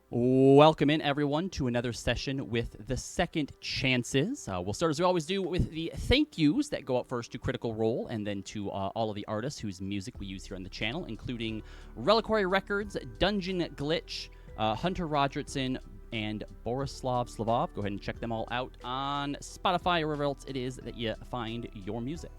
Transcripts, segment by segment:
Welcome in, everyone, to another session with the Second Chances. We'll start, as we always do, with the thank yous that go up first to Critical Role and then to all of the artists whose music we use here on the channel, including Reliquary Records, Dungeon Glitch, Hunter Rogertson, and Borislav Slavov. Go ahead and check them all out on Spotify or wherever else it is that you find your music.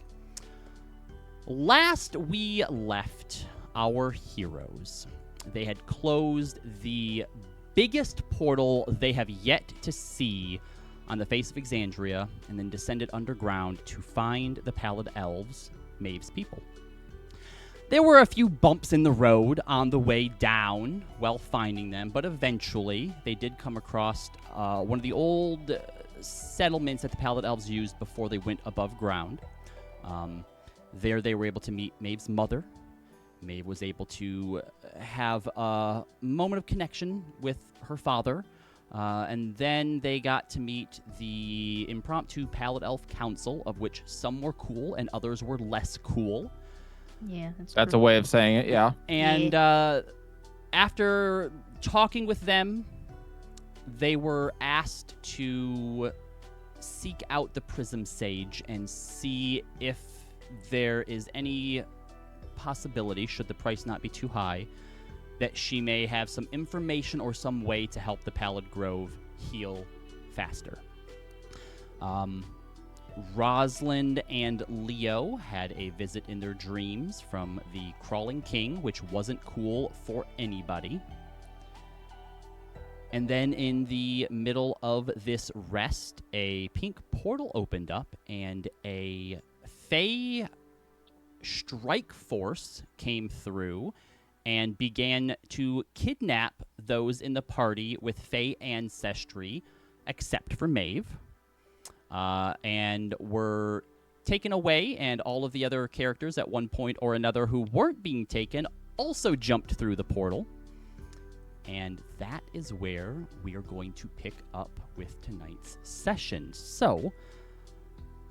Last we left our heroes, they had closed the biggest portal they have yet to see on the face of Exandria, and then descended underground to find the Pallid Elves, Maeve's people. There were a few bumps in the road on the way down while finding them, but eventually they did come across one of the old settlements that the Pallid Elves used before they went above ground. There they were able to meet Maeve's mother. Maeve was able to have a moment of connection with her father, and then they got to meet the impromptu Pallid Elf Council, of which some were cool and others were less cool. Yeah, That's a way of saying it, yeah. And after talking with them, they were asked to seek out the Prism Sage and see if there is any possibility, should the price not be too high, that she may have some information or some way to help the Pallid Grove heal faster. Rosalind and Leo had a visit in their dreams from the Crawling King, which wasn't cool for anybody. And then in the middle of this rest, a pink portal opened up, and a Fey strike force came through and began to kidnap those in the party with Fey ancestry, except for Maeve, and were taken away, and all of the other characters at one point or another who weren't being taken also jumped through the portal. And that is where we are going to pick up with tonight's session. So,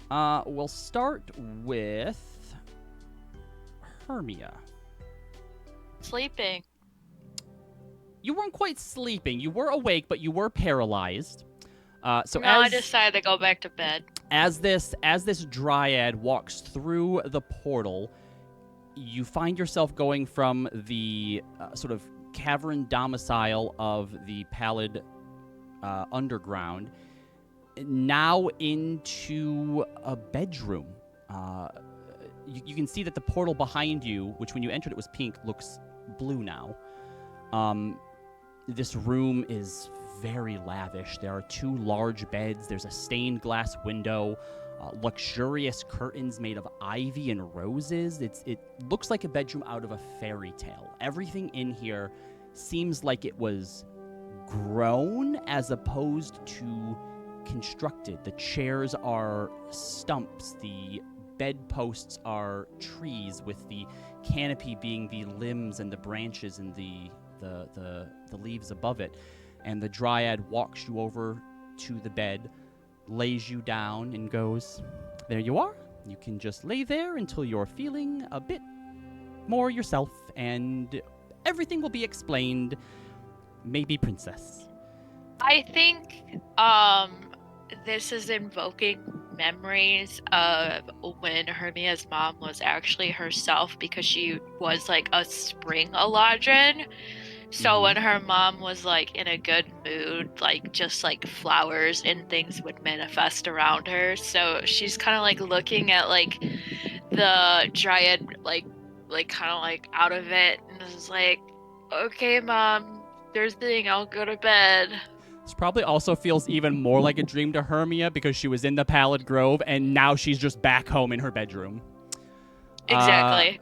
we'll start with Hermia. Sleeping. You weren't quite sleeping. You were awake, but you were paralyzed. I decided to go back to bed. As this dryad walks through the portal, you find yourself going from the sort of cavern domicile of the Pallid underground now into a bedroom. You can see that the portal behind you, which when you entered it was pink, looks blue now. This room is very lavish. There are two large beds. There's a stained glass window, luxurious curtains made of ivy and roses. It looks like a bedroom out of a fairy tale. Everything in here seems like it was grown as opposed to constructed. The chairs are stumps. The bedposts are trees, with the canopy being the limbs and the branches and the leaves above it. And the dryad walks you over to the bed, lays you down, and goes, "There you are. You can just lay there until you're feeling a bit more yourself, and everything will be explained. Maybe, princess." I think this is invoking memories of when Hermia's mom was actually herself, because she was like a spring Eladrin. So when her mom was like in a good mood, like just like flowers and things would manifest around her. So she's kind of like looking at like the dryad, like kind of like out of it, and is like, "Okay, mom, Thursday, I'll go to bed." This probably also feels even more like a dream to Hermia because she was in the Pallid Grove and now she's just back home in her bedroom. Exactly.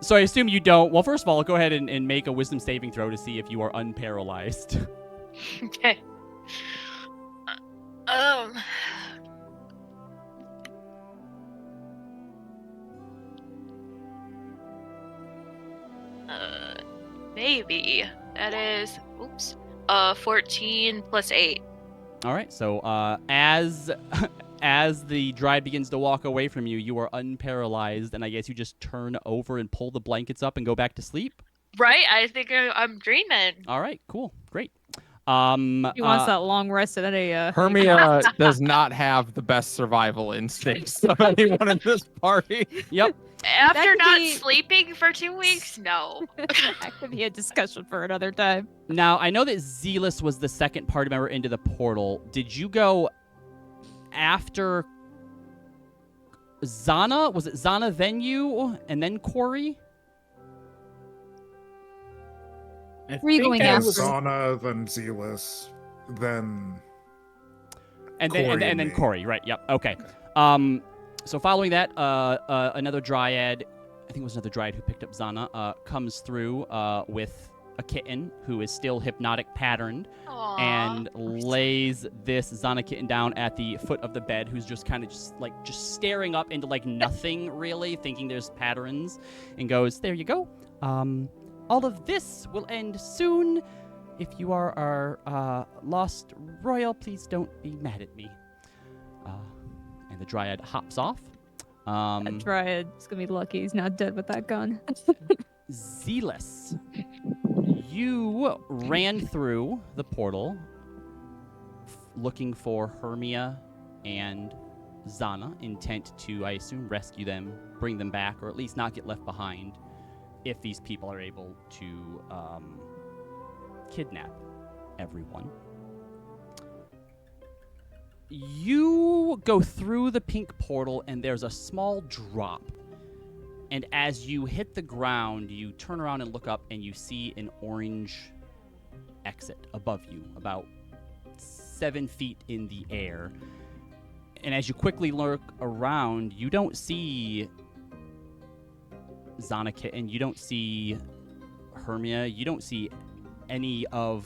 So I assume you don't. Well, first of all, go ahead and make a wisdom saving throw to see if you are unparalyzed. Okay. Maybe. That is, 14 plus 8. All right. So as the dryad begins to walk away from you, you are unparalyzed, and I guess you just turn over and pull the blankets up and go back to sleep. Right? I think I'm dreaming. All right, cool, great. He wants that long rest at a Hermia does not have the best survival instincts of anyone in this party. Yep. After could not be- sleeping for 2 weeks? No. that could be a discussion for another time. Now, I know that Zealous was the second party member into the portal. Did you go after Zana? Was it Zana, then you, and then Corey? Were you going after? Zana, then Zealous, then And Corey then and me. Corey, right? Yep. Okay. So following that, another dryad, I think it was another dryad who picked up Zana, comes through with a kitten who is still hypnotic patterned, Aww. and lays this Zana kitten down at the foot of the bed, who's just kind of just staring up into like nothing really, thinking there's patterns, and goes, "There you go. All of this will end soon. If you are our lost royal, please don't be mad at me." And the dryad hops off. That dryad's gonna be lucky he's not dead with that gun. Zealous, you ran through the portal looking for Hermia and Zana, intent to, I assume, rescue them, bring them back, or at least not get left behind if these people are able to kidnap everyone. You go through the pink portal, and there's a small drop. And as you hit the ground, you turn around and look up, and you see an orange exit above you, about 7 feet in the air. And as you quickly look around, you don't see Zana Kitten, you don't see Hermia, you don't see any of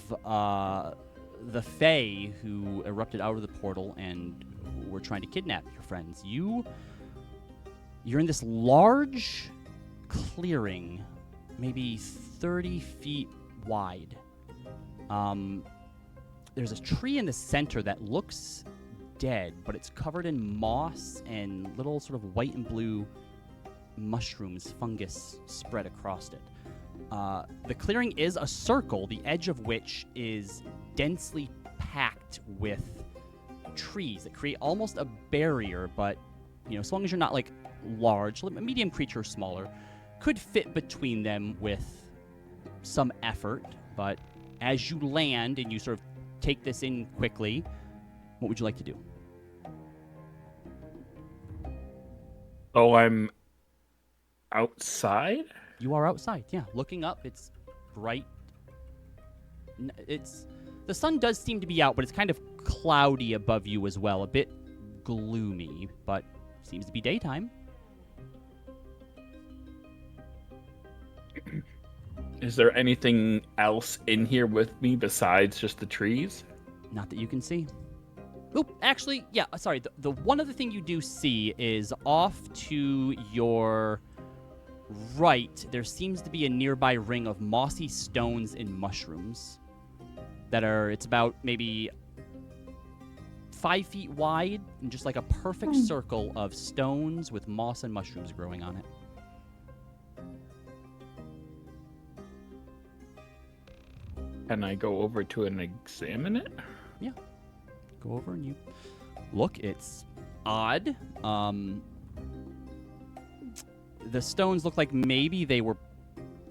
the Fae who erupted out of the portal and were trying to kidnap your friends. You're in this large clearing, maybe 30 feet wide. There's a tree in the center that looks dead, but it's covered in moss and little sort of white and blue mushrooms, fungus spread across it. The clearing is a circle, the edge of which is densely packed with trees that create almost a barrier, but as long as you're not like large, a medium creature or smaller, could fit between them with some effort. But as you land and you sort of take this in quickly, what would you like to do? Oh, I'm outside? You are outside, yeah. Looking up, it's bright. The sun does seem to be out, but it's kind of cloudy above you as well. A bit gloomy, but seems to be daytime. Is there anything else in here with me besides just the trees? Not that you can see. Oop, actually, yeah, sorry. The one other thing you do see is off to your right, there seems to be a nearby ring of mossy stones and mushrooms it's about maybe 5 feet wide and just like a perfect circle of stones with moss and mushrooms growing on it. Can I go over to and examine it? Yeah. Go over and you look. It's odd. The stones look like maybe they were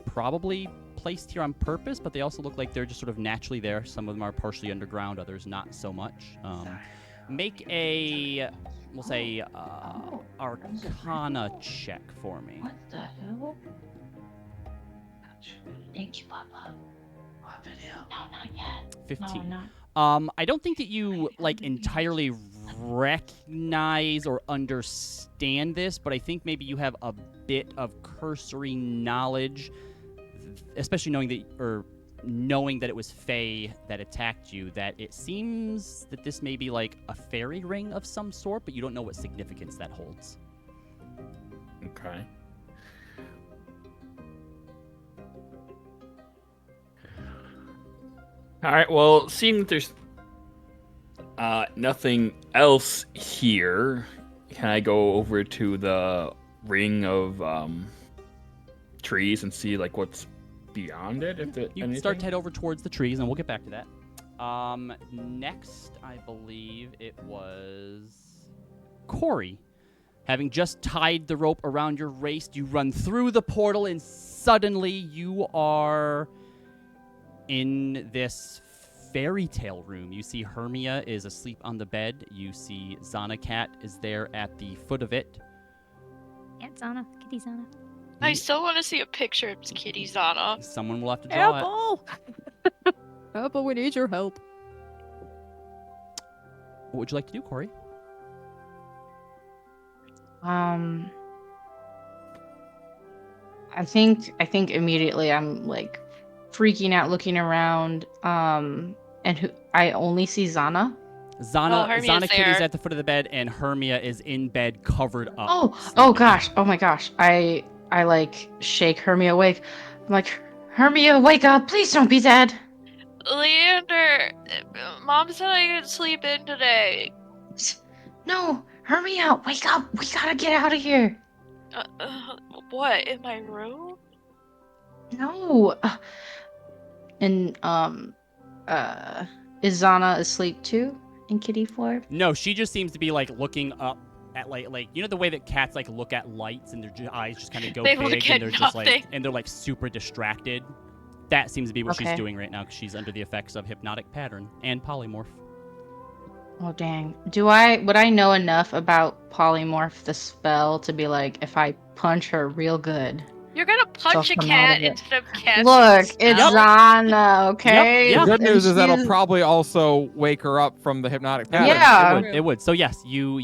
probably placed here on purpose, but they also look like they're just sort of naturally there. Some of them are partially underground, others not so much. Make a, we'll say, Arcana check for me. What the hell? Thank you, Papa. What video? No, not yet. 15. No, not. I don't think that you entirely recognize or understand this, but I think maybe you have a bit of cursory knowledge, especially knowing that it was Fae that attacked you, that it seems that this may be like a fairy ring of some sort, but you don't know what significance that holds. Okay. All right, well, seeing that there's nothing else here, can I go over to the ring of trees and see what's beyond it? If You can start to head over towards the trees, and we'll get back to that. Next, I believe it was Corey. Having just tied the rope around your waist, you run through the portal, and suddenly you are in this fairy tale room. You see Hermia is asleep on the bed. You see Zana Cat is there at the foot of it. Aunt Zana, Kitty Zana. I still want to see a picture of Kitty Zana. Someone will have to draw it. Apple! Apple, we need your help. What would you like to do, Corey? I think immediately I'm like freaking out, looking around. And I only see Zana. Zana Kitty's at the foot of the bed, and Hermia is in bed, covered up. Oh gosh! Oh my gosh! I like shake Hermia awake. I'm like, Hermia, wake up! Please don't be dead. Leander, Mom said I could sleep in today. No, Hermia, wake up! We gotta get out of here. What, in my room? No. And is Zana asleep too in kitty form? No, she just seems to be like looking up at like you know the way that cats like look at lights and their eyes just kind of go They big look and at they're just nothing. like and they're like super distracted. That seems to be what she's Okay. doing right now because she's under the effects of hypnotic pattern and polymorph. Oh dang. Would I know enough about polymorph the spell to be like if I punch her real good? You're gonna punch a come out cat of it. instead of casting Look, a it's spell? Zana, okay? Yep. The good And news is that'll she's- probably also wake her up from the hypnotic pattern. Yeah. It would. So yes, you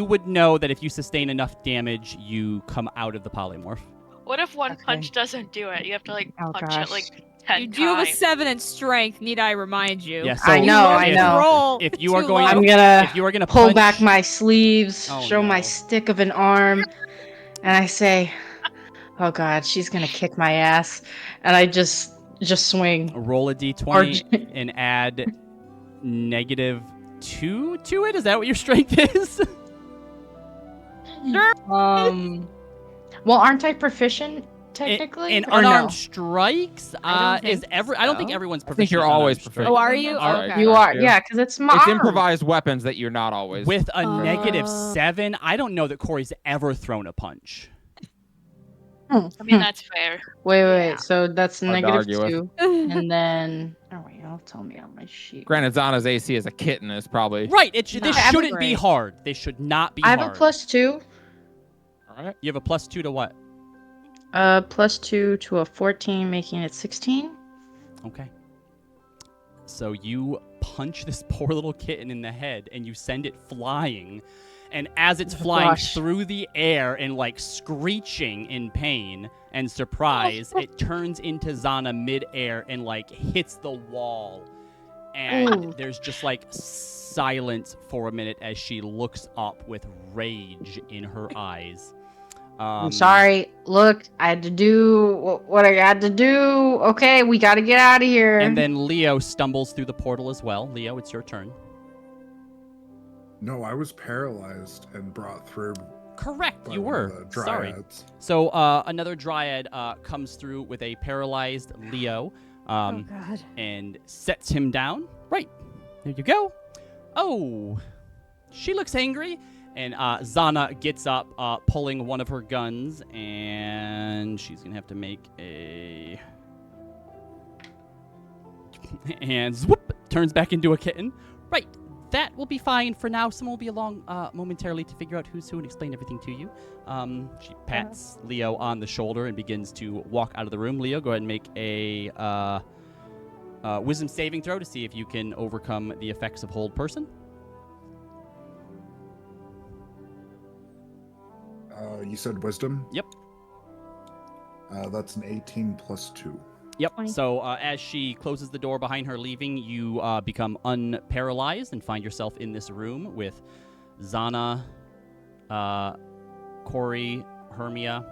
would know that if you sustain enough damage, you come out of the polymorph. What if one Okay. punch doesn't do it? You have to like Oh, punch gosh. it like 10 You do have a times. 7 in strength, need I remind you? Yeah, so I know, I if- know. Roll If you are too going, low. I'm gonna if you are gonna pull punch, back my sleeves, Oh, show my no. stick of an arm, and I say, "Oh God, she's gonna kick my ass," and I just swing. roll a d20 and add -2 to it. Is that what your strength is? Well, aren't I proficient technically? In or unarmed no? strikes, I don't is think I don't think so. everyone's I proficient. think you're in always unarmed proficient. Oh, strikes. are you? All right. Okay. You are, Yeah. yeah, because it's my It's arm. improvised weapons that you're not always. With a Uh. -7, I don't know that Corey's ever thrown a punch. I mean, that's fair. Wait. So that's Hard to negative argue with. 2, and then wait, I'll tell me on my sheet. Granted, Zana's AC as a kitten is probably. Right. This Not shouldn't be great. hard. They should not be I have hard. a +2. All right. You have a +2 to what? +2 to a 14, making it 16. Okay. So you punch this poor little kitten in the head and you send it flying. And as it's Oh, flying gosh. through the air and like screeching in pain and surprise, it turns into Zana midair and like hits the wall. And Ooh. there's just like silence for a minute as she looks up with rage in her eyes. I'm sorry. Look, I had to do what I had to do. Okay, we got to get out of here. And then Leo stumbles through the portal as well. Leo, it's your turn. No, I was paralyzed and brought through. Correct, by you one of were. the Sorry. dryads. So another dryad comes through with a paralyzed Leo Oh God. and sets him down. Right, there you go. Oh, she looks angry. And Zana gets up, pulling one of her guns, and she's going to have to make a... And swoop, turns back into a kitten. Right, that will be fine for now. Someone will be along momentarily to figure out who's who and explain everything to you. She pats Leo on the shoulder and begins to walk out of the room. Leo, go ahead and make a wisdom saving throw to see if you can overcome the effects of hold person. You said wisdom? Yep. That's an 18 plus 2. Yep. 20. So as she closes the door behind her, leaving, you become unparalyzed and find yourself in this room with Zana, Corey, Hermia,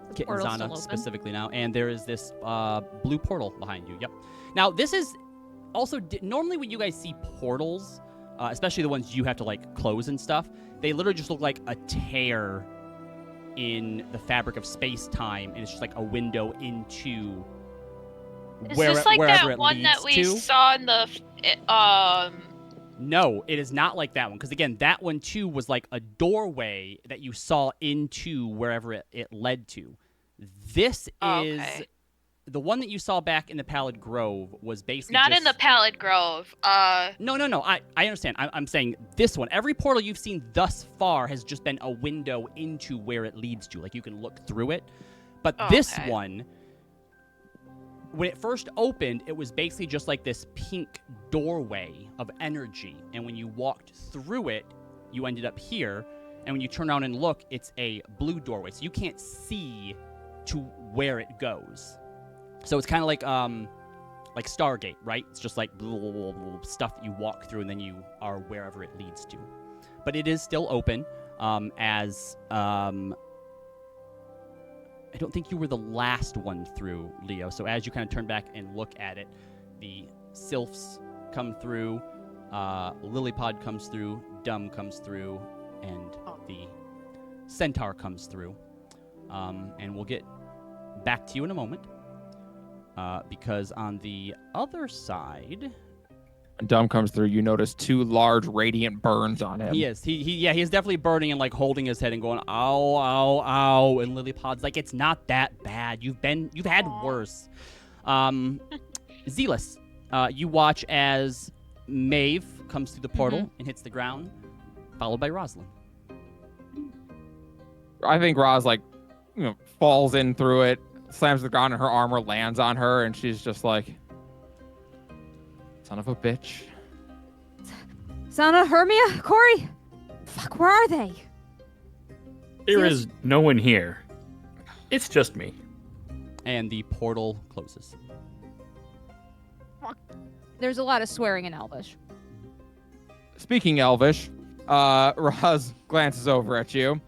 The Kitten portal's Zana still open. specifically now, and there is this blue portal behind you. Yep. Now this is also normally when you guys see portals, especially the ones you have to like close and stuff, they literally just look like a tear in the fabric of space-time, and it's just like a window into Is this like wherever that it one leads that we to. saw in the No, it is not like that one. Because again, that one too was like a doorway that you saw into wherever it led to. This is okay. the one that you saw back in the Pallid Grove was basically Not just... in the Pallid Grove. No. I understand. I'm saying this one. Every portal you've seen thus far has just been a window into where it leads to. Like you can look through it. But this Okay. one, when it first opened, it was basically just like this pink doorway of energy. And when you walked through it, you ended up here. And when you turn around and look, it's a blue doorway. So you can't see to where it goes. So it's kind of like Stargate, right? It's just like stuff that you walk through and then you are wherever it leads to. But it is still open as... I don't think you were the last one through, Leo. So as you kind of turn back and look at it, the sylphs come through, Lilypod comes through, Dumb comes through, and the centaur comes through. And we'll get back to you in a moment. Because on the other side... When Dumb comes through, you notice 2 large radiant burns on him. He is. He is definitely burning and like holding his head and going, ow, ow, ow. And Lilypod's like, it's not that bad. You've had worse. Zealous, you watch as Maeve comes through the portal and hits the ground, followed by Rosalind. I think Roz falls in through it, slams the ground, and her armor lands on her, and she's just like, son of a bitch. Sana, Hermia, Corey? Fuck, where are they? There is no one here. It's just me. And the portal closes. There's a lot of swearing in Elvish. Speaking Elvish, Roz glances over at you.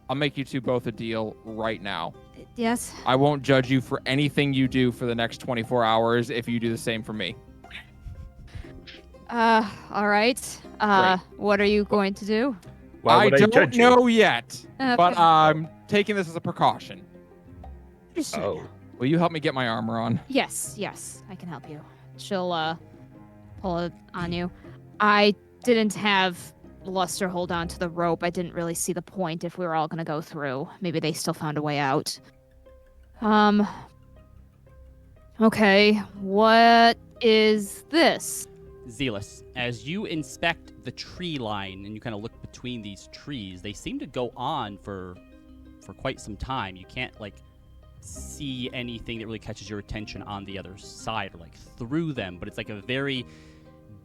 I'll make you 2 both a deal right now. Yes? I won't judge you for anything you do for the next 24 hours if you do the same for me. All right. What are you going to do? Why would I don't judge know yet, Okay. but I'm taking this as a precaution. Just- Oh. Will you help me get my armor on? Yes, I can help you. She'll, pull it on you. I didn't have Luster hold on to the rope. I didn't really see the point if we were all gonna go through. Maybe they still found a way out. Okay, what is this? Zealous, as you inspect the tree line and you kind of look between these trees, they seem to go on for quite some time. You can't see anything that really catches your attention on the other side or through them, but it's like a very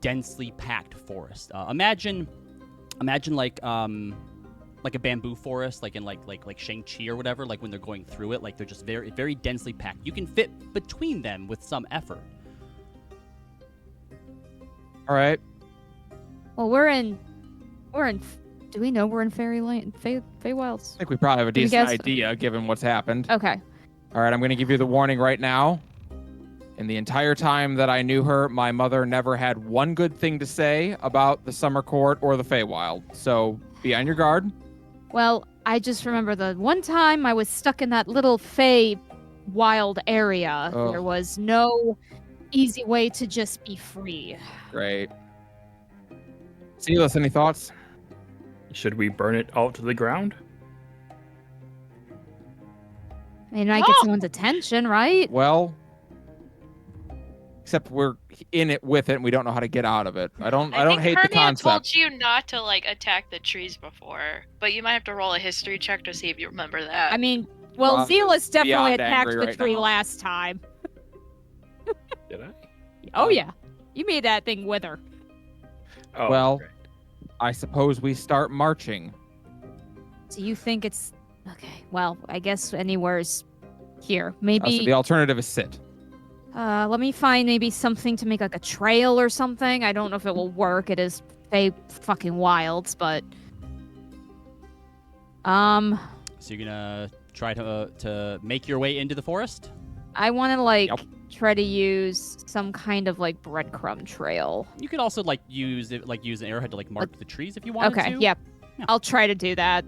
densely packed forest. Imagine like a bamboo forest, like in like Shang-Chi or whatever, like when they're going through it, like they're just very, very densely packed. You can fit between them with some effort. All right. Well, we're in. Do we know we're in Feywilds? I think we probably have a Can you decent guess? idea given what's happened. Okay. All right, I'm going to give you the warning right now. In the entire time that I knew her, my mother never had one good thing to say about the Summer Court or the Feywild. So be on your guard. Well, I just remember the one time I was stuck in that little Feywild area. Oh. There was no easy way to just be free. Great. Silas, any thoughts? Should we burn it all to the ground? I mean, I get someone's attention, right? Well, except we're in it with it and we don't know how to get out of it. I don't think hate the Hermia concept. told you not to attack the trees before, but you might have to roll a history check to see if you remember that. I mean, well, Rob, Zealous definitely beyond attacked angry the right tree now. last time. Did I? Oh, yeah. You made that thing wither. Oh, Well, okay. I suppose we start marching. Do you think it's... Okay, well, I guess anywhere's here. So Maybe... the alternative is sit. let me find maybe something to make a trail or something. I don't know if it will work. It is fucking wilds, but... So you're gonna try to make your way into the forest? I want to, Yep. try to use some kind of, breadcrumb trail. You could also use an arrowhead to mark the trees if you wanted Okay, to. yep. Yeah. I'll try to do that.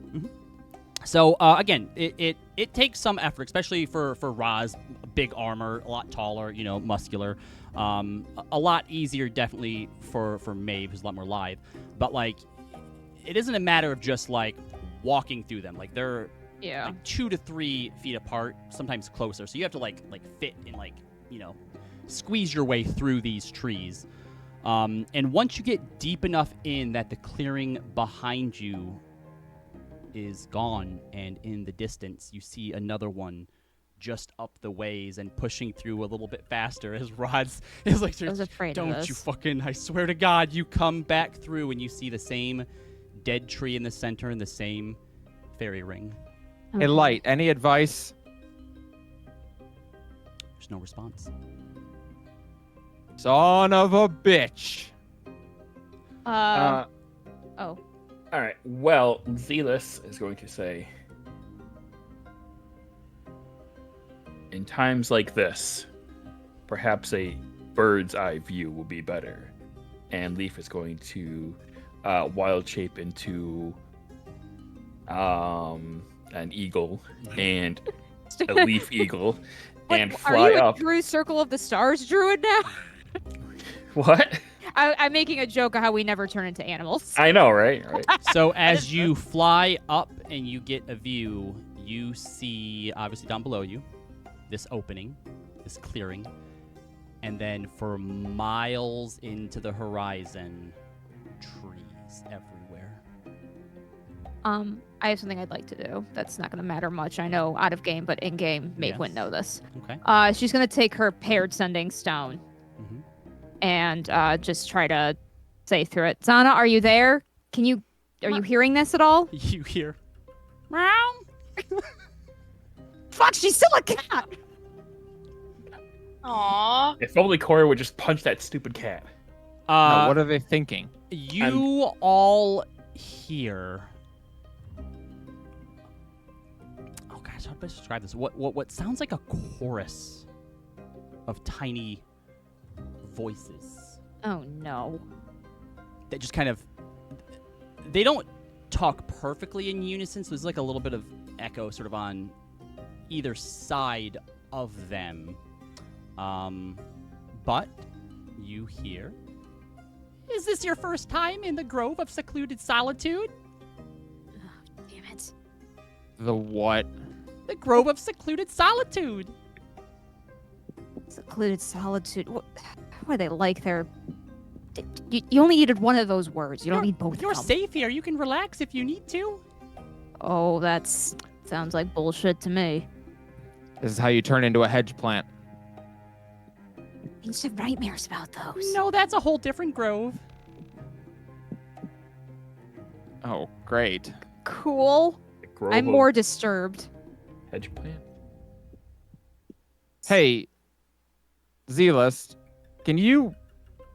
So again, it takes some effort, especially for Roz. Big armor, a lot taller, muscular. A lot easier, definitely for Maeve, who's a lot more lithe. But like, it isn't a matter of just like walking through them. Like they're like 2 to 3 feet apart, sometimes closer. So you have to like fit and squeeze your way through these trees. And once you get deep enough in that the clearing behind you is gone, and in the distance you see another one just up the ways and pushing through a little bit faster as Rod's is like, I was afraid of don't this. you fucking, I swear to God, you come back through and you see the same dead tree in the center and the same fairy ring. Hey, Light, any advice? There's no response. Son of a bitch. Uh, Oh. All right. Well, Zealous is going to say, in times like this, perhaps a bird's eye view will be better. And Leaf is going to wild shape into an eagle and a leaf eagle and Are fly you up. a true Circle of the Stars druid now? What? I'm making a joke of how we never turn into animals. I know, right? Right. So as you fly up and you get a view, you see, obviously down below you, this opening, this clearing, and then for miles into the horizon, trees everywhere. I have something I'd like to do. That's not going to matter much. I know out of game, but in game, Maeve Yes. wouldn't know this. Okay. She's going to take her paired sending stone Mhm. and just try to say through it. Zana, are you there? Are you hearing this at all? You hear, meow. Fuck, she's still a cat. Aw. If only Corey would just punch that stupid cat. No, what are they thinking? You all hear. Oh gosh, how do I describe this? What sounds like a chorus of tiny voices Oh no. that just kind of. They don't talk perfectly in unison, so there's like a little bit of echo sort of on either side of them. But you hear. Is this your first time in the Grove of Secluded Solitude? Damn it. The what? The Grove of Secluded Solitude. Secluded solitude. What are they like? You only needed one of those words. You don't need both You're of them. safe here. You can relax if you need to. Oh, sounds like bullshit to me. This is how you turn into a hedge plant. I used to have nightmares about those. No, that's a whole different grove. Oh, great. Cool. The Grove I'm of more disturbed. hedge plant. Hey, Zealous, can you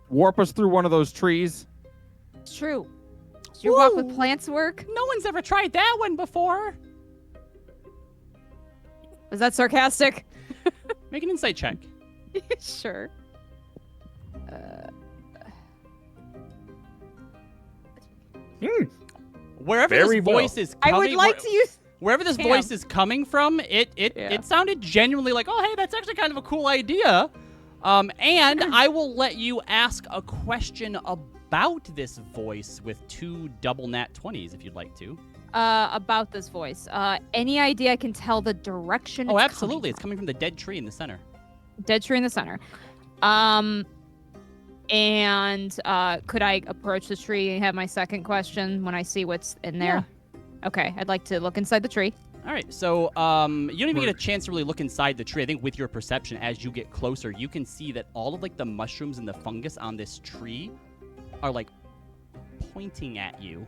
warp us through one of those trees? It's true. Does your walk with Whoa. plants work? No one's ever tried that one before. Was that sarcastic? Make an insight check. Sure. Wherever Very this well. voice is I coming, would like to use. wherever this Cam. voice is coming from, Yeah. it sounded genuinely like, oh, hey, that's actually kind of a cool idea. And I will let you ask a question about this voice with 2 double nat 20s if you'd like to. About this voice. Any idea I can tell the direction? Oh, it's absolutely. coming It's coming from the dead tree in the center. from? Dead tree in the center. And could I approach the tree and have my second question when I see what's in there? Okay, I'd like to look inside the tree. All right, so you don't even get a chance to really look inside the tree. I think with your perception, as you get closer, you can see that all of like the mushrooms and the fungus on this tree are like pointing at you.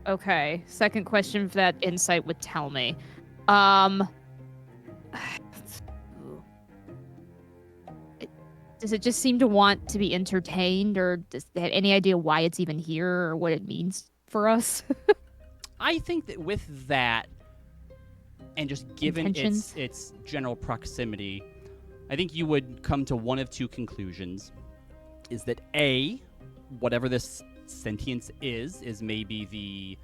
Okay. Second question for that insight would tell me. Does it just seem to want to be entertained, or does it have any idea why it's even here or what it means for us? I think that with that, and just given Intentions? its general proximity, I think you would come to one of 2 conclusions. Is that A, whatever this sentience is maybe the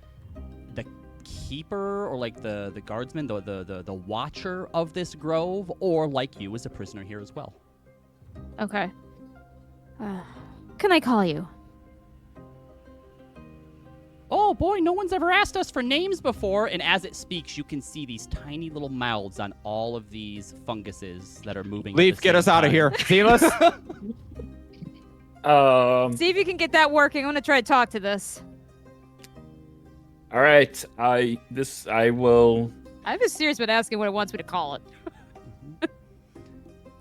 keeper or like the guardsman, the watcher of this grove, or like you, is a prisoner here as well. Okay. Can I call you? Oh boy, no one's ever asked us for names before. And as it speaks, you can see these tiny little mouths on all of these funguses that are moving. Leaf, get us out of here. Zealous? See if you can get that working. I'm gonna try to talk to this. All right. I will. I'm just serious about asking what it wants me to call it.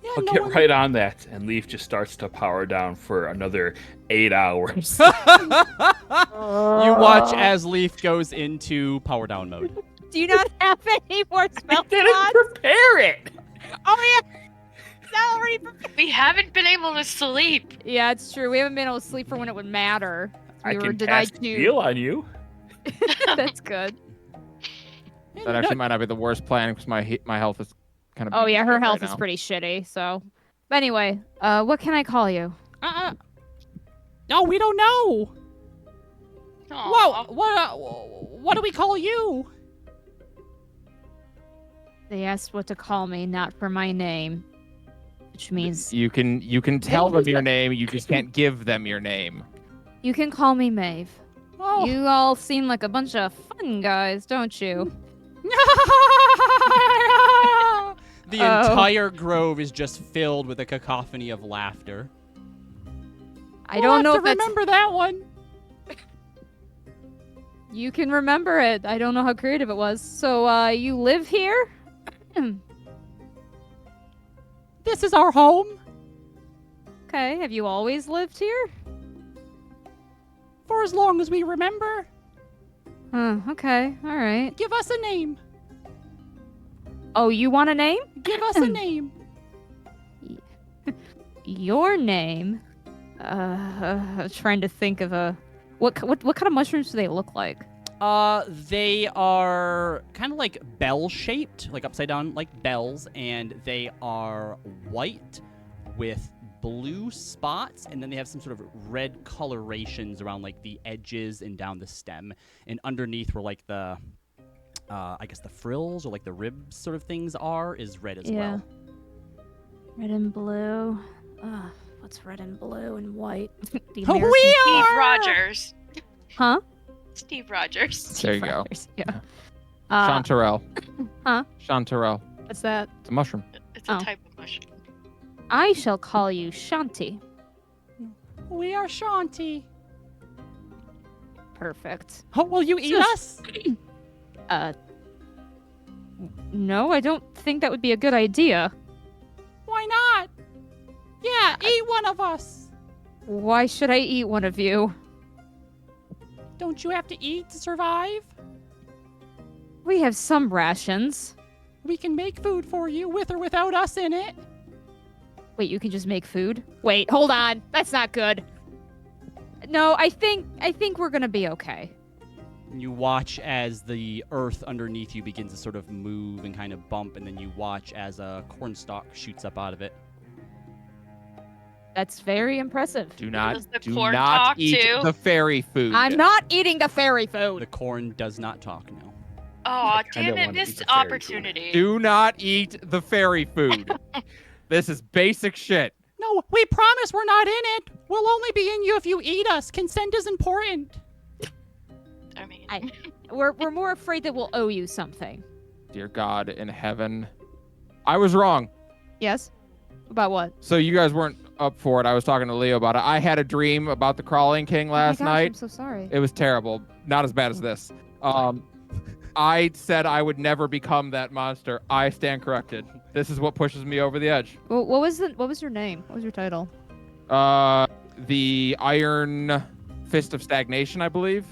Yeah, I'll no get one- right on that. And Leaf just starts to power down for another 8 hours. You watch as Leaf goes into power down mode. Do you not have any more spell Didn't slots? prepare it. Oh yeah. It's not already prepared. We haven't been able to sleep. Yeah, it's true. We haven't been able to sleep for when it would matter. I We were can denied cast to. heal on you. That's good. That actually might not be the worst plan because my health is kind of. Oh yeah, her right health is now. pretty shitty. So, but anyway, what can I call you? No, we don't know. Aw. Whoa, what do we call you? They asked what to call me, not for my name, which means You can tell them your name. You just can't give them your name. you can call me Maeve. Oh. You all seem like a bunch of fun guys, don't you? The Oh. entire grove is just filled with a cacophony of laughter. I don't know if that's... remember that one. You can remember it. I don't know how creative it was. So, you live here? This is our home Okay, have you always lived here? for as long as we remember. Okay, alright. Give us a name. Oh, you want a name? Give us a name. Your name? I'm trying to think of a... What kind of mushrooms do they look like? They are kind of like bell-shaped, like upside down, like bells, and they are white with blue spots, and then they have some sort of red colorations around like the edges and down the stem, and underneath where like the, I guess the frills or like the ribs sort of things are, is red as well. Red and blue. What's red and blue and white? The Oh, American- we Steve are! Rogers. Huh? Steve Rogers. There you go. Yeah. Chanterelle. Huh? Chanterelle. What's that? It's a mushroom. It's a Oh. type of mushroom. I shall call you Shanti. We are Shanti. Perfect. Oh, will you eat us? No, I don't think that would be a good idea. Why not? Yeah, eat one of us. Why should I eat one of you? Don't you have to eat to survive? We have some rations. We can make food for you with or without us in it. Wait, you can just make food? Wait, hold on. That's not good. No, I think we're gonna be okay. You watch as the earth underneath you begins to sort of move and kind of bump, and then you watch as a cornstalk shoots up out of it. That's very impressive. Do not Does the corn not talk eat too? the fairy food. I'm not eating the fairy food. The corn does not talk now. Oh, kinda damn it, wanna eat missed the fairy food. opportunity. Do not eat the fairy food. This is basic shit. No, we promise we're not in it. We'll only be in you if you eat us. Consent is important. I mean, We're more afraid that we'll owe you something. Dear God in heaven. I was wrong. Yes? About what? So you guys weren't up for it. I was talking to Leo about it. I had a dream about the Crawling King last oh my gosh, I'm night. so sorry. It was terrible. Not as bad as this. I said I would never become that monster. I stand corrected. This is what pushes me over the edge. What was your name? What was your title? The Iron Fist of Stagnation, I believe.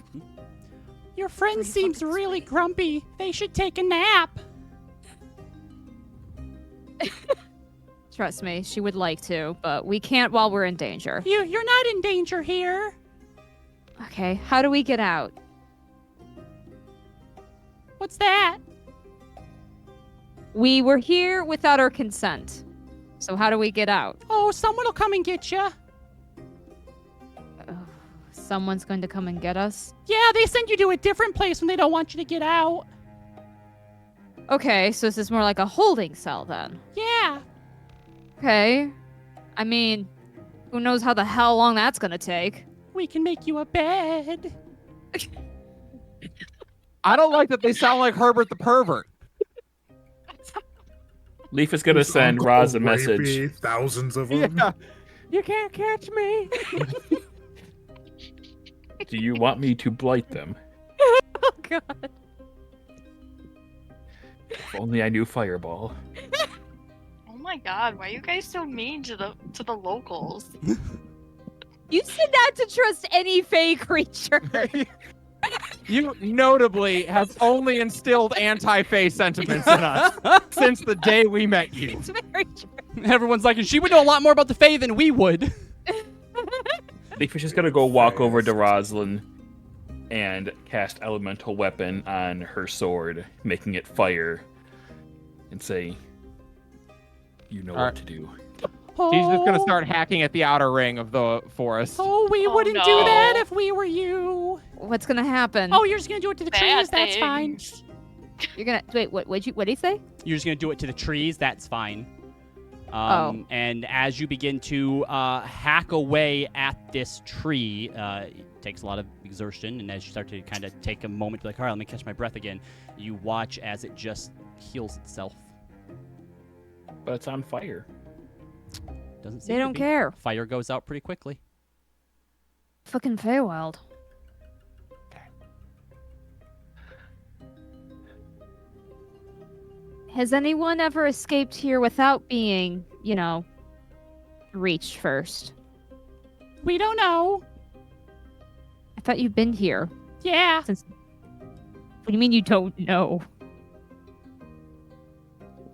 Your friend Pretty seems fucking really sweet. grumpy. They should take a nap. Trust me, she would like to, but we can't while we're in danger. You're not in danger here. Okay, how do we get out? What's that? We were here without our consent. So how do we get out? Oh, someone will come and get you. Oh, someone's going to come and get us? Yeah, they send you to a different place when they don't want you to get out. Okay, so this is more like a holding cell then. Yeah. Okay. I mean, who knows how the hell long that's gonna take? We can make you a bed. I don't like that they sound like Herbert the pervert. Leaf is gonna His send Uncle Roz a Rapey, message. Thousands of them. Yeah. You can't catch me. Do you want me to blight them? Oh god. If only I knew Fireball. Oh my god, why are you guys so mean to the locals? You said not to trust any fey creature. You notably have only instilled anti-Fae sentiments in us since the day we met you. It's very true. Everyone's like, she would know a lot more about the Fae than we would. Leaf is just gonna go walk over to Rosalind and cast Elemental Weapon on her sword, making it fire, and say, "You know what to do." She's just gonna start hacking at the outer ring of the forest. Oh, we Oh, wouldn't do no. that if we were you. What's gonna happen? Oh, you're just gonna do it to the Bad trees. That's fine. things. You're gonna wait. What did he say? You're just gonna do it to the trees. That's fine. And as you begin to hack away at this tree, it takes a lot of exertion. And as you start to kind of take a moment, to be like, all right, let me catch my breath again. You watch as it just heals itself. But it's on fire. Doesn't seem They to don't be. care. Fire goes out pretty quickly. Fucking Feywild. Has anyone ever escaped here without being, reached first? We don't know. I thought you'd been here. Yeah. What do you mean you don't know?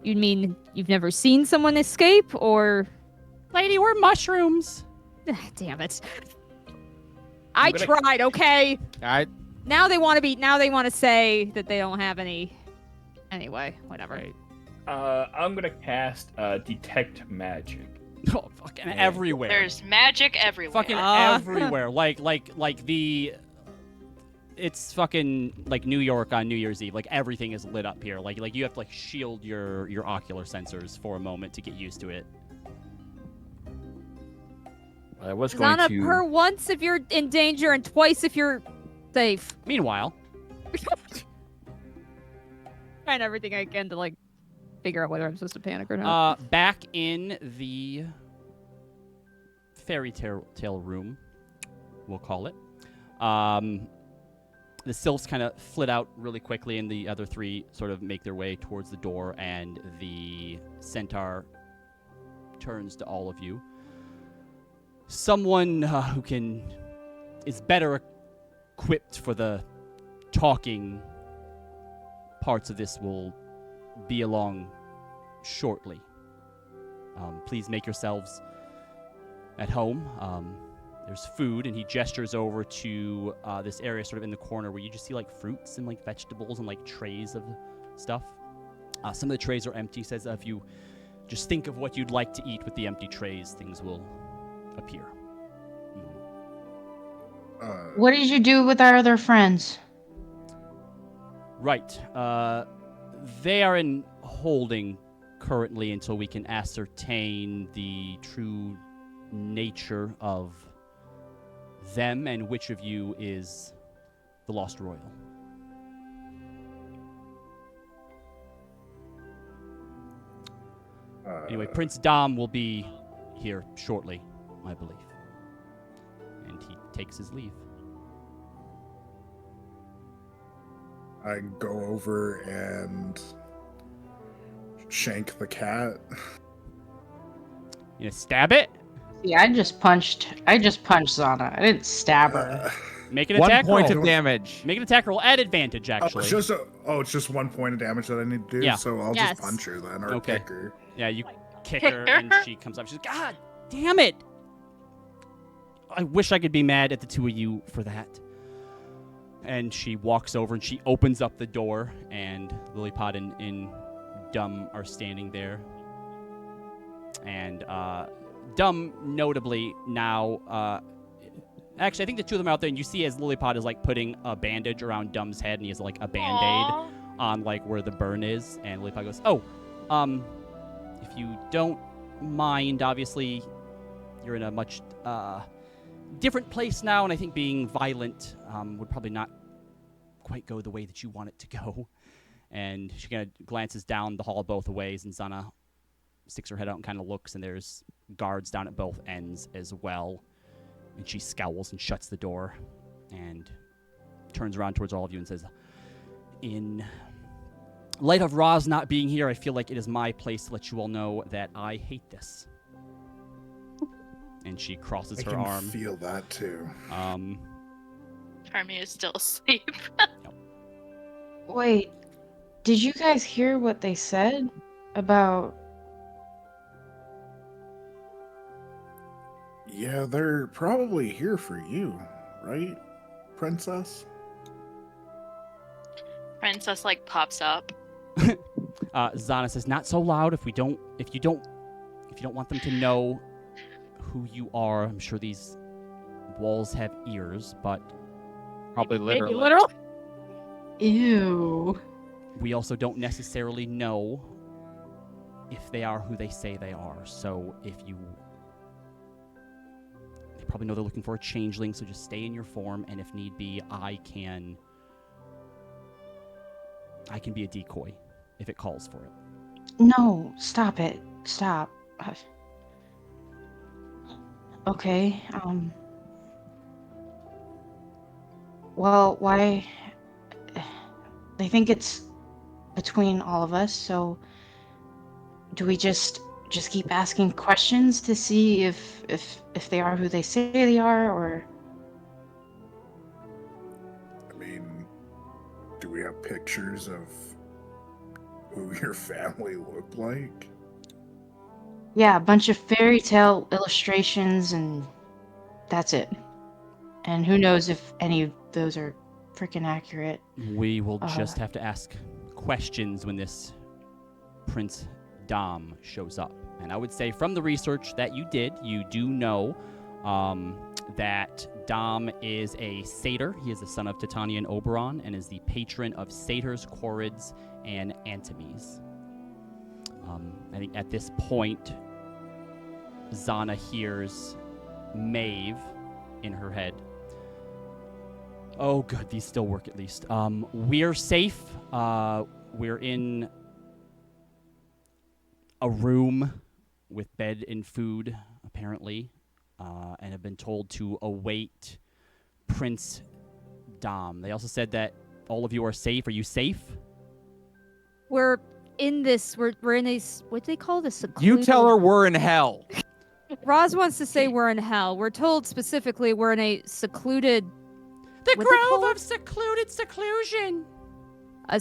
You mean you've never seen someone escape, or... Lady, we're mushrooms. Damn it. I gonna- tried, okay? I Now they want to say that they don't have any... Anyway, whatever. Right. I'm gonna cast Detect Magic. Oh, fucking everywhere. There's magic everywhere. fucking everywhere. Like the. It's fucking like New York on New Year's Eve. Like everything is lit up here. Like you have to like shield your ocular sensors for a moment to get used to it. I was going Zana, to. per once if you're in danger and twice if you're safe. Meanwhile, Trying everything I can to like figure out whether I'm supposed to panic or not. back in the fairy tale room, we'll call it. The sylphs kind of flit out really quickly, and the other three sort of make their way towards the door, and the centaur turns to all of you. Someone who is better equipped for the talking parts of this will be along shortly. Please make yourselves at home. There's food, and he gestures over to this area sort of in the corner where you just see like fruits and like vegetables and like trays of stuff. Some of the trays are empty. He says if you just think of what you'd like to eat with the empty trays, things will appear. What did you do with our other friends? Right. They are in holding currently until we can ascertain the true nature of them and which of you is the Lost Royal. Anyway, Prince Dom will be here shortly, I believe. And he takes his leave. I go over and shank the cat. You gonna stab it? Yeah, I just punched Zana. I didn't stab her. Make an 1 attack point roll. of damage. Make an attack roll at advantage, actually. It's just 1 point of damage that I need to do. Yeah. So I'll Yes. just punch her then, or Okay. kick her. Yeah, you kick her and she comes up. She's like, God damn it! I wish I could be mad at the two of you for that. And she walks over and she opens up the door, and Lilliput and Dum are standing there. And Dum, notably now, Actually, I think the two of them are out there, and you see as Lilliput is like putting a bandage around Dumb's head, and he has like a band-aid Aw. on like where the burn is, and Lilliput goes, "Oh, if you don't mind, obviously, you're in a much different place now, and I think being violent would probably not quite go the way that you want it to go." And she kind of glances down the hall both ways, and Zana sticks her head out and kind of looks, and there's guards down at both ends as well. And she scowls and shuts the door and turns around towards all of you and says, "In light of Roz not being here, I feel like it is my place to let you all know that I hate this." And she crosses I her can arm. feel that too. Hermia is still asleep. Wait, did you guys hear what they said about? Yeah, they're probably here for you, right, Princess? Princess like pops up. Zana says, "Not so loud. If you don't want them to know who you are, I'm sure these walls have ears, but Probably Maybe literally. literal. Ew. we also don't necessarily know if they are who they say they are. So they probably know they're looking for a changeling, so just stay in your form, and if need be, I can be a decoy if it calls for it." No, stop it. Stop. Okay, well, why? They think it's between all of us, so do we just keep asking questions to see if they are who they say they are, or? I mean, do we have pictures of who your family looked like? Yeah, a bunch of fairy tale illustrations, and that's it. And who knows if any of those are freaking accurate. We will just have to ask questions when this Prince Dom shows up. And I would say from the research that you did, you do know that Dom is a satyr. He is the son of Titania and Oberon and is the patron of satyrs, chorids, and antimes. I think at this point, Zana hears Maeve in her head. "Oh, good. These still work at least. We're safe. We're in a room with bed and food, apparently, and have been told to await Prince Dom. They also said that all of you are safe. Are you safe?" We're in this. We're in a. What do they call this? You tell her we're in hell. Roz wants to say we're in hell. We're told specifically we're in a secluded. The What's it Grove called? of Secluded Seclusion. A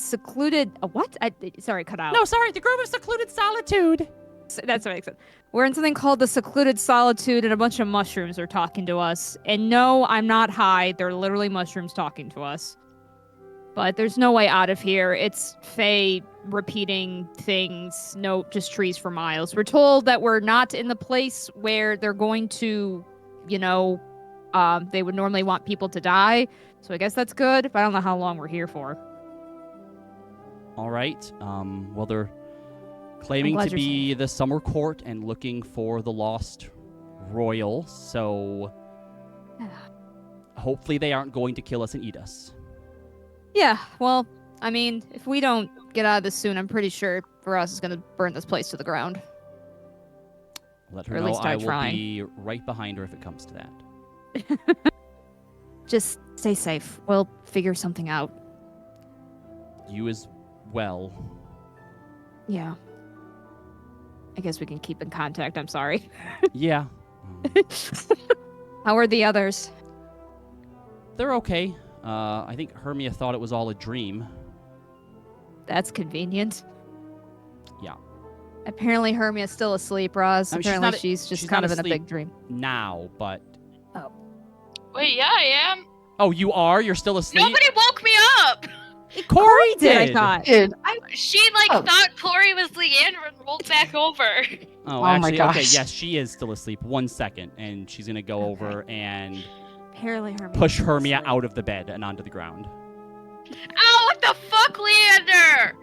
what? Sorry, cut out. No, sorry, the Grove of Secluded Solitude. That's what I said. We're in something called the Secluded Solitude, and a bunch of mushrooms are talking to us. And no, I'm not high. They're literally mushrooms talking to us. But there's no way out of here. It's Fae repeating things. No, just trees for miles. We're told that we're not in the place where they're going to, they would normally want people to die. So I guess that's good, but I don't know how long we're here for. All right. Well, they're claiming glad to you're be the Summer Court and looking for the lost royal. So hopefully they aren't going to kill us and eat us. Yeah, well, I mean, if we don't get out of this soon, I'm pretty sure Varas is going to burn this place to the ground. Let her Or at know least I start will trying. be right behind her if it comes to that. Just stay safe. We'll figure something out. You as well. Yeah. I guess we can keep in contact. I'm sorry. Yeah. How are the others? They're okay. I think Hermia thought it was all a dream. That's convenient. Yeah. Apparently Hermia's still asleep, Roz. I mean, Apparently she's just kind not of in a asleep big dream. now, but... Wait, yeah, I am. Oh, you are? You're still asleep? Nobody woke me up. Corey I thought. Dude, She thought Tori was Leandra and rolled back over. Oh, Oh my actually, okay, gosh. yes, she is still asleep. 1 second, and she's gonna go over and Apparently, Hermia. push Hermia out of the bed and onto the ground. Ow, what the fuck, Leander?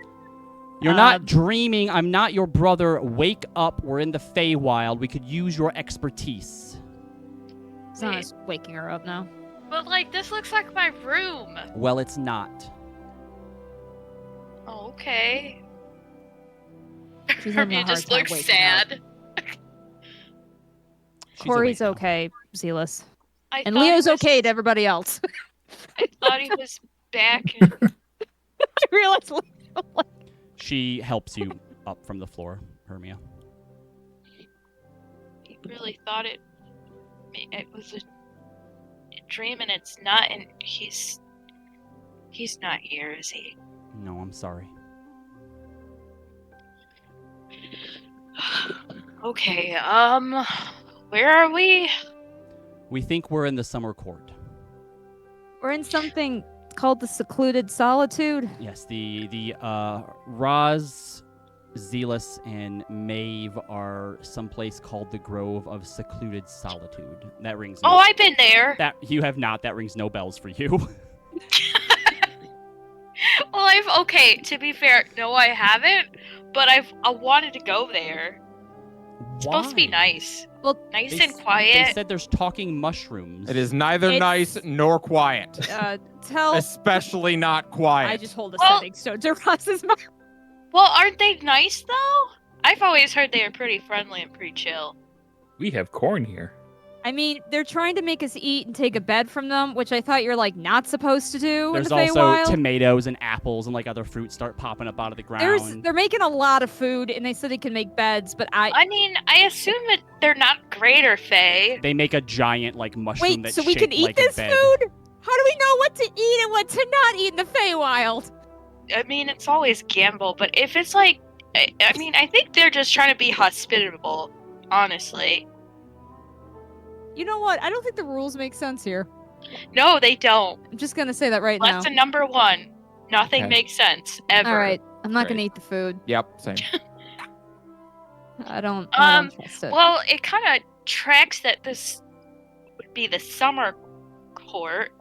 You're not dreaming. I'm not your brother. Wake up. We're in the Feywild. We could use your expertise. Zana's waking her up now. But, like, this looks like my room. Well, it's not. Oh, okay. She's having a Hermia hard just time looks waking sad. She's Corey's awake now. okay, Zealous. I And thought he Leo's was- okay to everybody else. I thought he was back. And... I realized Leo, like, She helps you up from the floor, Hermia. He really thought it was a dream, and it's not. And he's not here, is he? No, I'm sorry. Okay. Where are we? We think we're in the summer court. we're in something called the Secluded Solitude. Yes, the Roz, Zealous, and Maeve are someplace called the Grove of Secluded Solitude. That rings. Oh, I've been there. That you have not. That rings no bells for you. Well, okay. To be fair, no, I haven't. But I wanted to go there. It's supposed to be nice. Well, Nice They and They quiet. said there's talking mushrooms. It is neither It's- nice nor quiet. Tell. Especially not quiet. I just hold a Well- sending stone to Ross's mouth. Well, aren't they nice though? I've always heard they are pretty friendly and pretty chill. We have corn here. I mean, they're trying to make us eat and take a bed from them, which I thought you're like not supposed to do There's in the also Feywild. tomatoes and apples and like other fruits start popping up out of the ground. They're making a lot of food, and they said they can make beds, but I mean, I assume that they're not greater Fae. They make a giant like mushroom wait. that's So we can shaped eat like a this bed. food? How do we know what to eat and what to not eat in the Feywild? I mean, it's always gamble, but if it's like, I mean, I think they're just trying to be hospitable, honestly. You know what? I don't think the rules make sense here. No, they don't. I'm just gonna say that right now. Lesson number one: nothing Okay. makes sense ever. All right, I'm not gonna Right. eat the food. Yep, same. I don't trust it. Well, it kind of tracks that this would be the summer court,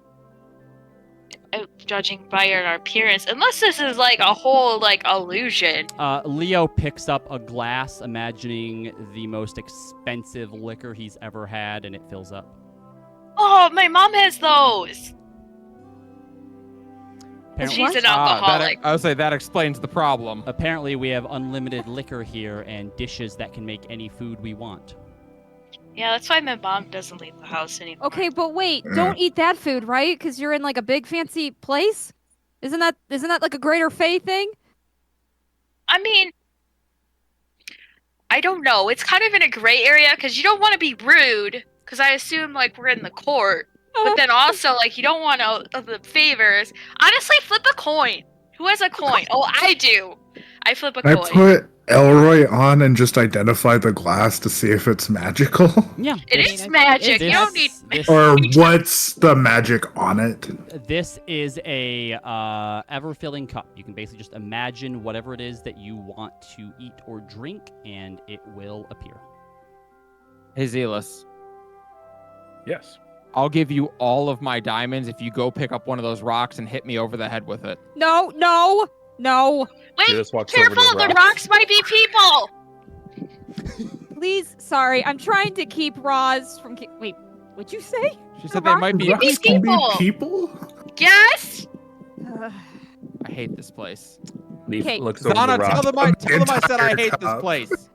judging by our appearance. Unless this is like a whole like illusion. Leo picks up a glass, imagining the most expensive liquor he's ever had, and it fills up. Oh, my mom has those. Apparently, She's an alcoholic. I would say that explains the problem. apparently, we have unlimited liquor here and dishes that can make any food we want. Yeah, that's why my mom doesn't leave the house anymore. Okay, but wait, don't eat that food, right? Because you're in like a big fancy place. Isn't that like a greater Fae thing? I mean, I don't know. It's kind of in a gray area because you don't want to be rude. Because I assume like we're in the court, but then also like you don't want the favors. Honestly, flip a coin. Who has a coin? Oh, I do. I flip a Can I coin. put Elroy on and just identify the glass to see if it's magical? Yeah. It this- is magic. this- You don't need. this- Or what's the magic on it? This is a ever-filling cup. You can basically just imagine whatever it is that you want to eat or drink, and it will appear. Hey, Zealous, Yes. I'll give you all of my diamonds if you go pick up one of those rocks and hit me over the head with it. No. Wait, Just walks over to careful! the The rocks. rocks might be people. Please, sorry. I'm trying to keep Roz from. Wait, what'd you say? She said they might be. Rocks- Rocks can be people. people? Yes. I hate this place. Leaf Okay. looks over the Zana, rock. tell them I said I Entire hate this cup. place.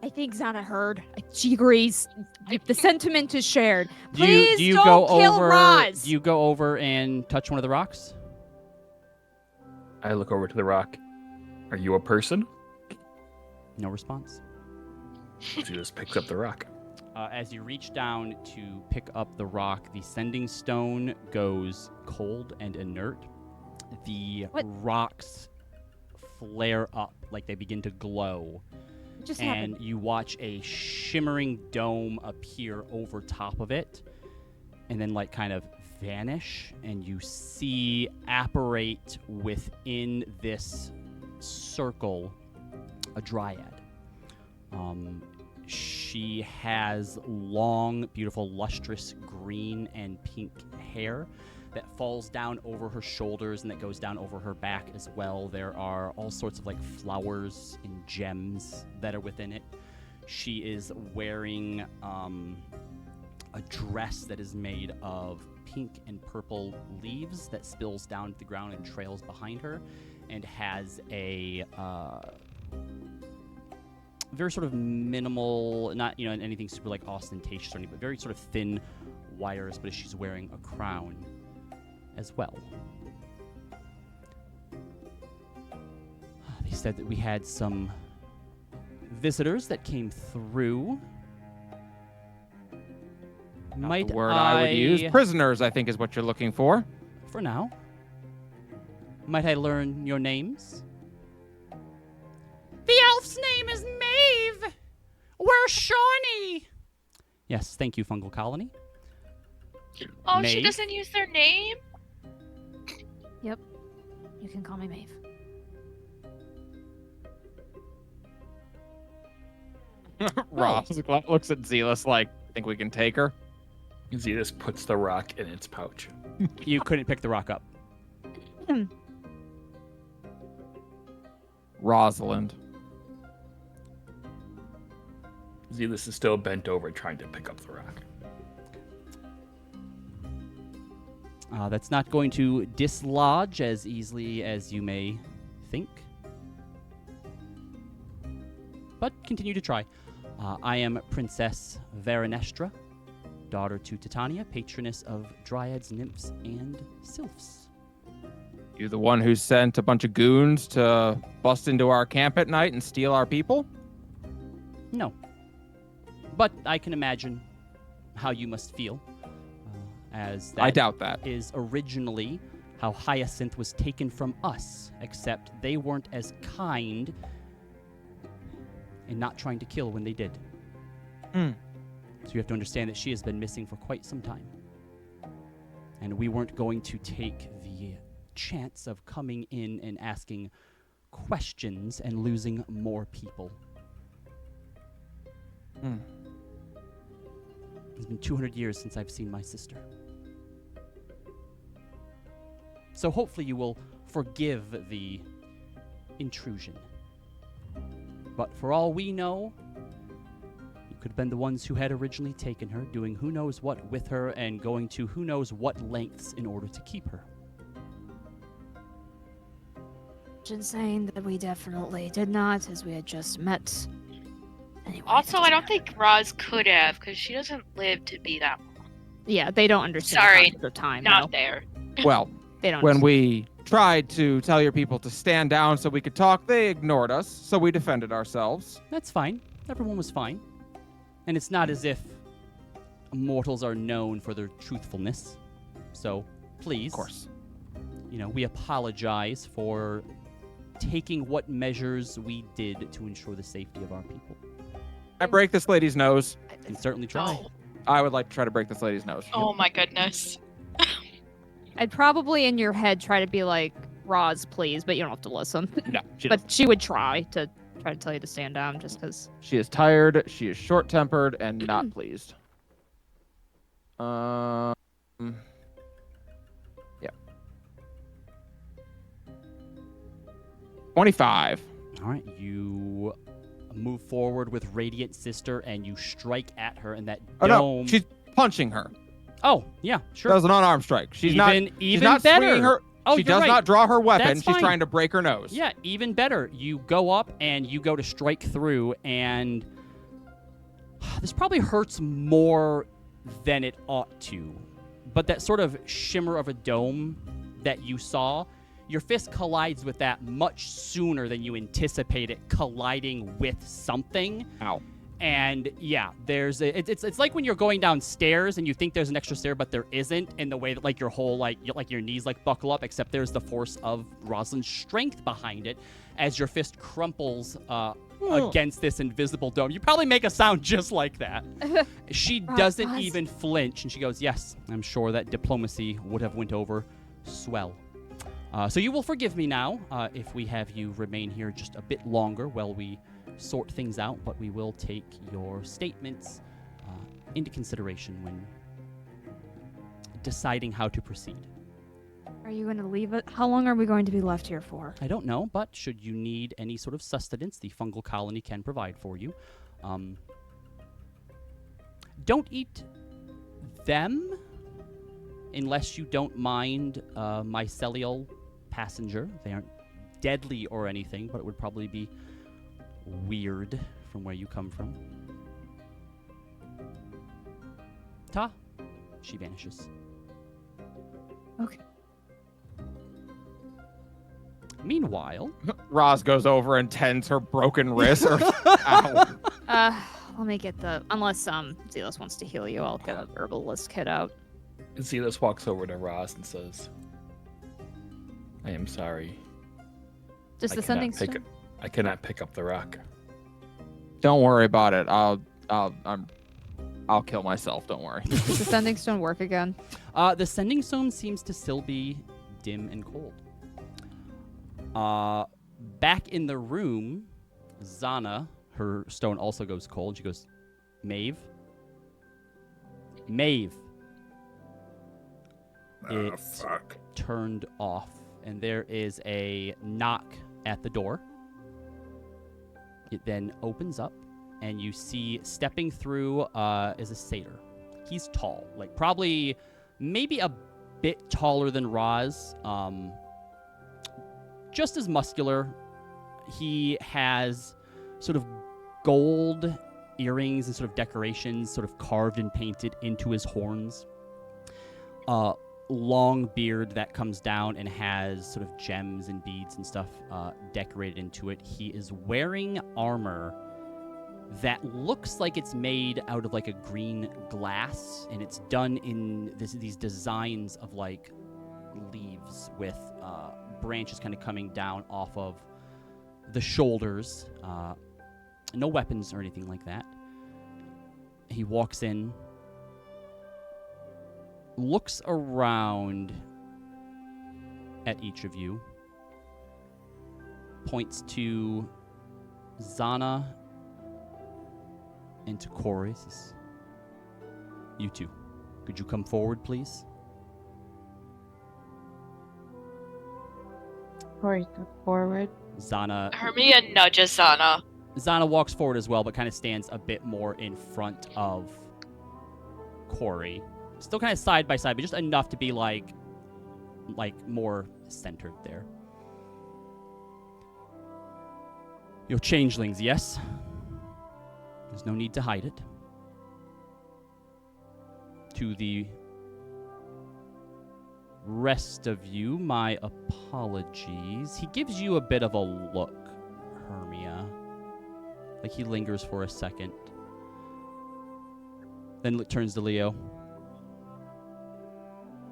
I think Zana heard. She agrees. The sentiment is shared. Do you, Please do you don't go kill over? Roz. Do you go over and touch one of the rocks? I look over to the rock. Are you a person? No response. She just picks up the rock. As you reach down to pick up the rock, the sending stone goes cold and inert. The What? rocks flare up, like they begin to glow. What just And happened? you watch a shimmering dome appear over top of it, and then like kind of vanish, and you see apparate within this circle a dryad. She She has long, beautiful, lustrous green and pink hair that falls down over her shoulders and that goes down over her back as well. There are all sorts of like flowers and gems that are within it. She is wearing a dress that is made of pink and purple leaves that spills down to the ground and trails behind her, and has a very sort of minimal, not anything super like ostentatious or anything, but very sort of thin wires. But she's wearing a crown as well. They said that we had some visitors that came through. Not the word I would use. Prisoners, I think, is what you're looking for. For now. Might I learn your names? The elf's name is Maeve. We're Shawnee. Yes, thank you, Fungal Colony. Oh, Maeve? she doesn't use their name? Yep. You can call me Maeve. Ross looks at Zealous like, think we can take her? Zetus puts the rock in its pouch. You couldn't pick the rock up. Rosalind. Zealous is still bent over trying to pick up the rock. That's not going to dislodge as easily as you may think. But continue to try. I am Princess Verinestra, daughter to Titania, patroness of dryads, nymphs, and sylphs. You the one who sent a bunch of goons to bust into our camp at night and steal our people? No. But I can imagine how you must feel, as that I doubt that. is originally how Hyacinth was taken from us, except they weren't as kind in not trying to kill when they did. So you have to understand that she has been missing for quite some time. And we weren't going to take the chance of coming in and asking questions and losing more people. It's been 200 years since I've seen my sister. So hopefully you will forgive the intrusion. But for all we know, you could have been the ones who had originally taken her, doing who knows what with her, and going to who knows what lengths in order to keep her. Saying that we definitely did not, as we had just met. Anyway, Also, I don't think Roz could have, because she doesn't live to be that long. Yeah, they don't understand Sorry, the concept of time. Not though. there. Well, They don't. when we tried to tell your people to stand down so we could talk, they ignored us, so we defended ourselves. That's fine. Everyone was fine. And it's not as if mortals are known for their truthfulness. So, please. Of course. We apologize for taking what measures we did to ensure the safety of our people. I break this lady's nose. You can certainly try. Oh, I would like to try to break this lady's nose. oh my goodness. I'd probably in your head try to be like, Roz, please, but you don't have to listen. No, she But doesn't. she would try to tell you to stand down just because. She is tired, she is short-tempered, and not pleased. Yeah. 25. All right, you move forward with Radiant Sister and you strike at her, and that Oh dome. no, she's punching her. Oh, yeah, sure. That was an unarmed strike. She's not. She's even not better. swinging her. Oh, she you're does right. not draw her weapon. That's She's fine. trying to break her nose. Yeah, even better. You go up and you go to strike through, and this probably hurts more than it ought to. But that sort of shimmer of a dome that you saw, your fist collides with that much sooner than you anticipate it colliding with something. Ow. And yeah, it's like when you're going downstairs and you think there's an extra stair, but there isn't, in the way that like your whole like your knees like buckle up, except there's the force of Rosalind's strength behind it as your fist crumples against this invisible dome. You probably make a sound just like that. She doesn't Roz. even flinch, and she goes, "Yes, I'm sure that diplomacy would have went over swell. So you will forgive me now if we have you remain here just a bit longer while we sort things out, but we will take your statements into consideration when deciding how to proceed. Are you going to leave it? How long are we going to be left here for? I don't know, but should you need any sort of sustenance, the fungal colony can provide for you. Don't eat them unless you don't mind mycelial passenger. They aren't deadly or anything, but it would probably be weird from where you come from. Ta. She vanishes. Okay. Meanwhile, Roz goes over and tends her broken wrist. Ow. Let me get the... Unless, Zelos wants to heal you, I'll get a herbalist kit out. Zelos walks over to Roz and says, I am sorry. Just I the cannot sending pick stone? I cannot pick up the rock. Don't worry about it. I'll kill myself. Don't worry. Does the sending stone work again? the sending stone seems to still be dim and cold. Back in the room, Zana, her stone also goes cold. She goes, Maeve? Maeve. It's Fuck. turned off, and there is a knock at the door. It then opens up, and you see stepping through is a satyr. He's tall, like probably maybe a bit taller than Roz. Just as muscular. He has sort of gold earrings and sort of decorations sort of carved and painted into his horns. Long beard that comes down and has sort of gems and beads and stuff decorated into it. He is wearing armor that looks like it's made out of like a green glass, and it's done in these designs of like leaves with branches kind of coming down off of the shoulders. No weapons or anything like that. He walks in, looks around at each of you, points to Zana and to Corey. Says, you two, could you come forward, please? Corey, go forward. Hermia nudges Zana. Zana walks forward as well, but kind of stands a bit more in front of Corey. Still kind of side by side, but just enough to be like more centered there. You're changelings, yes? There's no need to hide it. To the rest of you, my apologies. He gives you a bit of a look, Hermia. Like he lingers for a second. Then turns to Leo.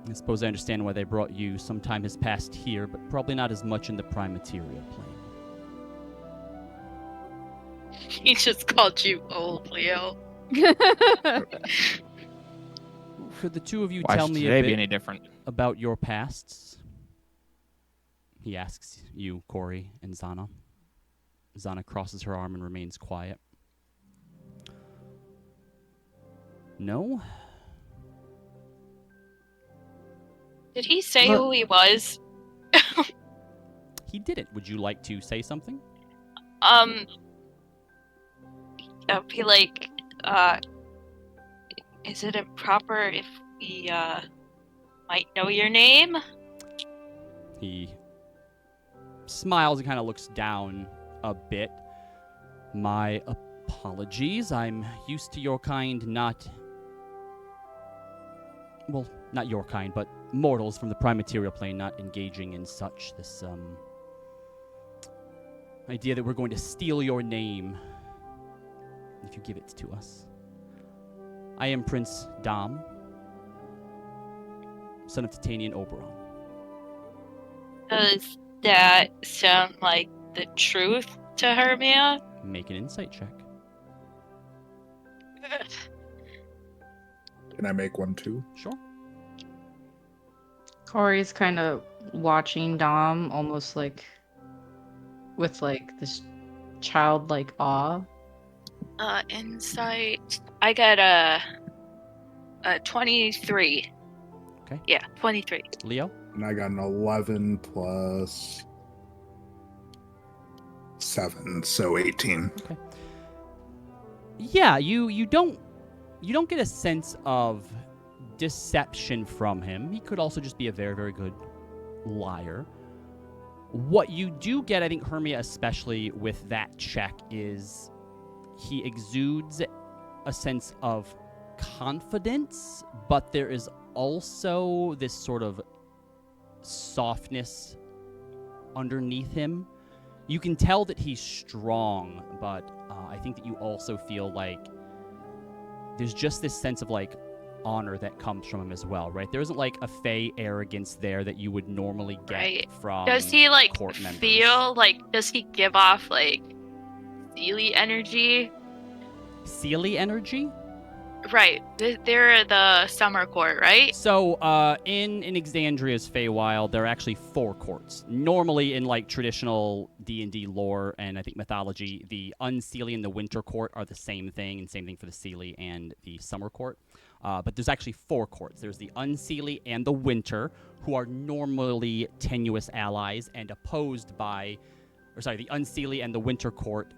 I suppose I understand why they brought you. Some time has passed here, but probably not as much in the prime material plane. He just called you old, Leo. Could the two of you Why tell should me today a be bit any different? about your pasts? He asks you, Corey, and Zana. Zana crosses her arm and remains quiet. No? Did he say who he was? He didn't. Would you like to say something? I'd be like, is it improper if we, might know your name? He smiles and kind of looks down a bit. My apologies. I'm used to your kind not... Well, not your kind, but mortals from the prime material plane not engaging in such. This, idea that we're going to steal your name if you give it to us. I am Prince Dom, son of Titanian Oberon. Does that sound like the truth to Hermia? Make an insight check. Can I make one too? Sure. Corey's kind of watching Dom almost like with like this childlike awe. Insight. I got a 23. Okay. Yeah, 23. Leo? And I got an 11 plus 7, so 18. Yeah, you don't get a sense of deception from him. He could also just be a very, very good liar. What you do get, I think, Hermia, especially with that check, is he exudes a sense of confidence, but there is also this sort of softness underneath him. You can tell that he's strong, but I think that you also feel like there's just this sense of like honor that comes from him as well, right? There isn't like a Fey arrogance there that you would normally get Right. from Does he like court members. feel like? Does he give off like steely energy? Seelie energy? Right. They're the summer court, right? So, in Exandria's Feywild, there are actually 4 courts. Normally, in like traditional D&D lore and I think mythology, the Unseelie and the Winter Court are the same thing, and same thing for the Seelie and the Summer Court. But there's actually 4 courts. There's the Unseelie and the Winter, who are normally tenuous allies and opposed by, the Unseelie and the Winter Court,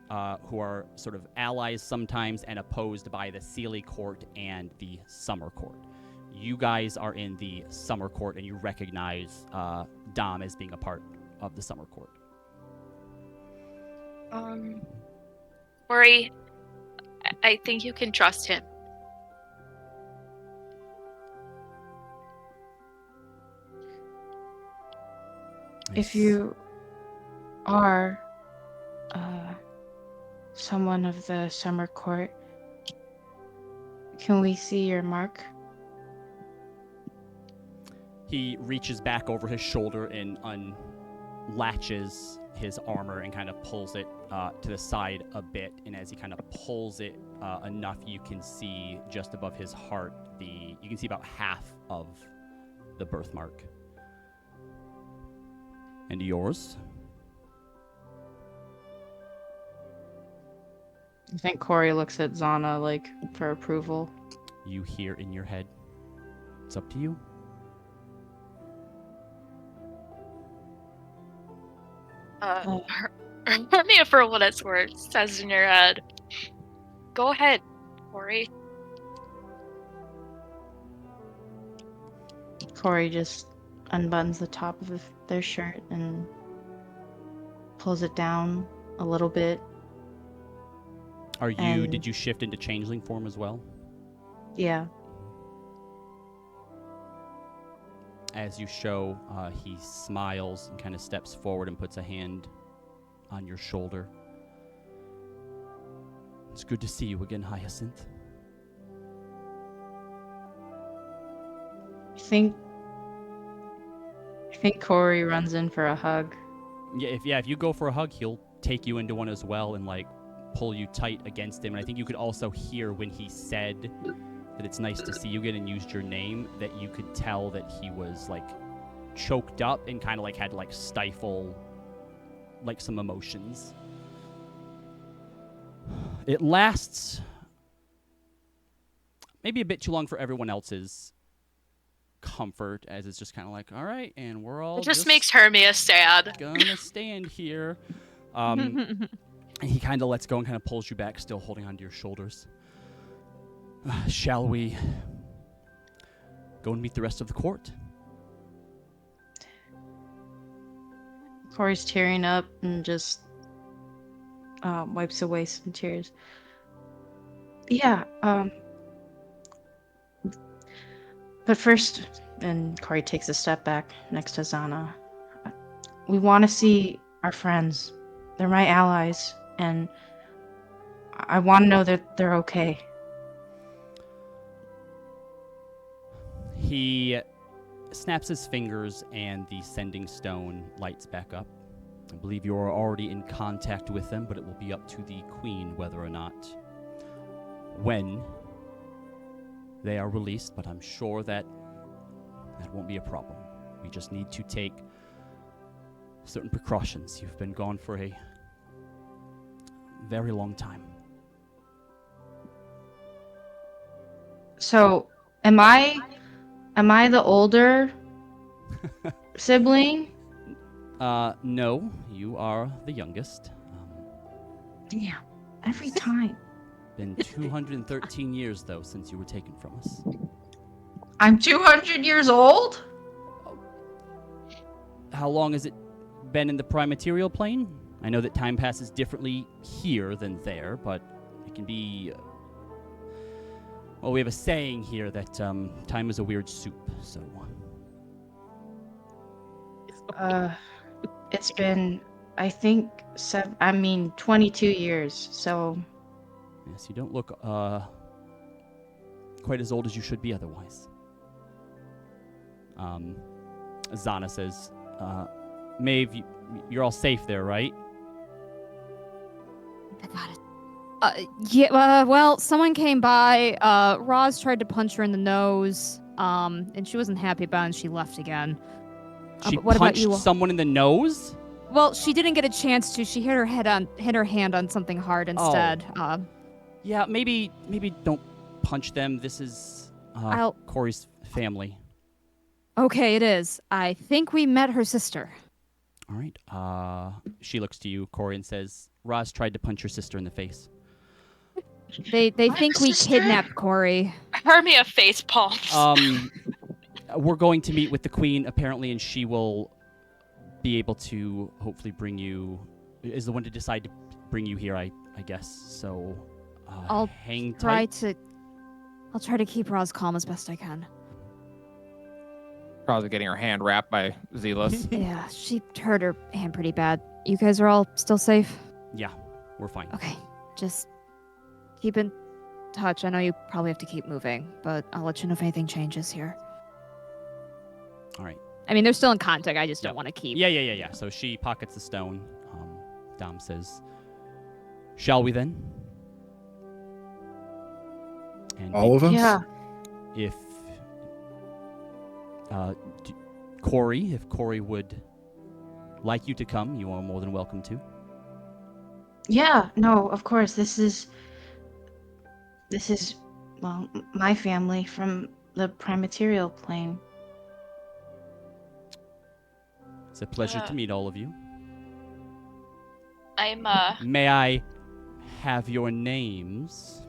who are sort of allies sometimes and opposed by the Seelie Court and the Summer Court. You guys are in the Summer Court, and you recognize Dom as being a part of the Summer Court. Ori, I think you can trust him. If you are someone of the summer court, can we see your mark? He reaches back over his shoulder and unlatches his armor and kind of pulls it to the side a bit. And as he kind of pulls it enough, you can see just above his heart, you can see about half of the birthmark. And yours? I think Corey looks at Zana like for approval. You hear in your head, it's up to you. Hermia, for what it's worth, says in your head, "Go ahead, Ori." Corey just unbuttons the top of their shirt and pulls it down a little bit. Did you shift into changeling form as well? Yeah. As you show, he smiles and kind of steps forward and puts a hand on your shoulder. It's good to see you again, Hyacinth. I think Corey runs in for a hug. Yeah, if you go for a hug, he'll take you into one as well and like pull you tight against him. And I think you could also hear when he said that it's nice to see you again and used your name, that you could tell that he was like choked up and kind of like had to like stifle like some emotions. It lasts maybe a bit too long for everyone else's comfort, as it's just kind of like, all right, and we're all It just makes Hermia sad. gonna stand here. And he kind of lets go and kind of pulls you back, still holding onto your shoulders. Shall we go and meet the rest of the court? Corey's tearing up and just wipes away some tears. Yeah, but first, and Corey takes a step back next to Zana. We want to see our friends. They're my allies, and I want to know that they're okay. He snaps his fingers and the sending stone lights back up. I believe you are already in contact with them, but it will be up to the queen whether or not when they are released, but I'm sure that won't be a problem. We just need to take certain precautions. You've been gone for a very long time. So, am I the older sibling? No, you are the youngest. Damn, every time. Been 213 years, though, since you were taken from us. I'm 200 years old? How long has it been in the prime material plane? I know that time passes differently here than there, but it can be... well, we have a saying here that time is a weird soup, so... It's been, I think, 22 years, so... Yes, you don't look quite as old as you should be otherwise. Zana says, Maeve, you're all safe there, right? I got it. Yeah, well, someone came by. Roz tried to punch her in the nose, and she wasn't happy about it, and she left again. She what about punched you? someone in the nose? Well, she didn't get a chance to. She hit her hand on something hard instead. Yeah, maybe don't punch them. This is Corey's family. Okay, it is. I think we met her sister. All right. She looks to you, Corey, and says, Roz tried to punch your sister in the face. They think we sister? kidnapped Corey. Hermia face palms. We're going to meet with the queen, apparently, and she will be able to hopefully bring you... is the one to decide to bring you here, I guess. So, I'll hang try tight. I'll try to keep Roz calm as best I can. Probably getting her hand wrapped by Zealous. Yeah, she hurt her hand pretty bad. You guys are all still safe? Yeah, we're fine. Okay, just keep in touch. I know you probably have to keep moving, but I'll let you know if anything changes here. All right. I mean, they're still in contact. I just don't want to keep. Yeah. So she pockets the stone. Dom says, shall we then? And All of us? Yeah. If Corey would like you to come, you are more than welcome to. Yeah, no, of course. This is, well, my family from the prime material plane. It's a pleasure to meet all of you. I'm May I have your names?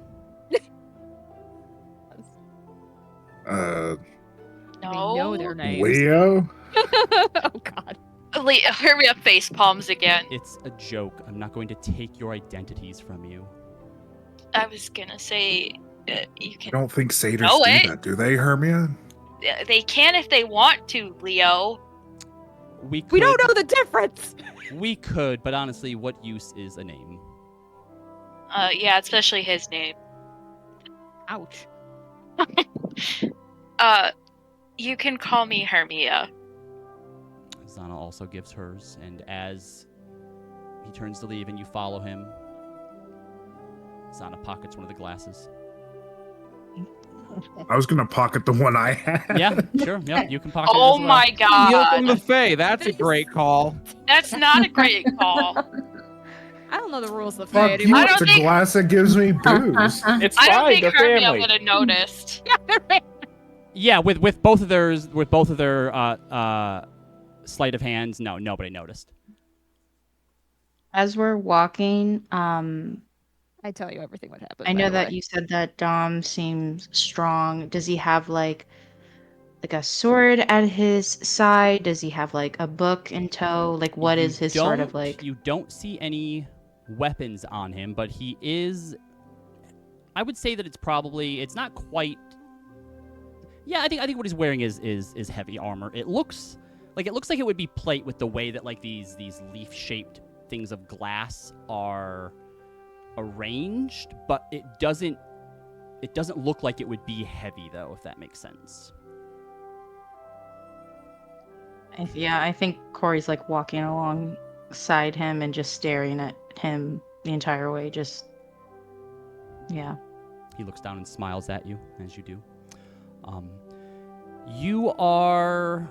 no. We know their names. Leo? Oh God. Hermia face palms again. It's a joke. I'm not going to take your identities from you. I was gonna say you I can. don't think satyrs No way. do that, do they, Hermia? They can if they want to, Leo. We could, We don't know the difference. We could, but honestly, what use is a name? Yeah, especially his name. Ouch. You can call me Hermia. Zana also gives hers, and as he turns to leave and you follow him, Zana pockets one of the glasses. I was gonna pocket the one I had. Yeah, sure. Yep, you can pocket it Oh as well. my Steal from the god. Fae. That's a great call. That's not a great call. I don't know the rules of the Fuck Fae you, anymore. I don't it's a think- glass that gives me booze. It's I don't fine. think They're Hermia family. would have noticed. Yeah, with both of their sleight of hands, no, nobody noticed. As we're walking, I tell you everything what happened. I by know the that way. you said that Dom seems strong. Does he have like a sword at his side? Does he have like a book in tow? Like what is his sort of like? You don't see any weapons on him, but he is. I would say that it's not quite. Yeah, I think what he's wearing is heavy armor. It looks like it would be plate with the way that like these leaf-shaped things of glass are arranged, but it doesn't look like it would be heavy though, if that makes sense. Yeah, I think Corey's like walking alongside him and just staring at him the entire way. Just, yeah. He looks down and smiles at you as you do. You are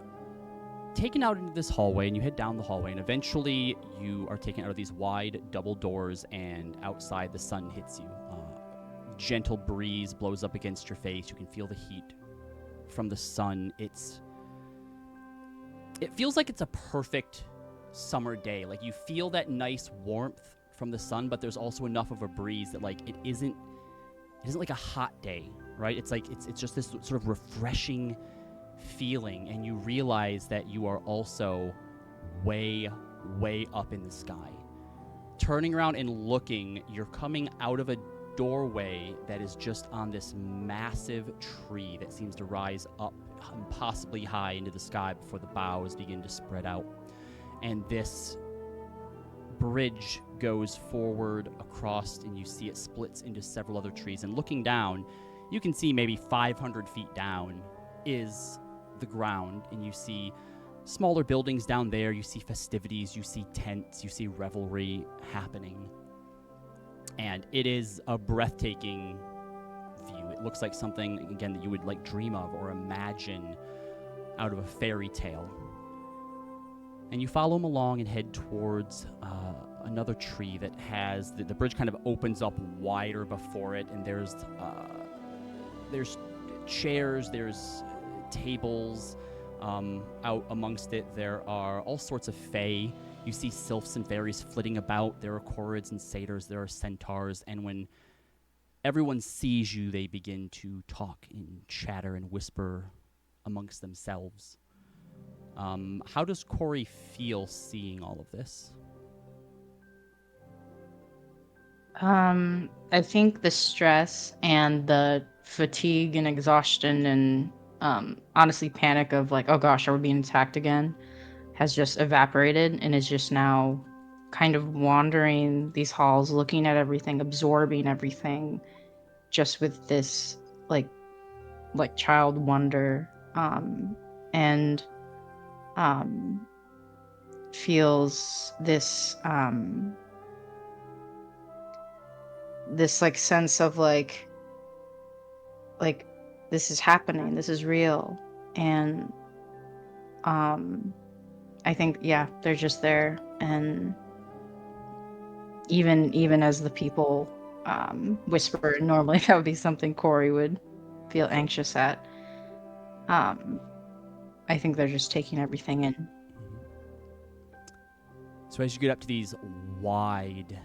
taken out into this hallway, and you head down the hallway, and eventually you are taken out of these wide double doors, and outside the sun hits you. Gentle breeze blows up against your face. You can feel the heat from the sun. It feels like it's a perfect summer day. Like, you feel that nice warmth from the sun, but there's also enough of a breeze that, like, it isn't like a hot day, right? It's like it's just this sort of refreshing feeling, and you realize that you are also way up in the sky. Turning around and looking, you're coming out of a doorway that is just on this massive tree that seems to rise up impossibly high into the sky before the boughs begin to spread out. And this bridge goes forward across, and you see it splits into several other trees. And looking down, you can see maybe 500 feet down is the ground, and you see smaller buildings down there. You see festivities, you see tents, you see revelry happening. And it is a breathtaking view. It looks like something, again, that you would like dream of or imagine out of a fairy tale. And you follow them along and head towards another tree that has the bridge kind of opens up wider before it, and there's chairs, there's tables out amongst it. There are all sorts of fae. You see sylphs and fairies flitting about. There are chorids and satyrs. There are centaurs. And when everyone sees you, they begin to talk and chatter and whisper amongst themselves. How does Corey feel seeing all of this? I think the stress and the fatigue and exhaustion and honestly panic of like, oh gosh, are we being attacked again, has just evaporated and is just now kind of wandering these halls, looking at everything, absorbing everything, just with this like child wonder, and feels this this like sense of like this is happening, this is real. And I think, yeah, they're just there. And even as the people whisper, normally that would be something Corey would feel anxious at. I think they're just taking everything in. So as you get up to these wide,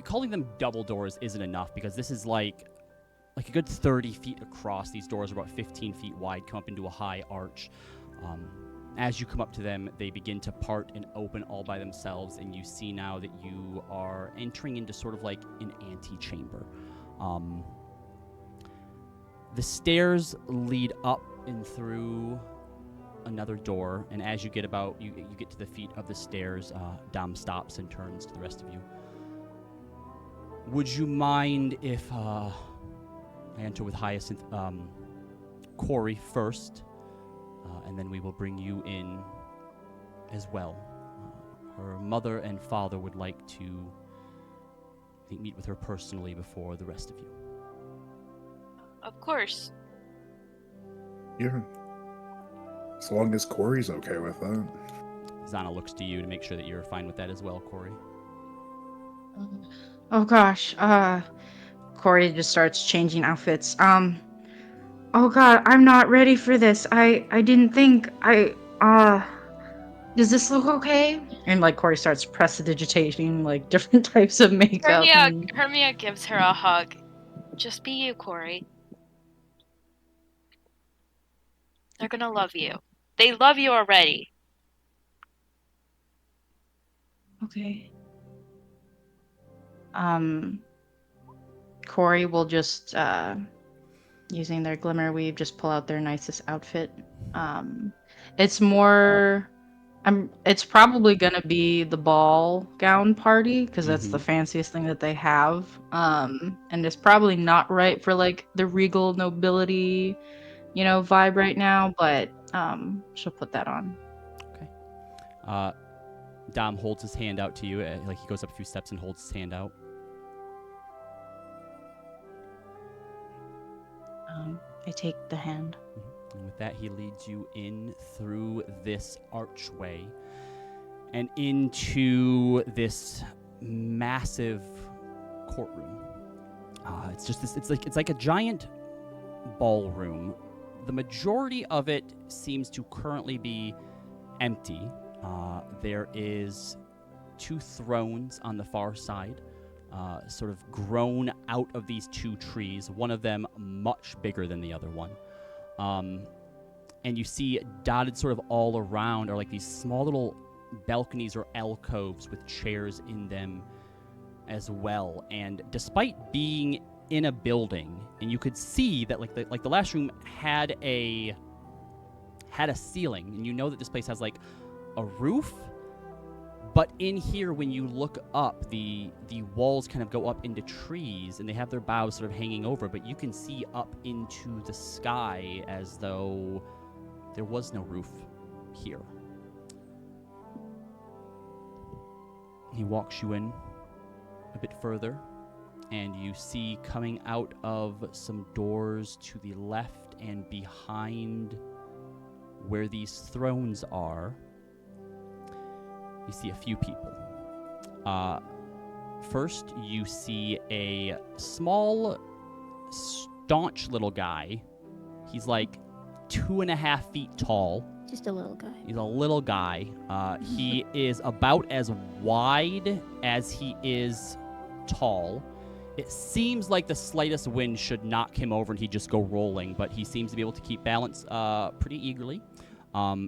calling them double doors isn't enough, because this is like a good 30 feet across. These doors are about 15 feet wide, come up into a high arch. As you come up to them, they begin to part and open all by themselves, and you see now that you are entering into sort of like an antechamber. The stairs lead up and through another door, and as you get you get to the feet of the stairs, Dom stops and turns to the rest of you. Would you mind if I enter with Hyacinth, Corey first, and then we will bring you in as well. Her mother and father would like to, I think, meet with her personally before the rest of you. Of course. Yeah. As long as Corey's okay with that. Zana looks to you to make sure that you're fine with that as well, Corey. Oh gosh, Corey just starts changing outfits. Oh god, I'm not ready for this. I didn't think does this look okay? And like Corey starts prestidigitating like different types of makeup. Hermia gives her a hug. Just be you, Corey. They're gonna love you. They love you already. Okay. Corey will just using their glimmer weave just pull out their nicest outfit. It's more it's probably gonna be the ball gown party because that's the fanciest thing that they have. And it's probably not right for like the regal nobility, vibe right now, but she'll put that on. Okay. Dom holds his hand out to you, like he goes up a few steps and holds his hand out. I take the hand. And with that, he leads you in through this archway and into this massive courtroom. It's just this. It's like a giant ballroom. The majority of it seems to currently be empty. There is 2 thrones on the far side, sort of grown out of these 2 trees. One of them much bigger than the other one. And you see dotted sort of all around are like these small little balconies or alcoves with chairs in them as well. And despite being in a building, and you could see that like the last room had a ceiling, and you know that this place has like a roof, but in here when you look up, the walls kind of go up into trees, and they have their boughs sort of hanging over, but you can see up into the sky as though there was no roof here. He walks you in a bit further, and you see coming out of some doors to the left and behind where these thrones are, you see a few people. First, you see a small, staunch little guy. He's like 2.5 feet tall. Just a little guy. He's a little guy. He is about as wide as he is tall. It seems like the slightest wind should knock him over and he'd just go rolling, but he seems to be able to keep balance pretty eagerly.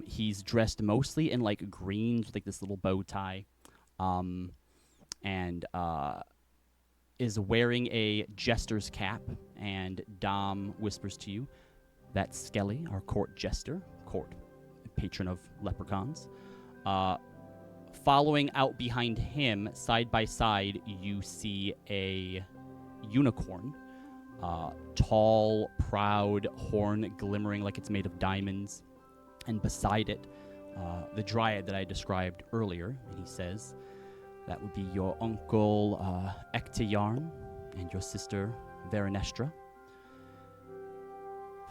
He's dressed mostly in like greens with like this little bow tie, and is wearing a jester's cap. And Dom whispers to you, that's Skelly, our court jester, patron of leprechauns. Following out behind him, side by side, you see a unicorn. Tall, proud, horn glimmering like it's made of diamonds. And beside it, the dryad that I described earlier. And he says, that would be your uncle Ectayarn and your sister Veranestra.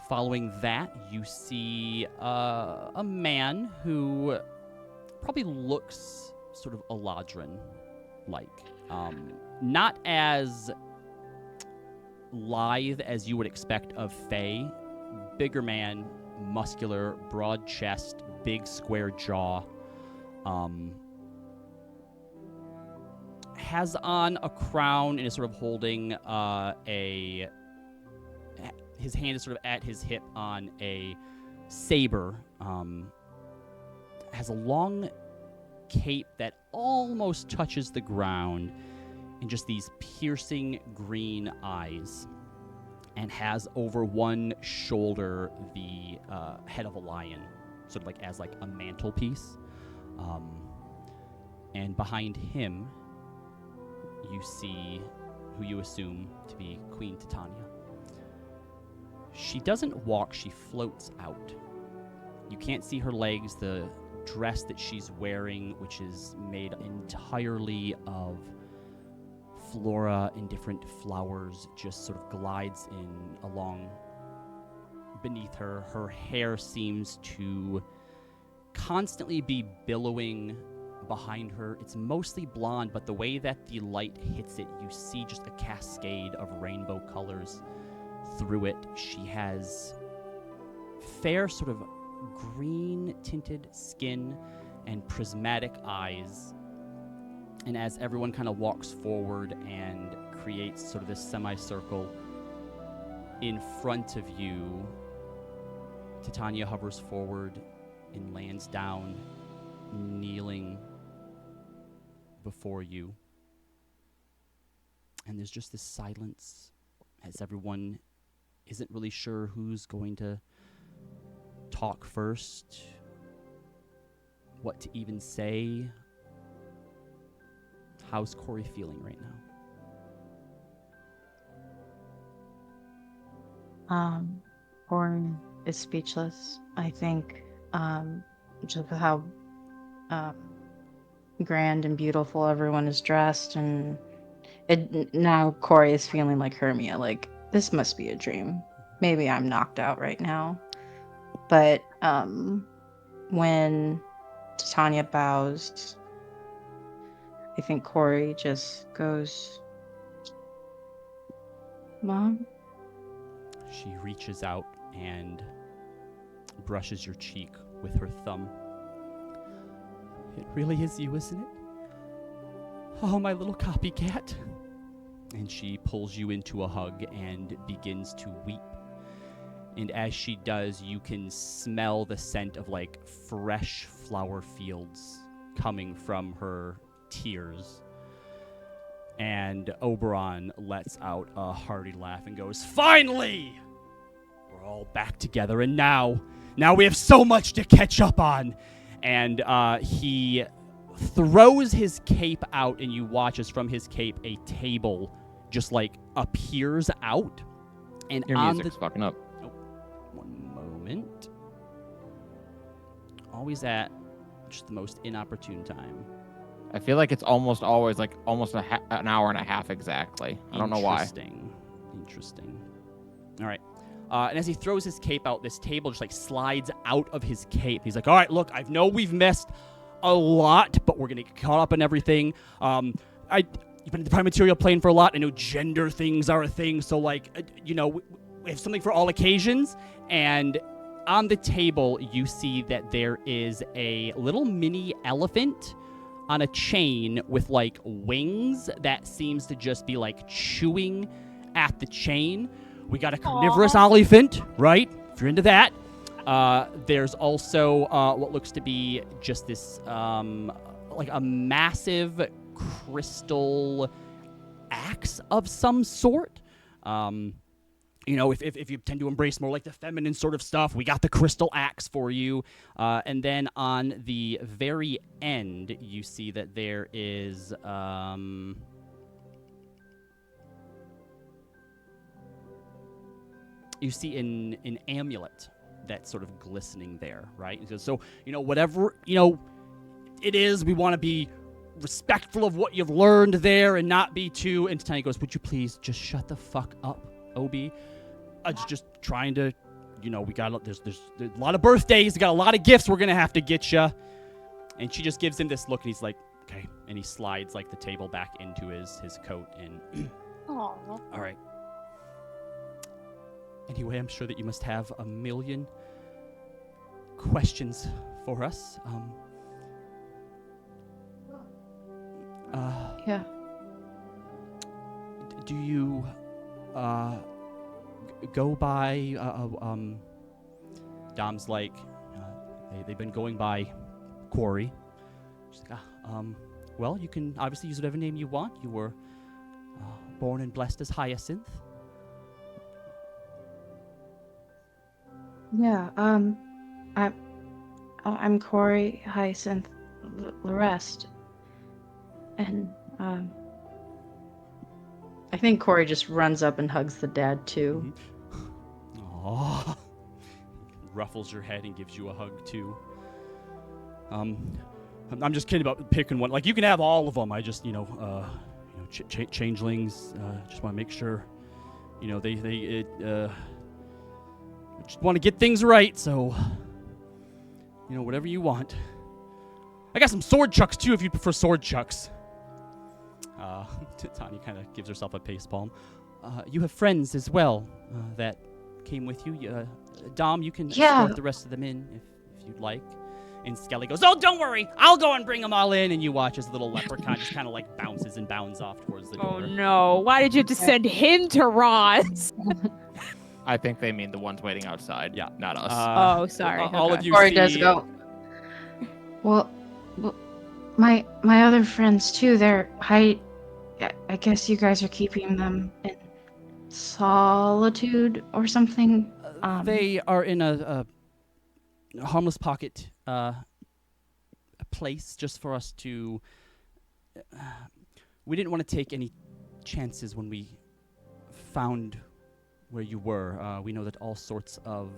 Following that, you see a man who probably looks sort of Eladrin-like. Not as lithe as you would expect of Fey. Bigger man, muscular, broad chest, big square jaw. Has on a crown and is sort of holding his hand is sort of at his hip on a saber. Has a long cape that almost touches the ground, and just these piercing green eyes, and has over one shoulder the head of a lion, sort of like as like a mantelpiece. And behind him, you see who you assume to be Queen Titania. She doesn't walk, she floats out. You can't see her legs. The dress that she's wearing, which is made entirely of flora and different flowers, just sort of glides in along beneath her. Her hair seems to constantly be billowing behind her. It's mostly blonde, but the way that the light hits it, you see just a cascade of rainbow colors through it. She has fair, sort of green-tinted skin and prismatic eyes. And as everyone kind of walks forward and creates sort of this semicircle in front of you, Titania hovers forward and lands down, kneeling before you. And there's just this silence as everyone isn't really sure who's going to talk first, what to even say. How's Corey feeling right now? Horn is speechless. I think just with how grand and beautiful everyone is dressed, and now Corey is feeling like Hermia, like this must be a dream. Maybe I'm knocked out right now. But when Titania bows, I think Corey just goes, Mom? She reaches out and brushes your cheek with her thumb. It really is you, isn't it? Oh, my little copycat. And she pulls you into a hug and begins to weep. And as she does, you can smell the scent of like fresh flower fields coming from her tears. And Oberon lets out a hearty laugh and goes, "Finally! We're all back together, and now we have so much to catch up on." And he throws his cape out, and you watch as from his cape a table just like appears out. And Your on music's fucking up. one moment. Always at just the most inopportune time. I feel like it's almost always like almost an hour and a half exactly. I don't know why. Interesting. All right. And as he throws his cape out, this table just like slides out of his cape. He's like, "All right, look, I know we've missed a lot, but we're gonna get caught up in everything. You've been in the prime material plane for a lot. I know gender things are a thing, so like, we have something for all occasions." And on the table, you see that there is a little mini elephant on a chain with like wings that seems to just be like chewing at the chain. We got a carnivorous elephant, right? If you're into that. There's also what looks to be just this like a massive crystal axe of some sort. If you tend to embrace more like the feminine sort of stuff, we got the crystal axe for you. And then on the very end, you see that there is you see an amulet that's sort of glistening there, right? So whatever it is, we want to be respectful of what you've learned there and not be too. And Tiny goes, "Would you please just shut the fuck up, Obi? Just trying to, we got there's a lot of birthdays, we got a lot of gifts we're gonna have to get you." And she just gives him this look, and he's like, "Okay," and he slides like the table back into his coat and. Aww. All right. Anyway, I'm sure that you must have a million questions for us. Yeah. Do you go by Dom's like they've been going by Quarry. She's like, well, you can obviously use whatever name you want. You were born and blessed as Hyacinth. Yeah, I'm Corey Hyacinth Lorest. And, I think Corey just runs up and hugs the dad, too. Aww. Ruffles your head and gives you a hug, too. I'm just kidding about picking one. Like, you can have all of them. I just, changelings, just want to make sure, just want to get things right, so, whatever you want. I got some sword chucks, too, if you prefer sword chucks. Tanya kind of gives herself a face palm. You have friends as well that came with you. Dom, you can escort the rest of them in if you'd like. And Skelly goes, "Oh, don't worry. I'll go and bring them all in." And you watch as the little leprechaun just kind of like bounces and bounds off towards the door. Oh, no. Why did you have to send him to Roz? I think they mean the ones waiting outside. Yeah. Not us. Oh, sorry. All of you Corey see... does go, well, my other friends, too, I guess you guys are keeping them in solitude or something. They are in a harmless pocket, a place just for us to... we didn't want to take any chances when we found where you were. We know that all sorts of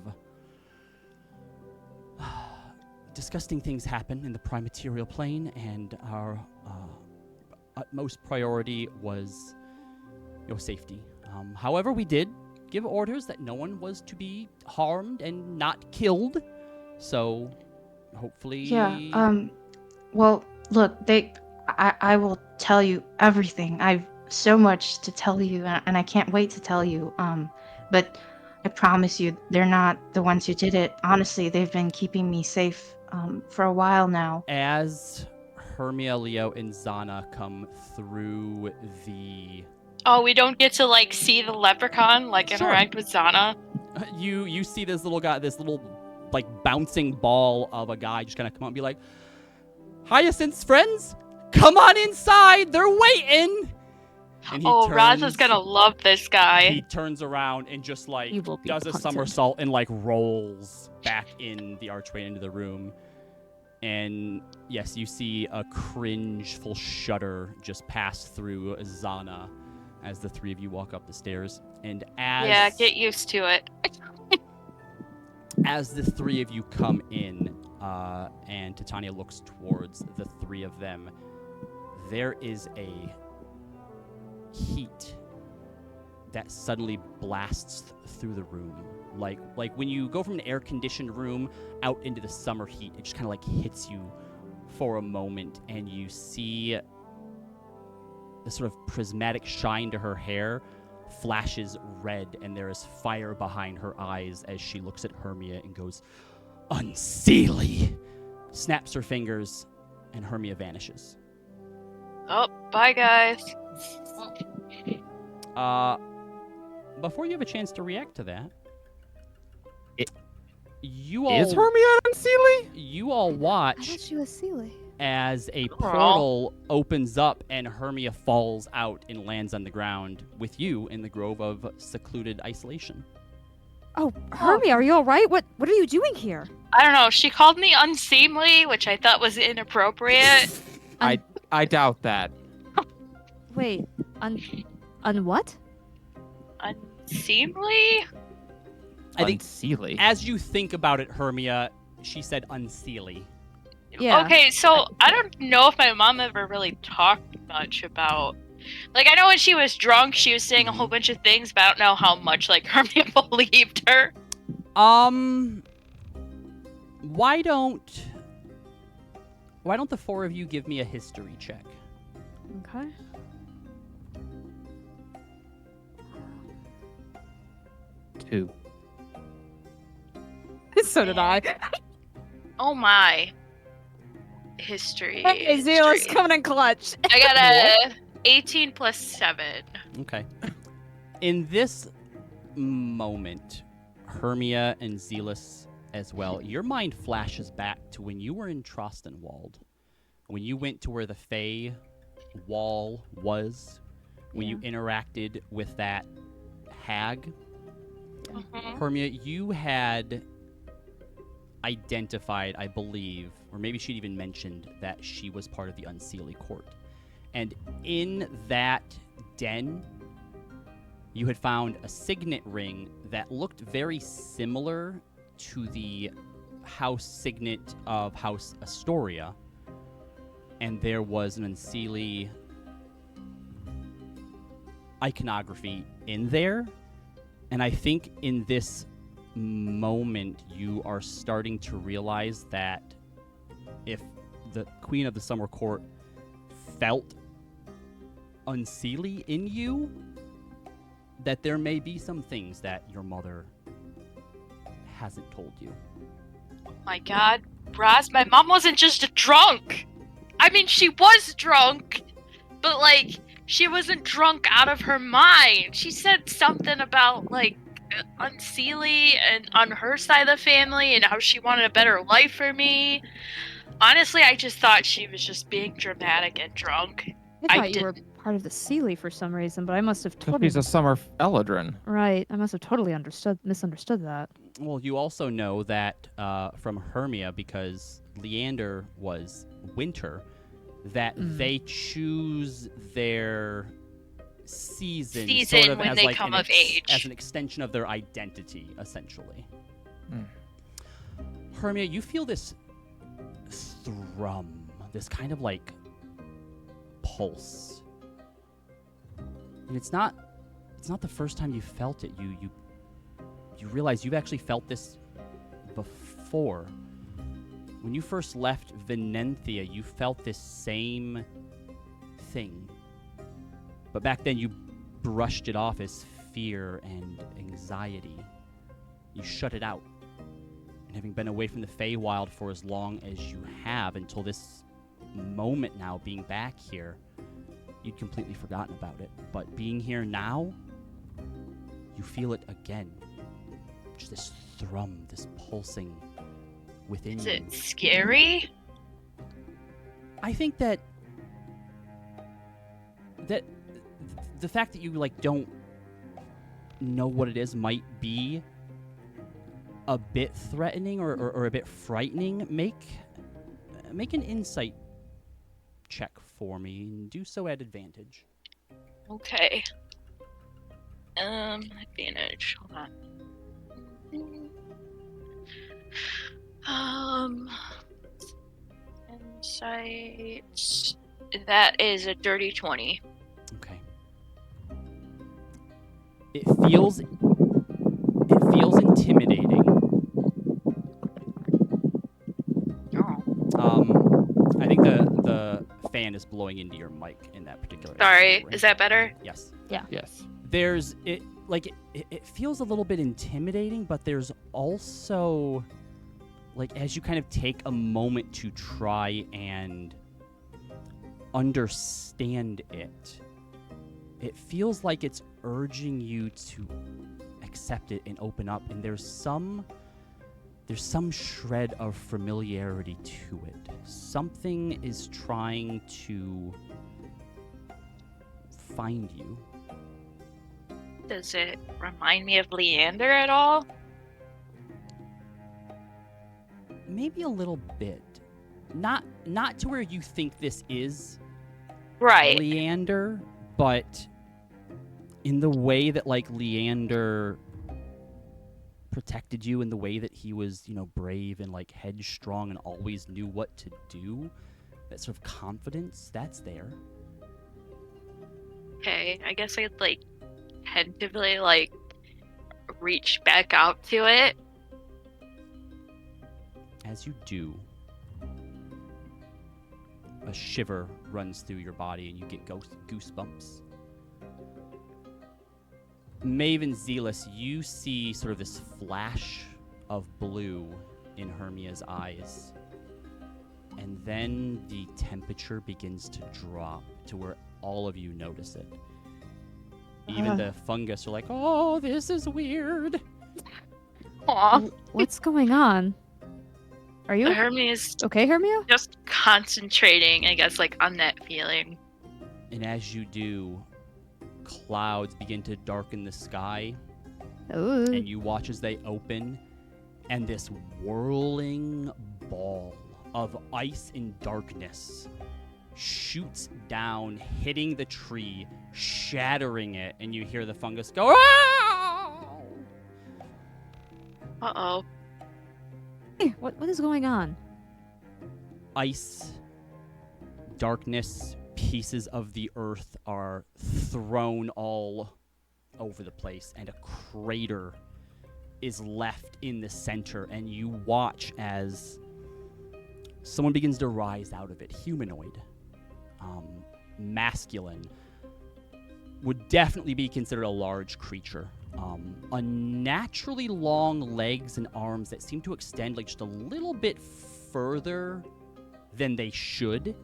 disgusting things happen in the prime material plane, and our utmost priority was your safety. However, we did give orders that no one was to be harmed and not killed. So, hopefully... Yeah, well, look, I will tell you everything. I've so much to tell you, and I can't wait to tell you. But I promise you, they're not the ones who did it. Honestly, they've been keeping me safe, for a while now. As Hermia, Leo, and Zana come through the... Oh, we don't get to like see the leprechaun like Sure. interact with Zana. You see this little guy, this little like bouncing ball of a guy just kind of come up and be like, Hyacinth's friends, come on inside, they're waiting. And Oh, Raza's gonna love this He guy. turns around and just like You will be does a punted. somersault and like rolls back in the archway into the room. And yes, you see a cringeful shudder just pass through Zana as the three of you walk up the stairs. And Yeah, get used to it. as the three of you come in, and Titania looks towards the three of them, there is a heat that suddenly blasts through the room. Like when you go from an air-conditioned room out into the summer heat, it just kind of like hits you for a moment, and you see the sort of prismatic shine to her hair flashes red, and there is fire behind her eyes as she looks at Hermia and goes, "Unseelie!" Snaps her fingers, and Hermia vanishes. Oh, bye guys. Before you have a chance to react to that, It- you all Is Hermia unseelie? you all I watch thought she was Sealy. as a Aw. portal opens up and Hermia falls out and lands on the ground with you in the grove of secluded isolation. Oh, Hermia, are you all right? What are you doing here? I don't know. She called me unseemly, which I thought was inappropriate. I doubt that. Wait, on what? Unseemly? I think Unseelie. as you think about it, Hermia, she said unseelie. Yeah. Okay, so I don't know if my mom ever really talked much about. Like, I know when she was drunk, she was saying a whole bunch of things, but I don't know how much, like, Hermia believed her. Why don't the four of you give me a history check? Okay. Two. So did I. Oh my. History. Hey, Zealous history. coming in clutch. I got a 18 plus 7. Okay. In this moment, Hermia and Zealous as well, your mind flashes back to when you were in Trostenwald, when you went to where the Fey wall was, when you interacted with that hag. Hermia, you had identified, I believe, or maybe she'd even mentioned that she was part of the Unseelie court. And in that den, you had found a signet ring that looked very similar to the house signet of House Astoria. And there was an Unseelie iconography in there. And I think in this moment, you are starting to realize that if the Queen of the Summer Court felt Unseelie in you, that there may be some things that your mother hasn't told you. Oh my god, Braz, my mom wasn't just drunk. I mean, she was drunk, but, like, she wasn't drunk out of her mind. She said something about, like, Unseelie and on her side of the family and how she wanted a better life for me. Honestly, I just thought she was just being dramatic and drunk. I I thought you were part of the Sealy for some reason, but I must have totally He's a summer Eladrin. right. I must have totally misunderstood that. Well, you also know that from Hermia, because Leander was winter, that they choose their season sort of when as they like come an of age. as an extension of their identity, essentially. Hermia, you feel this thrum, this kind of like pulse. And it's not it's not the first time you felt it. You realize you've actually felt this before. When you first left Venenthia, you felt this same thing. But back then you brushed it off as fear and anxiety. You shut it out. And having been away from the Feywild for as long as you have, until this moment now, being back here, you'd completely forgotten about it. But being here now, you feel it again. Just this thrum, this pulsing within Is you. it scary? I think that the fact that you don't know what it is might be a bit threatening or a bit frightening. Make an insight check for me, and do so at advantage. Okay. Advantage. Hold on. Insight. That is a dirty 20. Okay. It feels intimidating. Oh. I think the fan is blowing into your mic in that particular Sorry, area. is that better? Yes. Yes. There's it feels a little bit intimidating, but there's also, as you kind of take a moment to try and understand it, it feels like it's urging you to accept it and open up, and there's some shred of familiarity to it. Something is trying to find you. Does it remind me of Leander at all? Maybe a little bit. Not to where you think this is Right. Leander, but in the way that Leander protected you, in the way that he was, brave and headstrong and always knew what to do, that sort of confidence, that's there. Okay, I guess I'd tentatively reach back out to it. As you do, a shiver runs through your body and you get goosebumps. Maven Zealous, you see sort of this flash of blue in Hermia's eyes. And then the temperature begins to drop to where all of you notice it. Even the fungus are like, oh, this is weird. Aw. What's going on? Are you Hermes okay, Hermia? just concentrating, I guess, on that feeling. And as you do, clouds begin to darken the sky. Ooh. And you watch as they open, and this whirling ball of ice and darkness shoots down, hitting the tree, shattering it, and you hear the fungus go, "Ow!" Uh-oh. Hey, what is going on? Ice, darkness, pieces of the earth are thrown all over the place, and a crater is left in the center, and you watch as someone begins to rise out of it. Humanoid, masculine, would definitely be considered a large creature. Unnaturally long legs and arms that seem to extend just a little bit further than they should.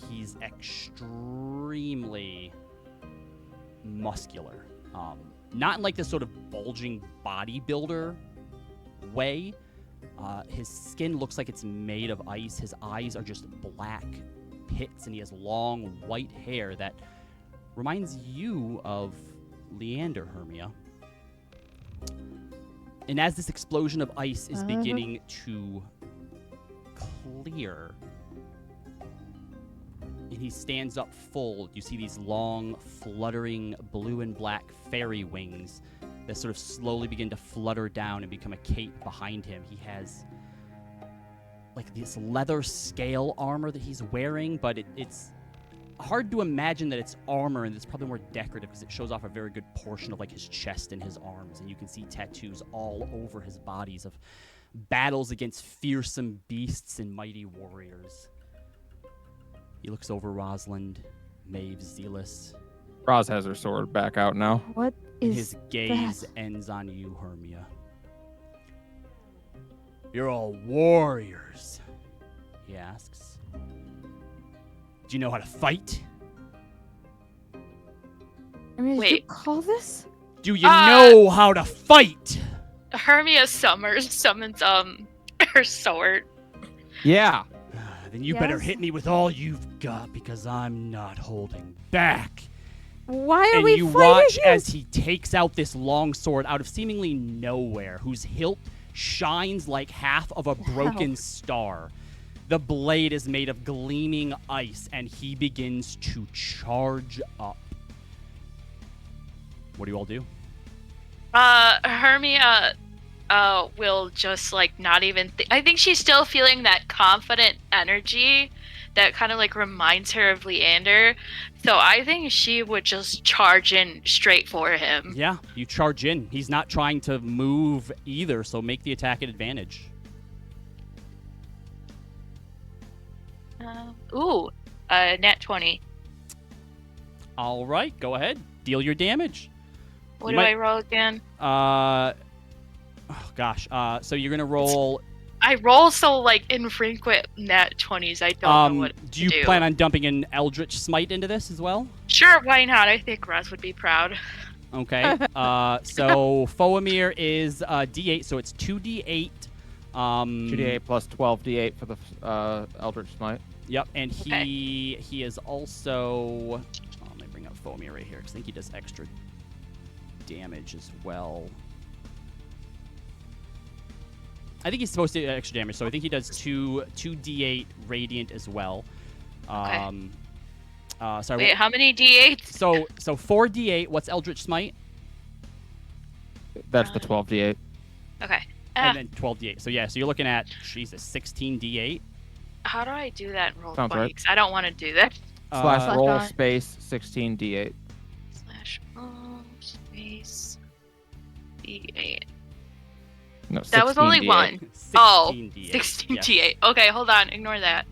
He's extremely muscular. Not in this sort of bulging bodybuilder way. His skin looks like it's made of ice. His eyes are just black pits, and he has long white hair that reminds you of Leander, Hermia. And as this explosion of ice is beginning to clear, and he stands up full, you see these long, fluttering blue and black fairy wings that sort of slowly begin to flutter down and become a cape behind him. He has this leather scale armor that he's wearing, but it's hard to imagine that it's armor, and it's probably more decorative because it shows off a very good portion of like his chest and his arms, and you can see tattoos all over his bodies of battles against fearsome beasts and mighty warriors. He looks over Rosalind, Maeve, Zealous. Roz has her sword back out now. What And is his gaze that? ends on you, Hermia. You're all warriors, he asks. Do you know how to fight? I mean, did you Wait. call this? Do you know how to fight? Hermia summons her sword. Yeah. Then you better Yes? hit me with all you've got, because I'm not holding back. Why are And we you fighting watch you? as he takes out this long sword out of seemingly nowhere, whose hilt shines like half of a broken star. The blade is made of gleaming ice, and he begins to charge up. What do you all do? Hermia will just like not even I think she's still feeling that confident energy that kind of like reminds her of Leander. So I think she would just charge in straight for him. Yeah, you charge in. He's not trying to move either, so make the attack at advantage. Nat 20. All right, go ahead. Deal your damage. What You do might- I roll again? So you're gonna roll. I roll so like infrequent nat 20s. I don't know what Do you to do. plan on dumping an Eldritch Smite into this as well? Sure, why not? I think Roz would be proud. Okay. So Foamir is D8, so it's 2D8. 2d8 plus 12d8 for the Eldritch Smite. Yep, and he is also. Let me bring up Foamir right here, because I think he does extra damage as well. I think he's supposed to do extra damage, so I think he does 2d8 radiant as well. Sorry. Wait, how many d8s? So 4d8. What's Eldritch Smite? That's the 12d8. Okay. And then 12d8. So yeah, so you're looking at 16d8. How do I do that in roll Sounds 20? right. 'Cause I don't want to do that. Slash Slash roll on. space 16d8. Slash roll space d8. No, That was only 16d8. one. Oh, 16d8. 16d8. Yes. Okay, hold on. Ignore that.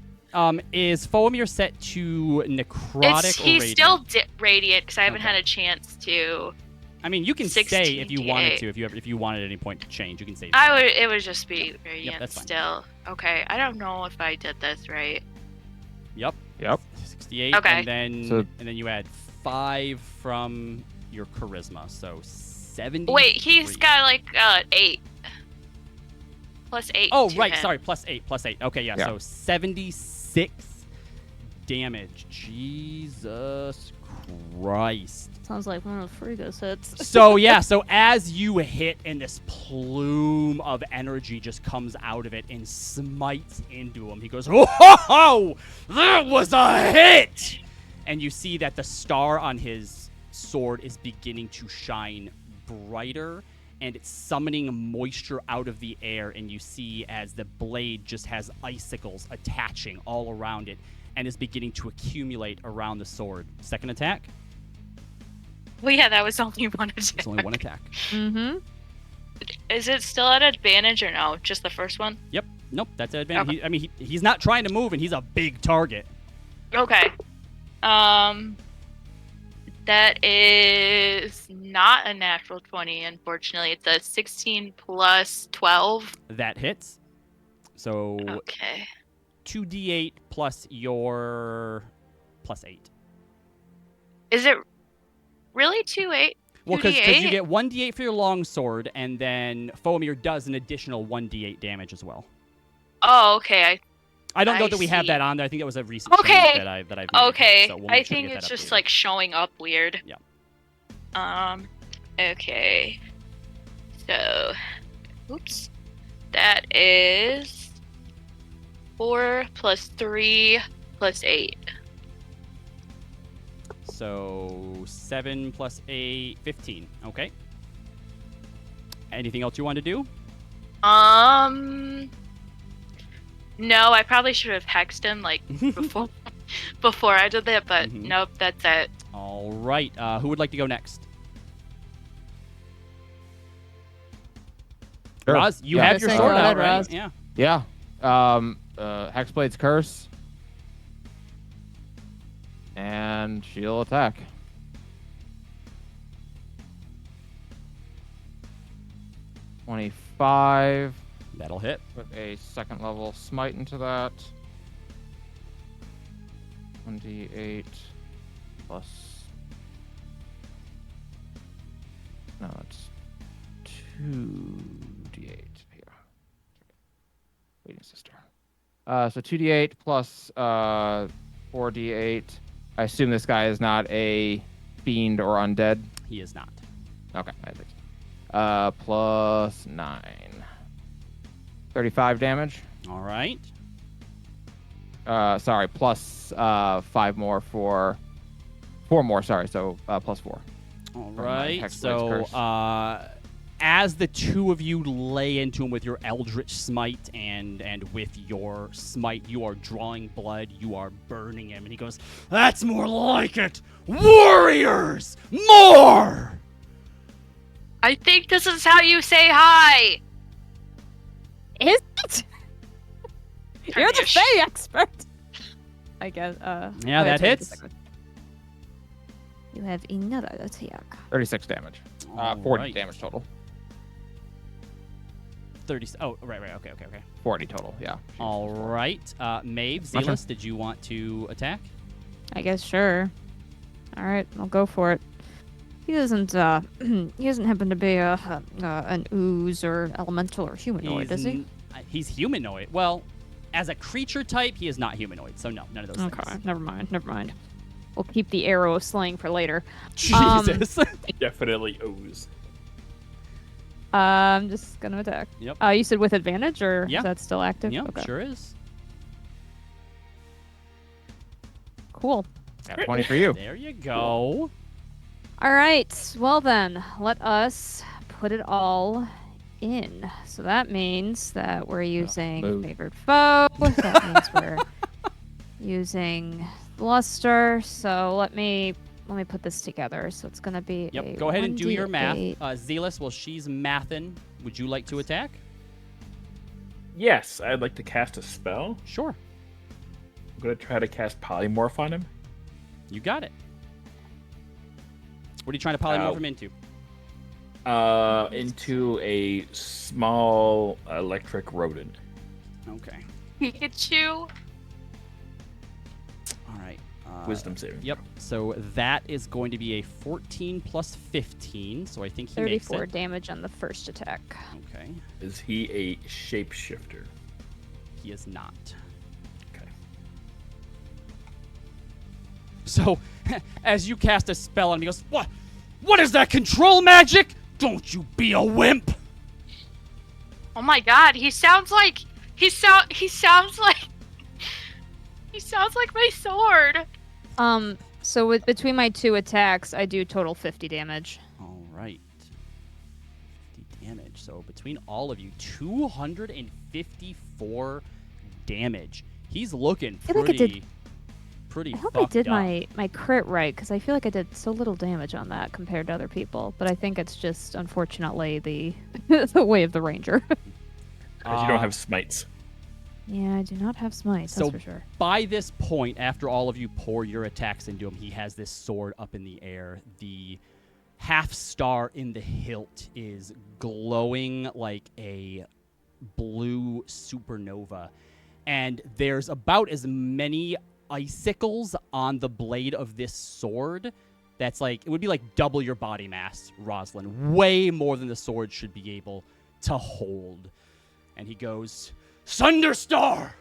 Is Foamir set to necrotic or He's radiant? still radiant because I haven't Okay. had a chance to. I mean, you can say if you 16d8. wanted to. If you wanted at any point to change, you can say. I would. It would just be radiant that's fine. still. Okay, I don't know if I did this right. Yep. Yep. 68. Okay. And then you add 5 from your charisma, so 70. Wait, he's got like 8. Plus 8. Oh, to right. him. Sorry. Plus 8. Okay. Yeah. Yeah. So 76 damage. Jesus Christ. Sounds like one of Frigga's hits. So yeah, so as you hit, and this plume of energy just comes out of it and smites into him, he goes, "Oh, ho, ho! That was a hit!" And you see that the star on his sword is beginning to shine brighter, and it's summoning moisture out of the air, and you see as the blade just has icicles attaching all around it and is beginning to accumulate around the sword. Second attack? Well, yeah, that was only one attack. It's only one attack. Mm-hmm. Is it still at advantage or no? Just the first one? Yep. Nope. That's an advantage. Okay. He's not trying to move, and he's a big target. Okay. That is not a natural 20, unfortunately. It's a 16 plus 12. That hits. So Okay. 2d8 plus your plus 8. Is it really 2-8? Well, because you 2d8? get 1d8 for your longsword, and then Foamir does an additional 1d8 damage as well. Oh, okay. I don't know I that we have see. that on there. I think that was a recent Okay. change that I've made. Okay. So we'll I make sure to think get it's that just updated. like showing up weird. Yeah. Okay. So, oops. That is 4 plus 3 plus 8. So 7 plus 8, 15. Okay. Anything else you want to do? No, I probably should have hexed him like before. before I did that, but Mhm. nope, that's it. All right. Who would like to go next? Sure. Roz, you Yeah. have your Go sword ahead, out, right? Roz. Yeah. Yeah. Hexblade's Curse. And she'll attack. 25. That'll hit. Put a second level smite into that. 1d8 plus. No, it's 2d8 here. Waiting sister. So 2d8 plus 4d8. I assume this guy is not a fiend or undead. He is not. Okay, I think so. Plus 9. 35 damage. All right. Sorry, plus 5 more for 4 more. Sorry, so plus 4. All my right. Hexblade's So, Curse. as the two of you lay into him with your Eldritch Smite and with your smite, you are drawing blood. You are burning him, and he goes, "That's more like it, warriors, more." I think this is how you say hi. Is it? You're the Tarnish. Fey expert. I guess. Yeah, that hits. You have another attack. 36 damage. All 40 right. damage total. 30. Oh, right. Okay. 40 total, yeah. All right. Maeve, My turn. Zealous, did you want to attack? I guess sure. All right, I'll go for it. He doesn't. He doesn't happen to be an ooze or elemental or humanoid, does he? He's humanoid. Well, as a creature type, he is not humanoid. So no, none of those Okay, things. never mind. We'll keep the arrow of slaying for later. Um, Jesus. Definitely ooze. I'm just gonna attack. Yep. You said with advantage, or Yeah. is that still active? Yeah, Okay. sure is. Cool. Yeah, 20 for you. There you go. All right. Well then, let us put it all in. So that means that we're using move. favored foe. That means we're using luster. So let me put this together. So it's gonna be a Yep. Go ahead and do your math. 1d8. Zealous, while she's mathing, would you like to attack? Yes, I'd like to cast a spell. Sure. I'm gonna try to cast polymorph on him. You got it. What are you trying to polymorph him into? Into a small electric rodent. Okay. Pikachu. All right. Wisdom saving. Yep. So that is going to be a 14 plus 15. So I think he makes 34 it. damage on the first attack. Okay. Is he a shapeshifter? He is not. Okay. So, as you cast a spell on him, he goes, "What? What is that control magic? Don't you be a wimp!" Oh my god, he sounds like my sword. So between my two attacks, I do total 50 damage. All right. 50 damage. So between all of you, 254 damage. He's looking feel like I did- pretty I hope I fucked did up. my crit right, because I feel like I did so little damage on that compared to other people. But I think it's just, unfortunately, the the way of the ranger. Because you don't have smites. Yeah, I do not have smite, So- that's for sure. By this point, after all of you pour your attacks into him, he has this sword up in the air. The half star in the hilt is glowing like a blue supernova. And there's about as many icicles on the blade of this sword that's like, it would be like double your body mass, Rosalind. Way more than the sword should be able to hold. And he goes, "Sunderstar!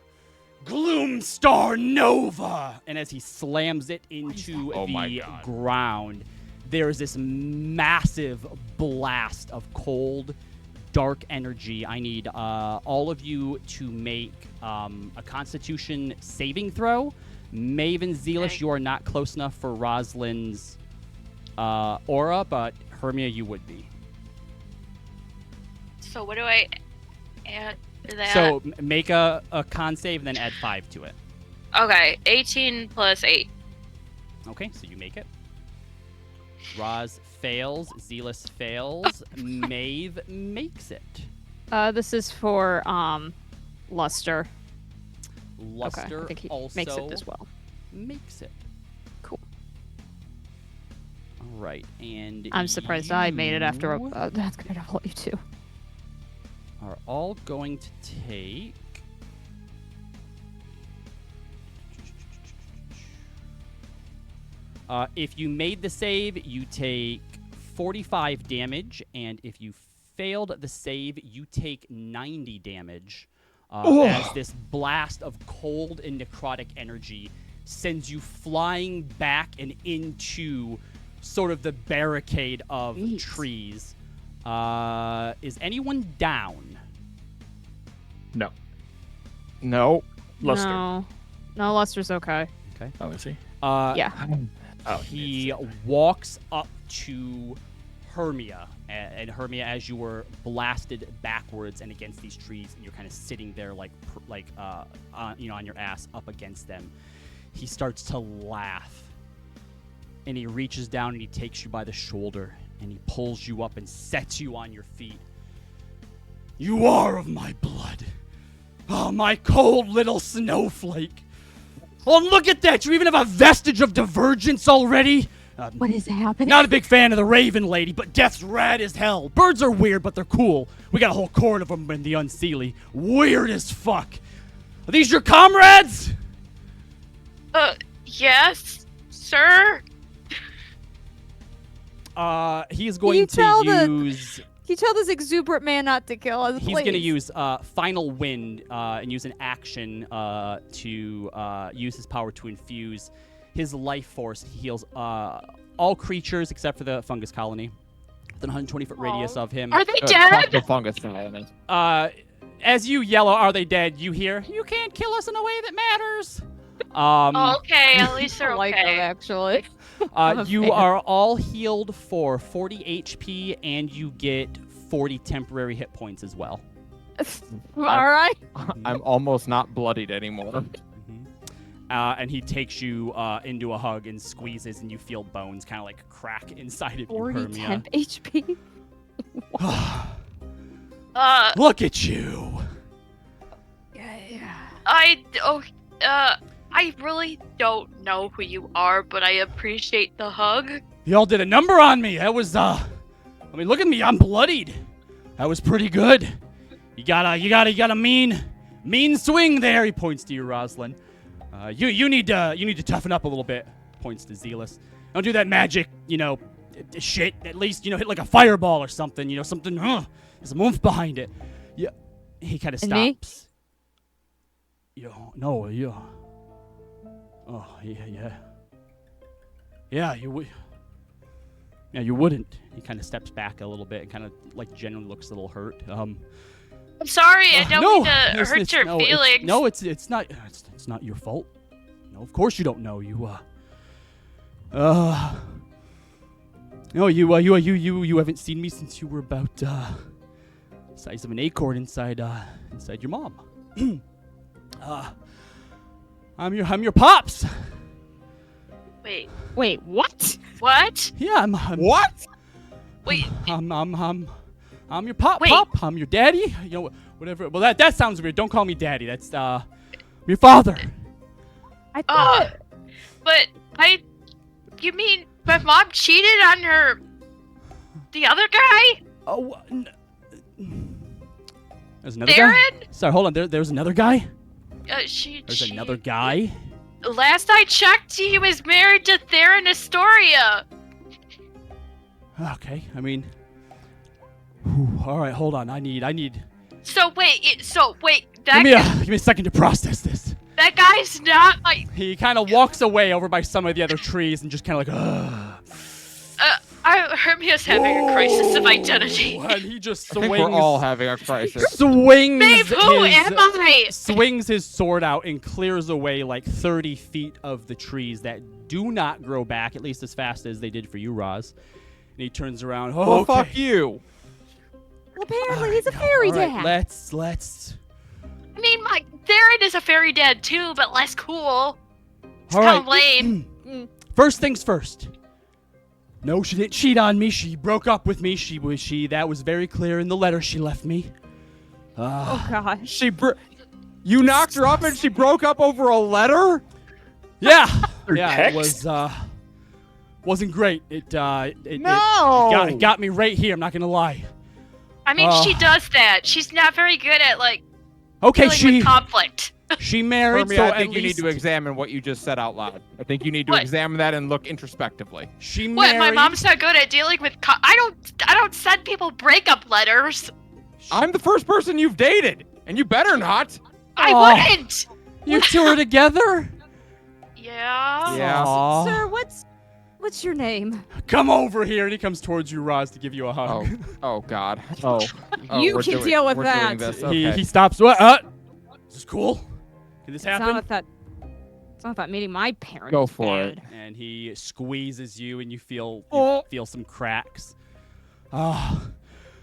Gloomstar Nova!" And as he slams it into Oh my the God. ground, there is this massive blast of cold, dark energy. I need all of you to make a Constitution saving throw. Maven, Zealous, Okay. you are not close enough for Rosalind's aura, but Hermia, you would be. So what do I add to that? So make a con save and then add 5 to it. Okay, 18 plus 8. Okay, so you make it. Roz fails. Zealous fails. Maeve makes it. This is for Luster. Luster okay, I think he also makes it as well. makes it. Cool. All right, and I'm surprised I made it after you that's gonna double you too. are all going to take. If you made the save, you take 45 damage, and if you failed the save, you take 90 damage. As this blast of cold and necrotic energy sends you flying back and into sort of the barricade of Jeez. trees. Is anyone down? No. No. Luster. No, Luster's okay. Oh, is he? Yeah. Oh, He walks up to Hermia, and Hermia, as you were blasted backwards and against these trees, and you're kind of sitting there on your ass up against them, he starts to laugh, and he reaches down and he takes you by the shoulder, and he pulls you up and sets you on your feet. You are of my blood. Oh, my cold little snowflake. Oh, look at that! You even have a vestige of divergence already? What is happening? Not a big fan of the Raven Lady, but Death's rad as hell. Birds are weird, but they're cool. We got a whole court of them in the Unseelie. Weird as fuck. Are these your comrades? Yes, sir. He's going to use... Can you tell this exuberant man not to kill us, He's going to use Final Wind and use an action to use his power to infuse his life force. He heals all creatures except for the fungus colony within a 120-foot radius of him. Are they Fuck dead? the fungus colony. As you yell, "Are they dead?" you hear, "You can't kill us in a way that matters." Okay, at least they're I like them, okay. actually. I'm a You fan. are all healed for 40 HP, and you get 40 temporary hit points as well. All right. I'm almost not bloodied anymore. And he takes you into a hug and squeezes, and you feel bones kind of like crack inside of you, 40 Hermia. temp HP. Look at you. Yeah. I really don't know who you are, but I appreciate the hug. Y'all did a number on me. That was, I mean, look at me. I'm bloodied. That was pretty good. You got a mean swing there. He points to you, Rosalind. You need to toughen up a little bit. Points to Zealous. Don't do that magic, shit. At least, hit like a fireball or something. Something. There's some oomph behind it. Yeah. He kind of And me? stops. No. Oh yeah. Yeah, you would. Yeah, you wouldn't. He kind of steps back a little bit and kind of genuinely looks a little hurt. I'm sorry, I don't mean to hurt your feelings. It's not your fault. No, of course you don't know. You haven't seen me since you were about the size of an acorn inside your mom. I'm your pops. Wait, what? what? Yeah, I'm What? Wait, I'm your pop. Wait. Pop. I'm your daddy. Whatever. Well, that sounds weird. Don't call me daddy. That's your father. I thought. but you mean my mom cheated on the other guy? Oh, there's another guy. Theron? Sorry, hold on. There's another guy. There's She- another guy. Last I checked, he was married to Theron Astoria. Okay. I mean. All right. Hold on. I need. So wait, Give me a second to process this. that guy's not my. He kind of walks away over by some of the other trees and just kind of like. Hermia's having a crisis of identity. And he just I think swings. we're all having a crisis. Swings. Babe, who his, am I? Swings his sword out and clears away like 30 feet of the trees that do not grow back, at least as fast as they did for you, Roz. And he turns around. Oh, Oh, fuck you. Apparently, he's a fairy All right, dad. let's I mean, my Darren is a fairy dad too, but less cool. It's All kind of right. lame. First things first. No, she didn't cheat on me. She broke up with me. That was very clear in the letter she left me. Oh gosh. You knocked her up and she broke up over a letter? Yeah. Through Yeah, text? it wasn't great. It No! got me right here, I'm not gonna lie. I mean, she does that. She's not very good at Okay, dealing with conflict. she married, Hermia, so I think at you need least to examine what you just said out loud. I think you need to What? examine that and look introspectively. she What? married. My mom's not good at dealing with. I don't send people breakup letters. I'm the first person you've dated, and you better not. I Aw. wouldn't. You two are together? Yeah. Yeah. Aw. Sir, what's your name? Come over here, and he comes towards you, Roz, to give you a hug. Oh God. Oh. You we're can doing- deal with we're doing that. this. He Okay. stops. What? Is this cool? Can this It's not happen? with that. It's not about meeting my parents. Go for it. And he squeezes you, and you feel Oh. some cracks. Oh,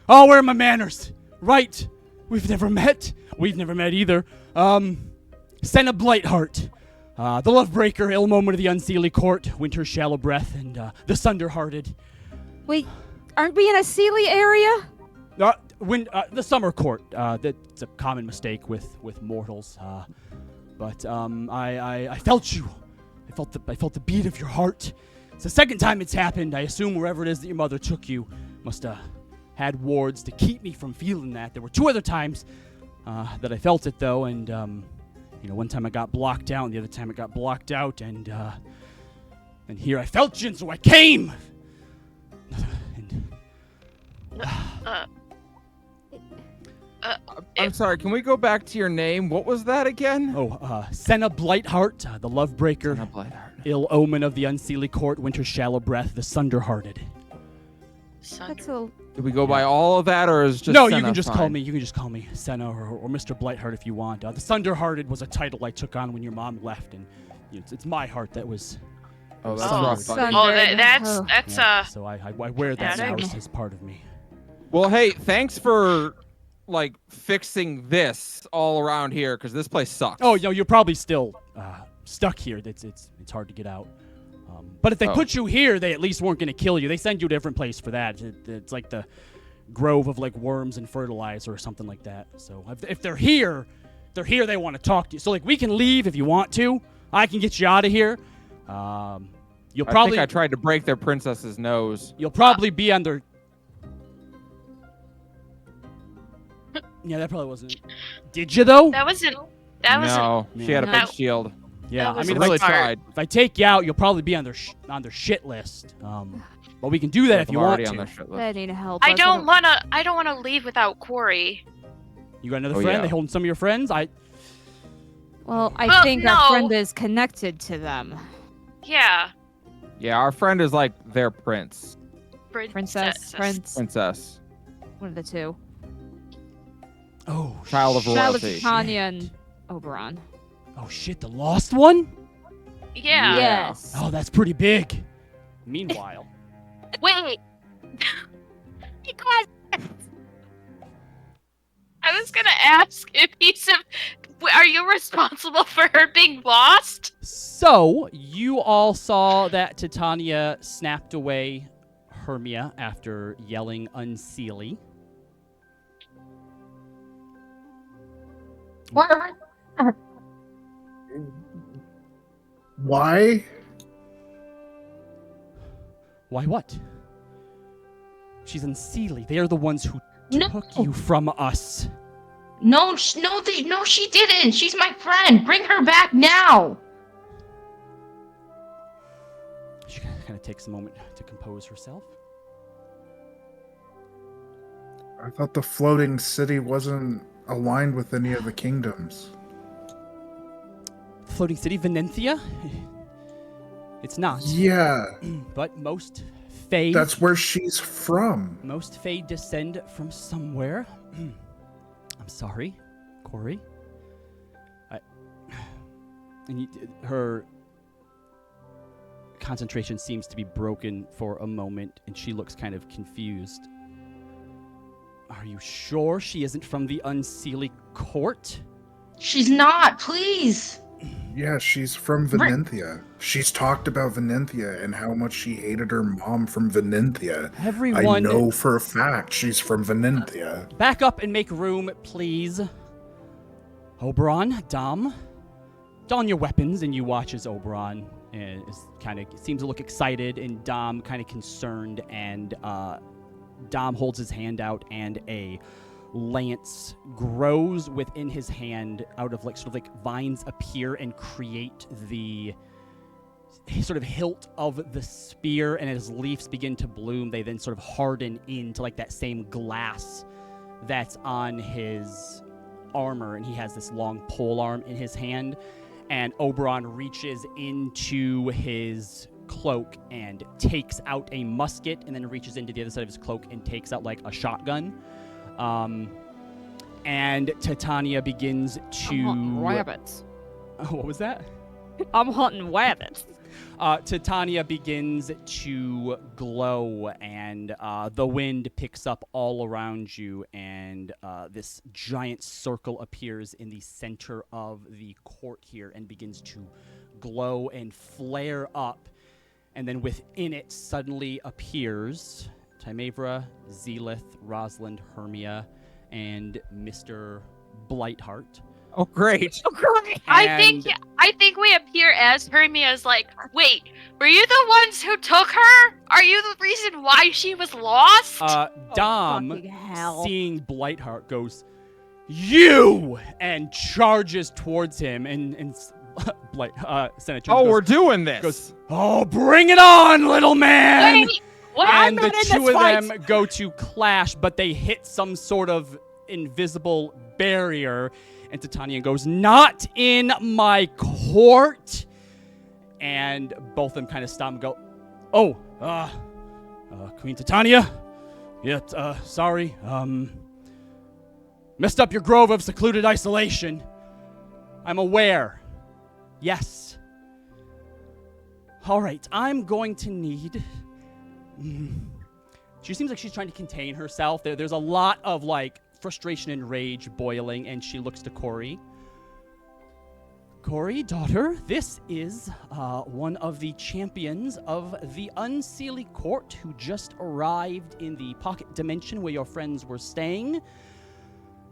where are my manners? Right. We've never met. We've never met either. Senna Blightheart. The Lovebreaker, Ill Moment of the Unseelie Court, Winter's Shallow Breath, and the Sunderhearted. Wait, aren't we in a Sealy area? The Summer Court. That's a common mistake with mortals. But I felt you. I felt the beat of your heart. It's the second time it's happened. I assume wherever it is that your mother took you must have had wards to keep me from feeling that. There were 2 other times that I felt it though, and one time I got blocked out, and the other time I got blocked out, and here I felt you, and so I came. I'm sorry. Can we go back to your name? What was that again? Senna Blightheart, the Lovebreaker, Senna Blightheart. Ill Omen of the Unseelie Court, Winter's Shallow Breath, the Sunderhearted. That's a. Did we go by all of that, or is just No, you Senna can just fine? call me. You can just call me Senna or Mr. Blightheart if you want. The Sunderhearted was a title I took on when your mom left, and it's my heart that was. Oh, that's Oh, rough, buddy. Sundered. That's Yeah, so I wear that Yeah, now that- as part of me. Well, hey, thanks for fixing this all around here, because this place sucks. Oh, you're probably still stuck here. It's hard to get out. But if they put you here, they at least weren't going to kill you. They send you to a different place for that. It's like the grove of worms and fertilizer or something like that. So if they're here, they want to talk to you. So we can leave if you want to. I can get you out of here. You'll I probably think I tried to break their princess's nose. You'll probably be on their. Yeah, that probably wasn't. Did you though? that wasn't. That wasn't. No, she had a No. big shield. Yeah, that I was mean, I really smart. tried. if I take you out, you'll probably be on their shit list. But we can do that if I'm you want already to. on their shit list. They need help. I us. don't wanna leave without Corey. You got another Oh, friend? yeah. They holding some of your friends? Well, I Well, think no. our friend is connected to them. Yeah. Yeah, our friend is like their princess. Princess, prince, Princess. one of the two. Oh, Child of shit. Child of royalty. Titania and Oberon. Oh shit, the lost one? Yeah. Yes. Oh, that's pretty big. Meanwhile, Wait. Because I was gonna ask if are you responsible for her being lost? so you all saw that Titania snapped away Hermia after yelling unseelie. Why? Why what? She's unseelie. They are the ones who No. took you from us. No, no, she didn't. She's my friend. Bring her back now. She kind of takes a moment to compose herself. I thought the floating city wasn't aligned with any of the kingdoms. Floating city, Venenthia? It's not. Yeah, But most Fae. that's where she's from. Most Fae descend from somewhere. I'm sorry, Corey. Her concentration seems to be broken for a moment, and she looks kind of confused. Are you sure she isn't from the Unseelie Court? She's not, please. Yeah, she's from Venenthia. She's talked about Venenthia and how much she hated her mom from Venenthia. I Everyone, know for a fact she's from Venenthia. back up and make room, please. Oberon, Dom, don your weapons, and you watch as Oberon seems to look excited, and Dom kind of concerned, and Dom holds his hand out, and a lance grows within his hand out of vines appear and create the sort of hilt of the spear, and as leaves begin to bloom, they then sort of harden into like that same glass that's on his armor, and he has this long pole arm in his hand, and Oberon reaches into his cloak and takes out a musket, and then reaches into the other side of his cloak and takes out like a shotgun. And Titania begins to... I'm hunting rabbits. What was that? I'm hunting rabbits. Titania begins to glow, and the wind picks up all around you, and this giant circle appears in the center of the court here and begins to glow and flare up. And then within it suddenly appears Timavra, Zelith, Rosalind, Hermia, and Mr. Blightheart. Oh, great. Oh, great. I think we appear as Hermia's like, wait, were you the ones who took her? Are you the reason why she was lost? Dom, fucking hell. seeing Blightheart, goes, "You!" and charges towards him, and Senator Oh, goes, we're doing this. goes, "Oh, bring it on, little man!" Wait, what? And I'm the not in two this of fight. them go to clash, but they hit some sort of invisible barrier, and Titania goes, "Not in my court!" And both of them kind of stop and go, "Oh, Queen Titania? Yeah, sorry. Messed up your grove of secluded isolation. I'm aware. Yes. All right, I'm going to need..." She seems like she's trying to contain herself. There's a lot of, like, frustration and rage boiling, and she looks to Corey. "Corey, daughter, this is one of the champions of the Unseelie Court who just arrived in the pocket dimension where your friends were staying.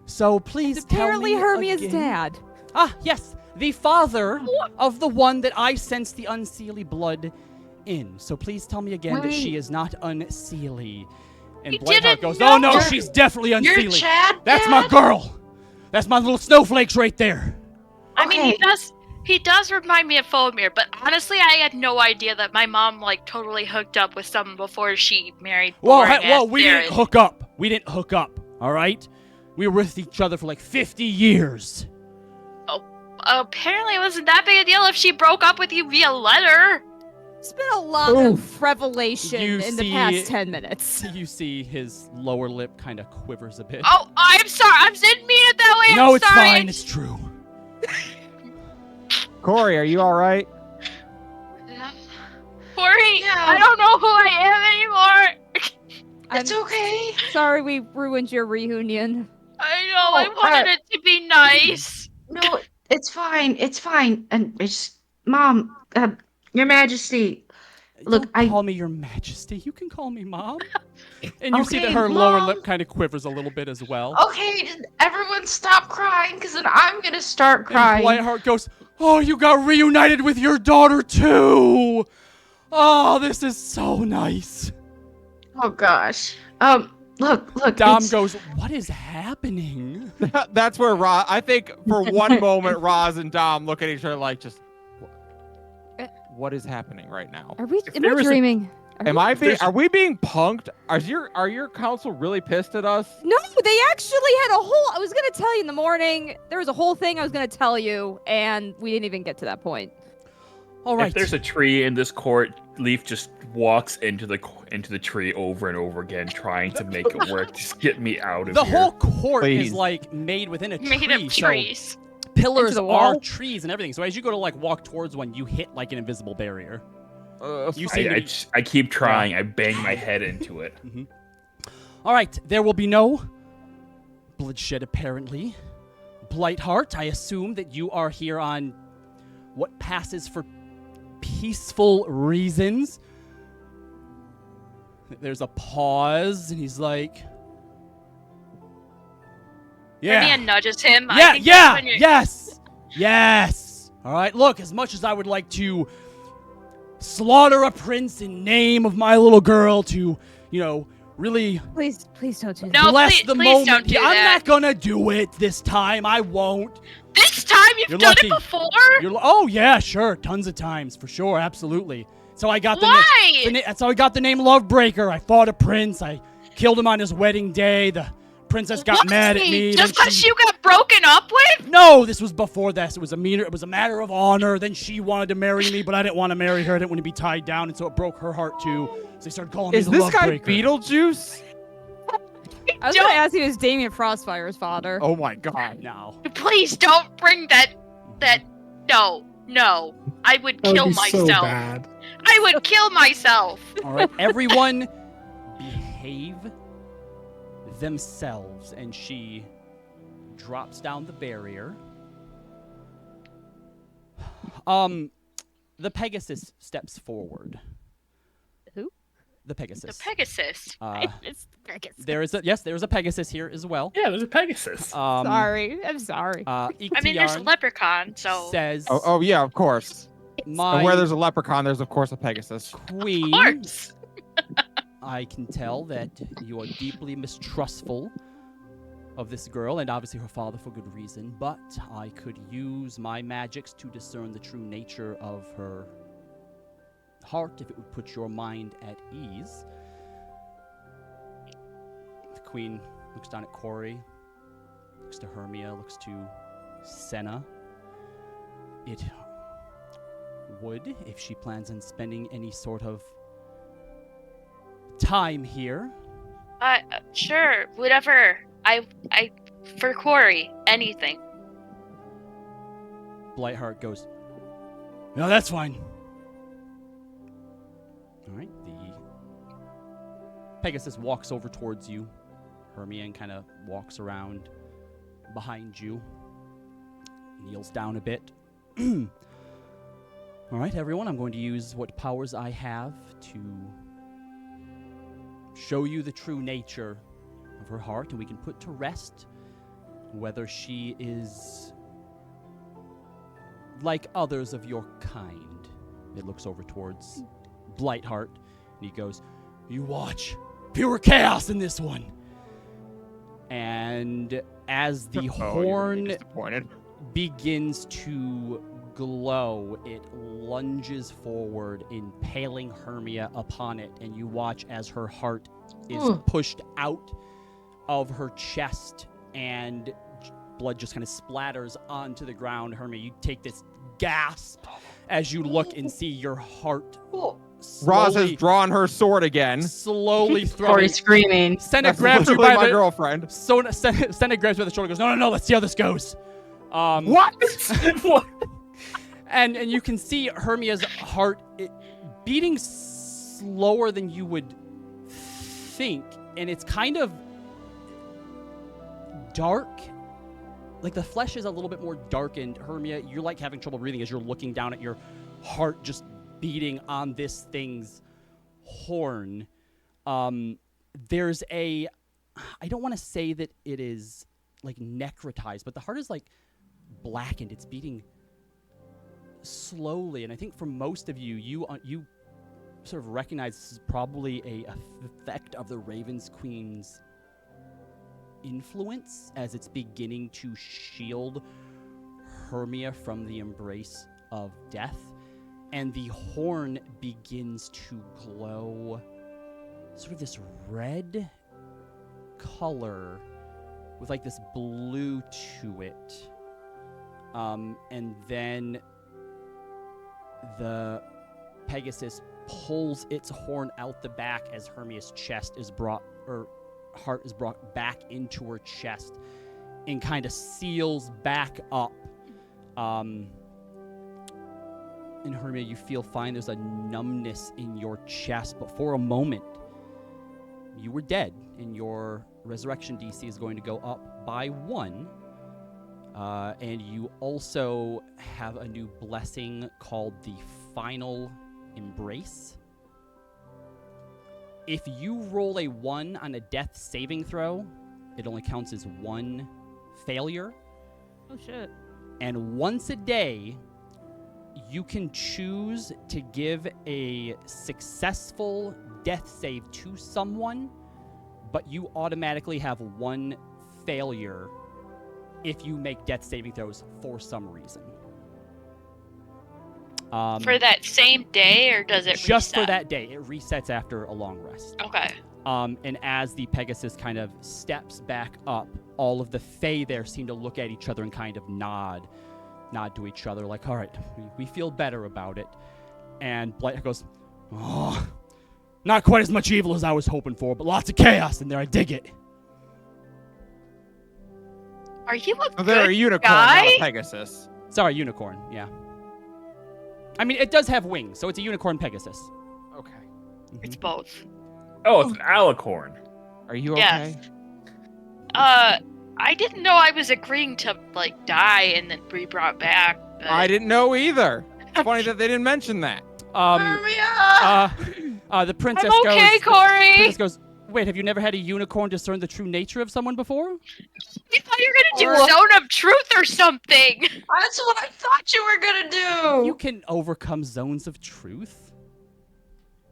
So please tell Apparently me Hermia's again." dad. Ah, yes, the father of the one that I sense the Unseelie blood in. So please tell me again that she is not Unseelie. And You Blightheart didn't goes, know. "Oh no, she's definitely You're Unseelie. Chad, That's Dad? my girl. That's my little snowflakes right there." I mean, Okay. he does remind me of Fomir, but honestly, I had no idea that my mom, like, totally hooked up with someone before she married Well, we Darren. didn't hook up. We didn't hook up, all right? We were with each other for like 50 years. Apparently, it wasn't that big a deal if she broke up with you via letter. It's been a lot of revelation You in the see- past 10 minutes. You see his lower lip kind of quivers a bit. Oh, I'm sorry. I didn't mean it that way. No, I'm it's sorry. fine. It's true. Corey, are you all right? Corey, Yeah. I don't know who I am anymore. It's okay. Sorry we ruined your reunion. I know. I Oh, wanted it to be nice. No, it's fine. It's fine. And it's Mom, Your Majesty. Look, Don't call me your majesty. You can call me mom. And you see that Okay, her lower Mom. lip kind of quivers a little bit as well. Okay, just everyone stop crying, because then I'm gonna start crying. And Blightheart goes, "Oh, you got reunited with your daughter too. Oh, this is so nice." Oh gosh. Look. Dom it's- goes, "What is happening?" That's where Roz. I think for one moment, Roz and Dom look at each other like, just, what is happening right now? Am I there was a- dreaming? Are we being punked? Are your council really pissed at us? No, they actually had a whole. I was gonna tell you in the morning. There was a whole thing I was gonna tell you, and we didn't even get to that point. All right. If there's a tree in this court, Leaf just walks into the tree over and over again, trying to make it work. Just get me out of The here. whole court Please. is like made within a Made tree. of So trees. pillars Into the are wall? trees and everything. So as you go to like walk towards one, you hit like an invisible barrier. You F- see the- I keep trying. I bang my head into it. All right, there will be no bloodshed apparently, Blightheart, I assume that you are here on what passes for peaceful reasons. There's a pause, and he's like, yeah. Hermia nudges him. Yeah, I think that's when yes! Yes! Alright, look, as much as I would like to slaughter a prince in name of my little girl to, really Please don't do that. No, bless the please moment. don't do I'm that. not gonna do it this time. I won't. This time you've You're done lucky. it before? Oh yeah, sure, tons of times for sure, absolutely. So I got Why? that's how I got the name Lovebreaker. I fought a prince. I killed him on his wedding day. The princess got mad at me. Just then because you got broken up with? No, this was before this. It was a matter of honor. Then she wanted to marry me, but I didn't want to marry her. I didn't want to be tied down, and so it broke her heart too. So they started calling me Is the this guy Lovebreaker. Beetlejuice? I was gonna ask you, is Damien Frostfire's father? Oh my god. No. Please don't bring that. No. I would That kill would be myself. so bad. I would kill myself. All right, everyone, behave themselves, and she drops down the barrier. The Pegasus steps forward. Who? The Pegasus. The Pegasus. It's Pegasus. There is a Pegasus here as well. Yeah, there's a Pegasus. Sorry, I'm sorry. I mean, there's a Iktiarn leprechaun, so. says, Oh yeah, of course. my And where there's a leprechaun, there's of course a Pegasus. queen, Of course. I can tell that you are deeply mistrustful of this girl, and obviously her father for good reason, but I could use my magics to discern the true nature of her heart if it would put your mind at ease. The queen looks down at Corey, looks to Hermia, looks to Senna. It would, if she plans on spending any sort of time here. Sure, whatever. For Corey, anything. Blightheart goes, no, that's fine. All right, the Pegasus walks over towards you. Hermia kind of walks around behind you, kneels down a bit. All right, everyone, I'm going to use what powers I have to show you the true nature of her heart, and we can put to rest whether she is like others of your kind. It looks over towards Blightheart, and he goes, you watch. Pure chaos in this one. And as the horn Disappointed. begins to glow, it lunges forward, impaling Hermia upon it, and you watch as her heart is pushed out of her chest, and blood just kind of splatters onto the ground. Hermia, you take this gasp as you look and see your heart Roz has slowly, drawn her sword again. slowly Corey throwing. screaming. Senna That's grabs you literally by my the girlfriend. Senna grabs you by the shoulder and goes, no, let's see how this goes. What? What? And you can see Hermia's heart beating slower than you would think, and it's kind of dark. Like the flesh is a little bit more darkened. Hermia, you're like having trouble breathing as you're looking down at your heart just beating on this thing's horn. There's I don't want to say that it is like necrotized, but the heart is like blackened. It's beating slowly, and I think for most of you, you sort of recognize this is probably a effect of the Raven's Queen's influence as it's beginning to shield Hermia from the embrace of death, and the horn begins to glow sort of this red color with like this blue to it, and then the Pegasus pulls its horn out the back as Hermia's chest is brought, or heart is brought back into her chest and kind of seals back up. And Hermia, you feel fine. There's a numbness in your chest, but for a moment, you were dead, and your resurrection DC is going to go up by 1. And you also have a new blessing called the Final Embrace. If you roll a 1 on a death saving throw, it only counts as 1 failure. Oh, shit. And once a day, you can choose to give a successful death save to someone, but you automatically have 1 failure if you make death saving throws for some reason. For that same day, or does it just reset? for that day? It resets after a long rest. Okay. And as the Pegasus kind of steps back up, all of the Fae there seem to look at each other and kind of nod to each other, like, all right, we feel better about it. And Blight goes, oh, not quite as much evil as I was hoping for, but lots of chaos in there. I dig it. Are you a So they're a good unicorn, guy? not a Pegasus. Sorry, unicorn. Yeah. I mean, it does have wings, so it's a unicorn Pegasus. Okay. It's both. Oh, it's an alicorn. Are you Yes. okay? I didn't know I was agreeing to like die and then be brought back. But... I didn't know either. It's funny that they didn't mention that. The princess I'm okay, goes. Corey. Princess goes. Wait, have you never had a unicorn discern the true nature of someone before? I thought you were gonna do Zone of Truth or something. That's what I thought you were gonna do. You can overcome zones of truth.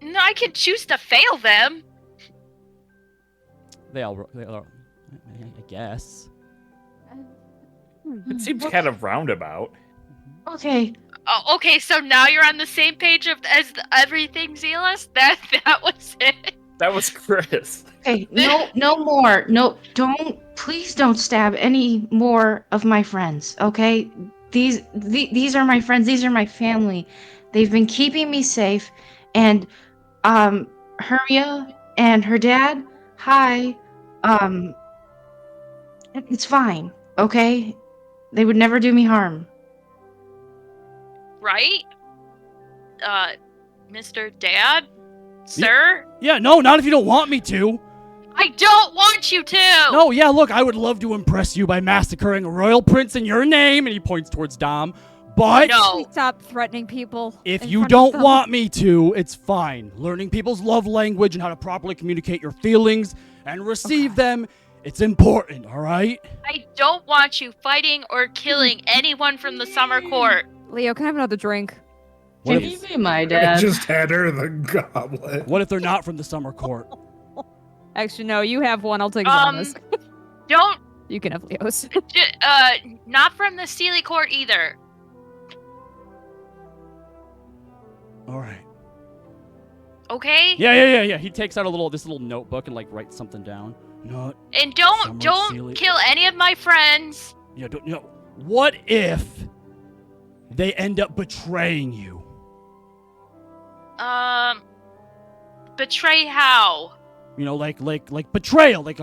No, I can choose to fail them. They all I guess. It seems kind of roundabout. Okay. Oh, okay, so now you're on the same page as everything, Zealous? That was it. That was Chris. Okay. No more. No, please don't stab any more of my friends. Okay. These are my friends. These are my family. They've been keeping me safe. And Hermia and her dad. Hi. It's fine. Okay. They would never do me harm. Right? Mr. Dad? Sir? Yeah, no, not if you don't want me to. I don't want you to! No, yeah, look, I would love to impress you by massacring a royal prince in your name, and he points towards Dom. But No. Please stop threatening people. if in you front of don't them. want me to, it's fine. Learning people's love language and how to properly communicate your feelings and receive them, it's important, all right? I don't want you fighting or killing anyone from the summer court. Leo, can I have another drink? What Can if, you be my I dad? just had her the goblet. what if they're not from the summer court? Actually, no, you have one. I'll take Um, Zana's. Don't, You can have Leo's. not from the Steely court either. All right. Okay? Yeah. He takes out this little notebook and like writes something down. No, And Summer don't Steely- kill any of my friends. yeah, don't. What if they end up betraying you? Betray how? Like betrayal. Like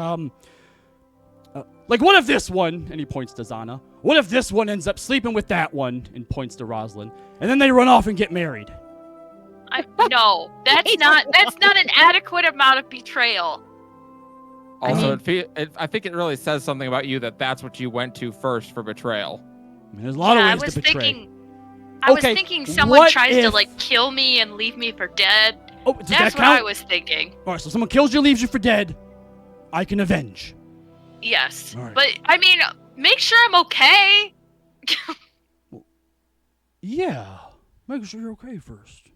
what if this one? And he points to Zana. What if this one ends up sleeping with that one? And points to Rosalind. And then they run off and get married. No, that's not an adequate amount of betrayal. Also, I think it really says something about you that that's what you went to first for betrayal. I mean, there's a lot Yeah, of ways to betray. I was Okay, thinking someone what tries to if- like kill me and leave me for dead. Oh, does That's that what I count? was thinking. All right, so someone kills you, leaves you for dead. I can avenge. Yes, All right. but I mean, make sure I'm okay. Yeah. Make sure you're okay first.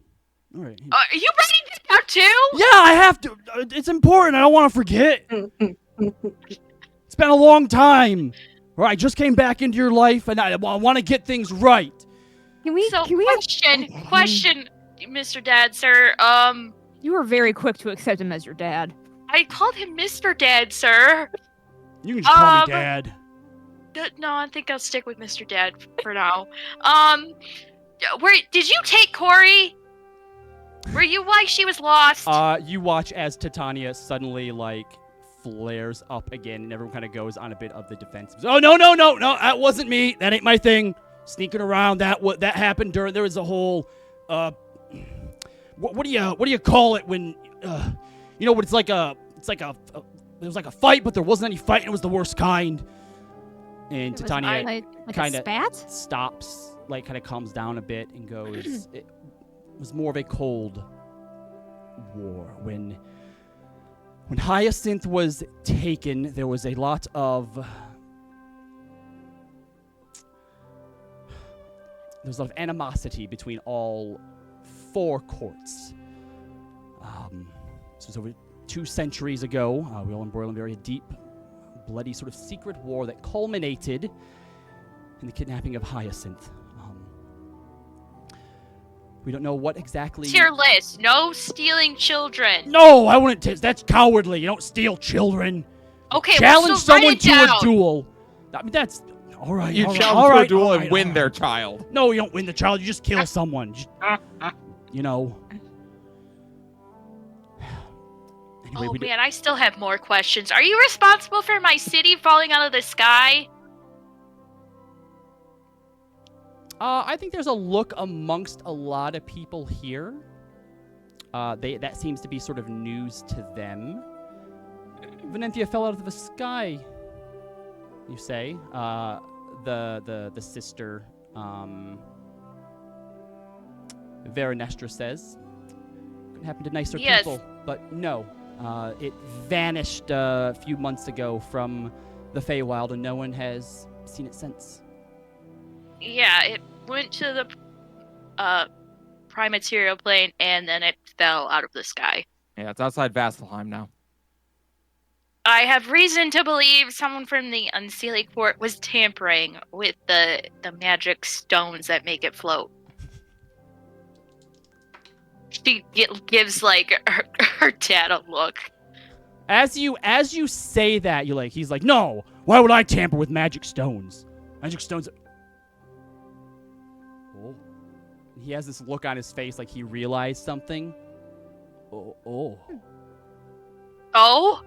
All right. Are you writing this down too? Yeah, I have to. It's important. I don't want to forget. It's been a long time. All right, I just came back into your life, and I want to get things right. Can we? So Can we? question, Mr. Dad, sir. You were very quick to accept him as your dad. I called him Mr. Dad, sir. You can just call me Dad. No, I think I'll stick with Mr. Dad for now. Did you take Corey? Were you like she was lost? You watch as Titania suddenly flares up again, and everyone kind of goes on a bit of the defensive. Oh no, that wasn't me. That ain't my thing. Sneaking around, that happened during. There was a whole, what do you call it when, what there was like a fight, but there wasn't any fight, and it was the worst kind. And It was Titania like a kinda spat? stops, like kind of calms down a bit and goes, it was more of a cold war. When Hyacinth was taken, there was a lot of animosity between all 4 courts. This was over 2 centuries ago. We all embroiled in a very deep, bloody sort of secret war that culminated in the kidnapping of Hyacinth. We don't know what exactly. Tier list. No stealing children. No, I wouldn't. That's cowardly. You don't steal children. Okay, Challenge well, so write someone it to down. a duel. I mean, that's all right. You all right, challenge all to right, a duel all and right, win all their right. child. No, you don't win the child. You just kill someone. You know. Anyway, Oh we man, I still have more questions. Are you responsible for my city falling out of the sky? I think there's a look amongst a lot of people here. That seems to be sort of news to them. Venanthia fell out of the sky, you say. The sister, Veranestra says. Could happen to nicer Yes. people, but no. It vanished a few months ago from the Feywild, and no one has seen it since. Yeah, it went to the prime material plane and then it fell out of the sky. Yeah, it's outside Vasselheim now. I have reason to believe someone from the Unseelie Court was tampering with the magic stones that make it float. She gives like her dad a look. As you say that, he's like, no, why would I tamper with magic stones? Magic stones. Oh. He has this look on his face like he realized something. Oh. Oh?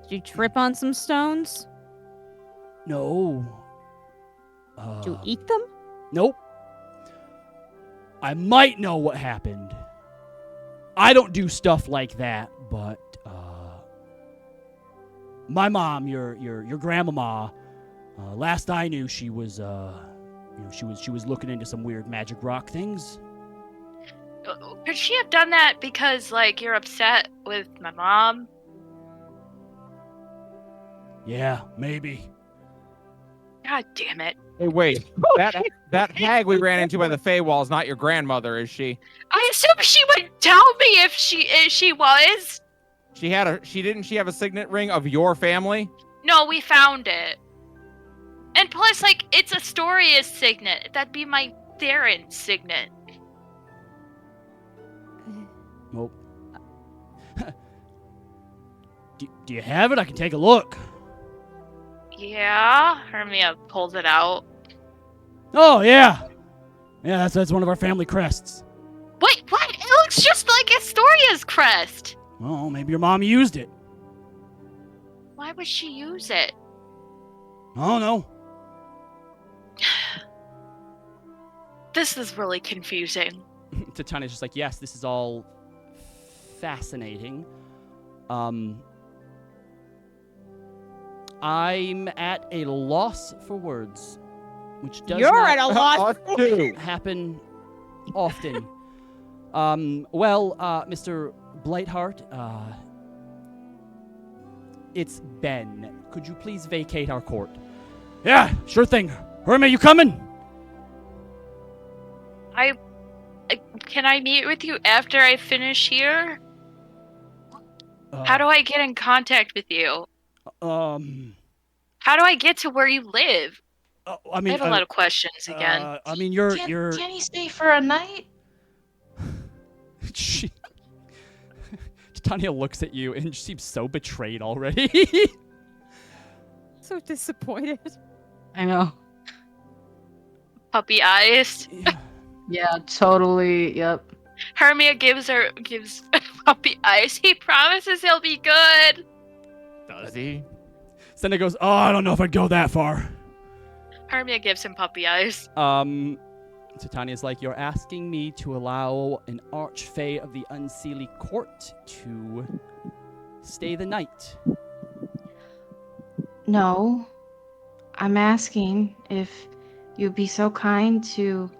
Did you trip on some stones? No. Did you eat them? Nope. I might know what happened. I don't do stuff like that, but my mom, your grandmama, last I knew, she was she was looking into some weird magic rock things. Could she have done that because like you're upset with my mom? Yeah, maybe. God damn it. Hey, wait. that hag we ran into by the Feywall is not your grandmother, is she? I assume she would tell me if she was. She didn't have a signet ring of your family? No, we found it. And plus, like, it's Astoria's signet. That'd be my Theron's signet. Nope. Do you have it? I can take a look. Yeah, Hermia pulls it out. Oh yeah. Yeah, that's one of our family crests. Wait, what? It looks just like Astoria's crest. Oh, maybe your mom used it. Why would she use it? Oh no. This is really confusing. Titania's just like, yes, this is all fascinating. I'm at a loss for words, which does You're not at a loss. happen often. Mr. Blightheart, it's Ben. Could you please vacate our court? Yeah, sure thing. Hermia, you coming? Can I meet with you after I finish here? How do I get in contact with you? How do I get to where you live? I mean, I have a lot of questions again. I mean, you're. Can he stay for a night? Titania looks at you and seems so betrayed already. So disappointed. I know. Puppy eyes. Yeah, totally. Yep. Hermia gives puppy eyes. He promises he'll be good. Does he? Senna goes, oh, I don't know if I'd go that far. Hermia gives him puppy eyes. Titania's like, you're asking me to allow an archfey of the Unseelie Court to stay the night. No. I'm asking if you'd be so kind to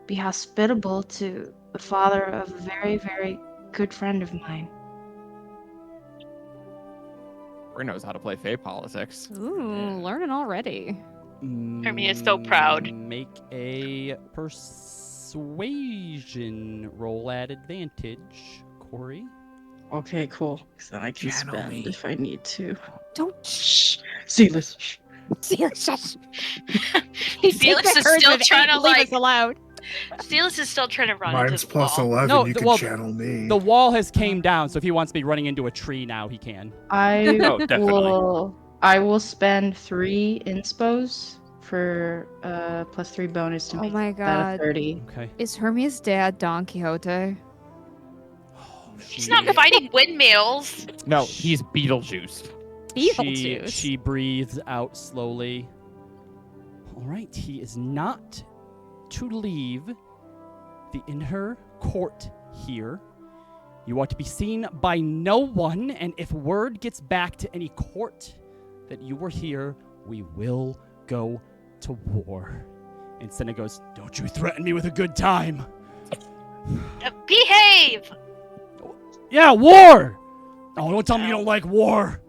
be hospitable to the father of a very, very good friend of mine. Corey knows how to play Fey politics. Ooh, learning already. Hermia is so proud. Make a persuasion roll at advantage, Corey. Okay, cool. So I can Channel spend me. if I need to. Don't Shh. Sealess. Shh. Sealess. Sealess is still trying to leave us allowed. Sealess is still trying to run into Mine's the plus wall. 11. No, you the- can well, channel me. The wall has came down, so if he wants to be running into a tree now, he can. I Oh, definitely. I will spend 3 inspos for +3 bonus to Oh make my that a God. 30. Okay. Is Hermia's dad Don Quixote? He's not fighting windmills. No, he's Beetlejuice. Beetlejuice. She breathes out slowly. All right, he is not to leave the inner court here. You are to be seen by no one, and if word gets back to any court that you were here, we will go to war. And Senna goes, "Don't you threaten me with a good time." Behave. Yeah, war! Oh, don't tell me you don't like war.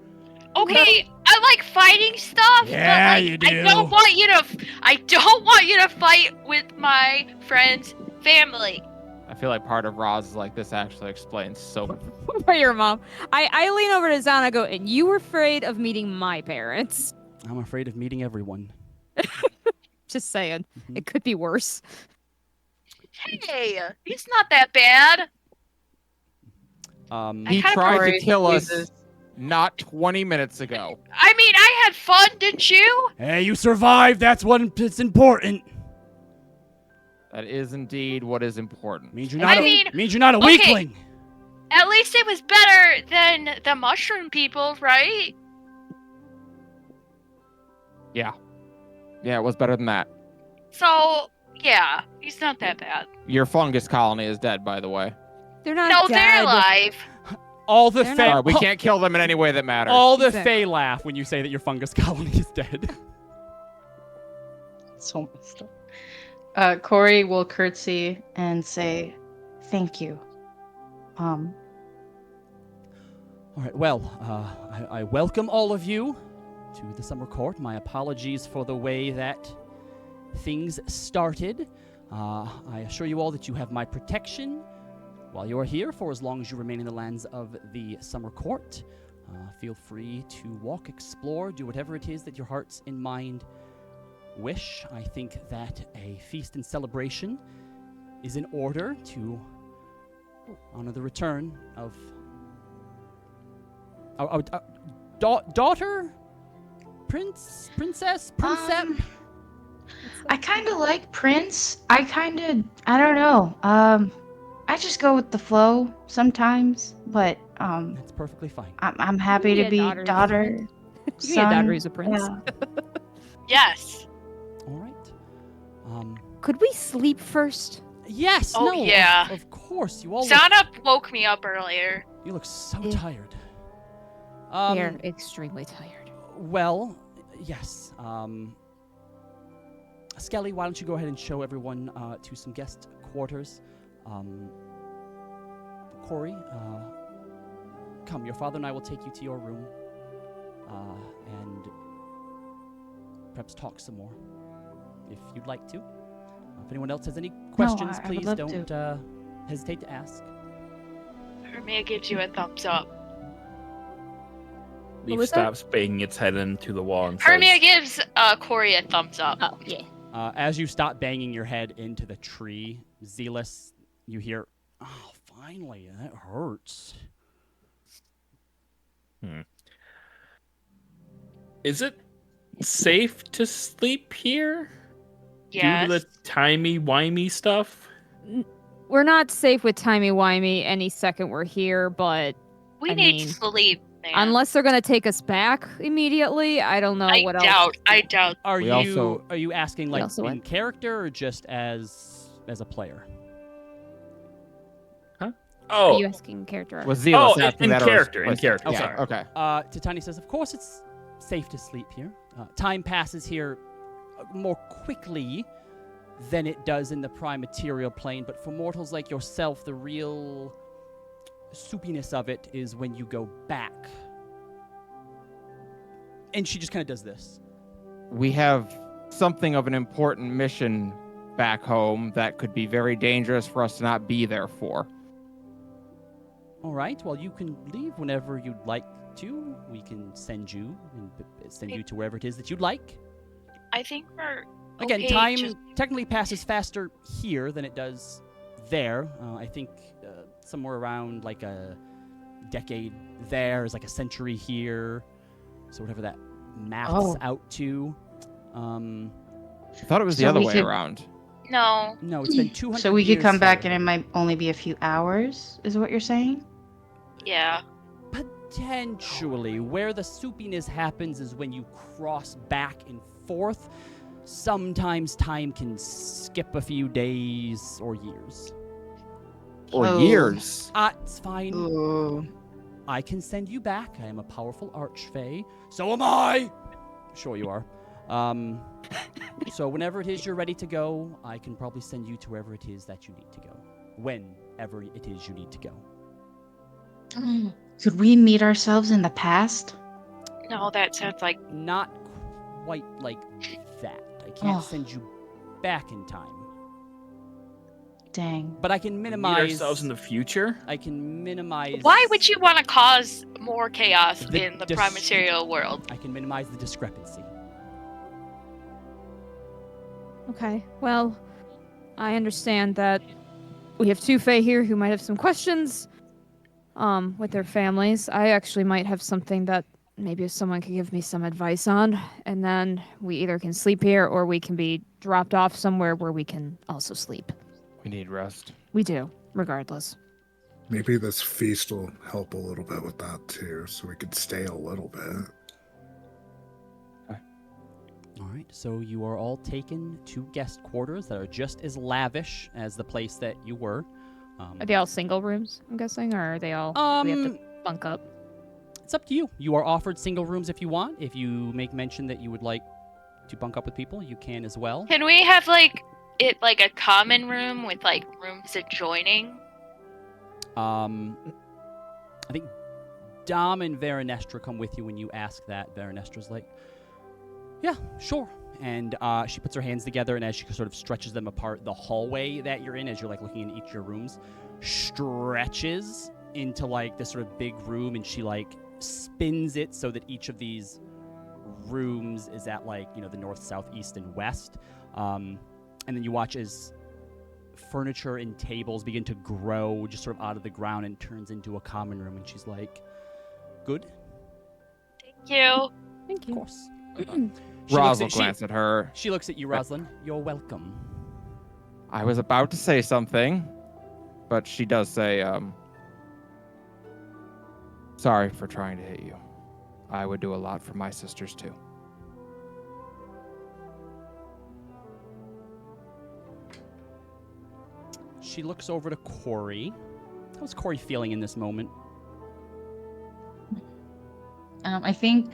Okay, I like fighting stuff. Yeah, but, like, you do. I don't want you to. I don't want you to fight with my friend's family. I feel like part of Roz is like, this actually explains so much. What about your mom? I lean over to Zana and go, and you were afraid of meeting my parents. I'm afraid of meeting everyone. Just saying. Mhm. It could be worse. Hey, he's not that bad. He kinda tried to Corey kill us uses- not 20 minutes ago. I mean, I had fun, didn't you? Hey, you survived. That's what's important. That is indeed what is important. Means you're not. I mean, means you're not a okay. weakling. At least it was better than the mushroom people, right? Yeah, it was better than that. So, yeah, he's not that bad. Your fungus colony is dead, by the way. They're not No, dead. they're alive. All the They're Fey, not- We can't kill them in any way that matters. all the Exactly. Fey laugh when you say that your fungus colony is dead. So messed up. Corey will curtsy and say, "Thank you." All right. Well, I welcome all of you to the summer court. My apologies for the way that things started. I assure you all that you have my protection while you are here for as long as you remain in the lands of the summer court. Feel free to walk, explore, do whatever it is that your hearts and mind wish. I think that a feast and celebration is in order to honor the return of our daughter, princess. I kind of like Prince. I don't know. I just go with the flow sometimes, but That's perfectly fine. I'm happy You to need a be daughter who's a daughter. prince. You need a daughter who's a prince. Yeah. Yes. All right. Could we sleep first? Yes. Oh, no. yeah. Of course. You all. Sana woke me up earlier. You look so Yeah. tired. They're extremely tired. Well, yes. Skelly, why don't you go ahead and show everyone to some guest quarters? Corey, come. Your father and I will take you to your room, and perhaps talk some more, if you'd like to. If anyone else has any questions, I would please love don't hesitate to ask. Hermia gives you a thumbs up. Leaf was that? stops banging its head into the wall and Hermia says, gives Corey a thumbs up. Oh, yeah. As you stop banging your head into the tree, Zealous, you hear, "Oh, finally, that hurts." "Is it safe to sleep here? Yes. Due to the timey-wimey stuff?" We're not safe with timey-wimey any second we're here, but We I need mean, sleep, man. unless they're going to take us back immediately, I don't know what else. I doubt. Are We you also- are you asking We like also in what? character or just as a player? Oh, Are you asking character? Was Zealous Oh, asking in that or character, in was- character, Yeah, sorry. okay. Titania says, "Of course it's safe to sleep here. Time passes here more quickly than it does in the prime material plane, but for mortals like yourself, the real soupiness of it is when you go back. And she just kind of does this. We have something of an important mission back home that could be very dangerous for us to not be there for. All right, well, you can leave whenever you'd like to. We can send you to wherever it is that you'd like. I think we're Again, okay, time just- technically passes faster here than it does there. I think somewhere around like a decade there is like a century here. So whatever that maths out to. I thought it was the So other we way could- around. No. No, it's been 200 So we could years come back here. and it might only be a few hours, is what you're saying? Yeah. Potentially. Where the soupiness happens is when you cross back and forth. Sometimes time can skip a few days or years. Or Oh. years. It's fine. Ooh. I can send you back. I am a powerful archfey. So am I! Sure you are. So whenever it is you're ready to go, I can probably send you to wherever it is that you need to go. Whenever it is you need to go. Could we meet ourselves in the past? No, that sounds like Not quite like that. I can't Oh. send you back in time. Dang. But I can Meet minimize... ourselves in the future? I can minimize... why would you want to cause more chaos The in the prime material world? I can minimize the discrepancy. Okay, well, I understand that we have two Fae here who might have some questions with their families. I actually might have something that maybe if someone could give me some advice on, and then we either can sleep here or we can be dropped off somewhere where we can also sleep. We need rest. We do, regardless. Maybe this feast will help a little bit with that too, so we could stay a little bit. All right, so you are all taken to guest quarters that are just as lavish as the place that you were. Are they all single rooms, I'm guessing, or are they all do we have to bunk up? It's up to you. You are offered single rooms if you want. If you make mention that you would like to bunk up with people, you can as well. Can we have like a common room with like rooms adjoining? I think Dom and Veranestra come with you when you ask that. Veranestra's like, yeah, sure. And she puts her hands together, and as she sort of stretches them apart, the hallway that you're in, as you're like looking in each of your rooms, stretches into like this sort of big room, and she like spins it so that each of these rooms is at like, you know, the north, south, east, and west. And then you watch as furniture and tables begin to grow just sort of out of the ground and turns into a common room, and she's like, good? Thank you. Thank Of you. course. Roz will glance at her. She looks at you, Rosalind. You're welcome. I was about to say something, but she does say, sorry for trying to hit you. I would do a lot for my sisters too. She looks over to Corey. How's Corey feeling in this moment? I think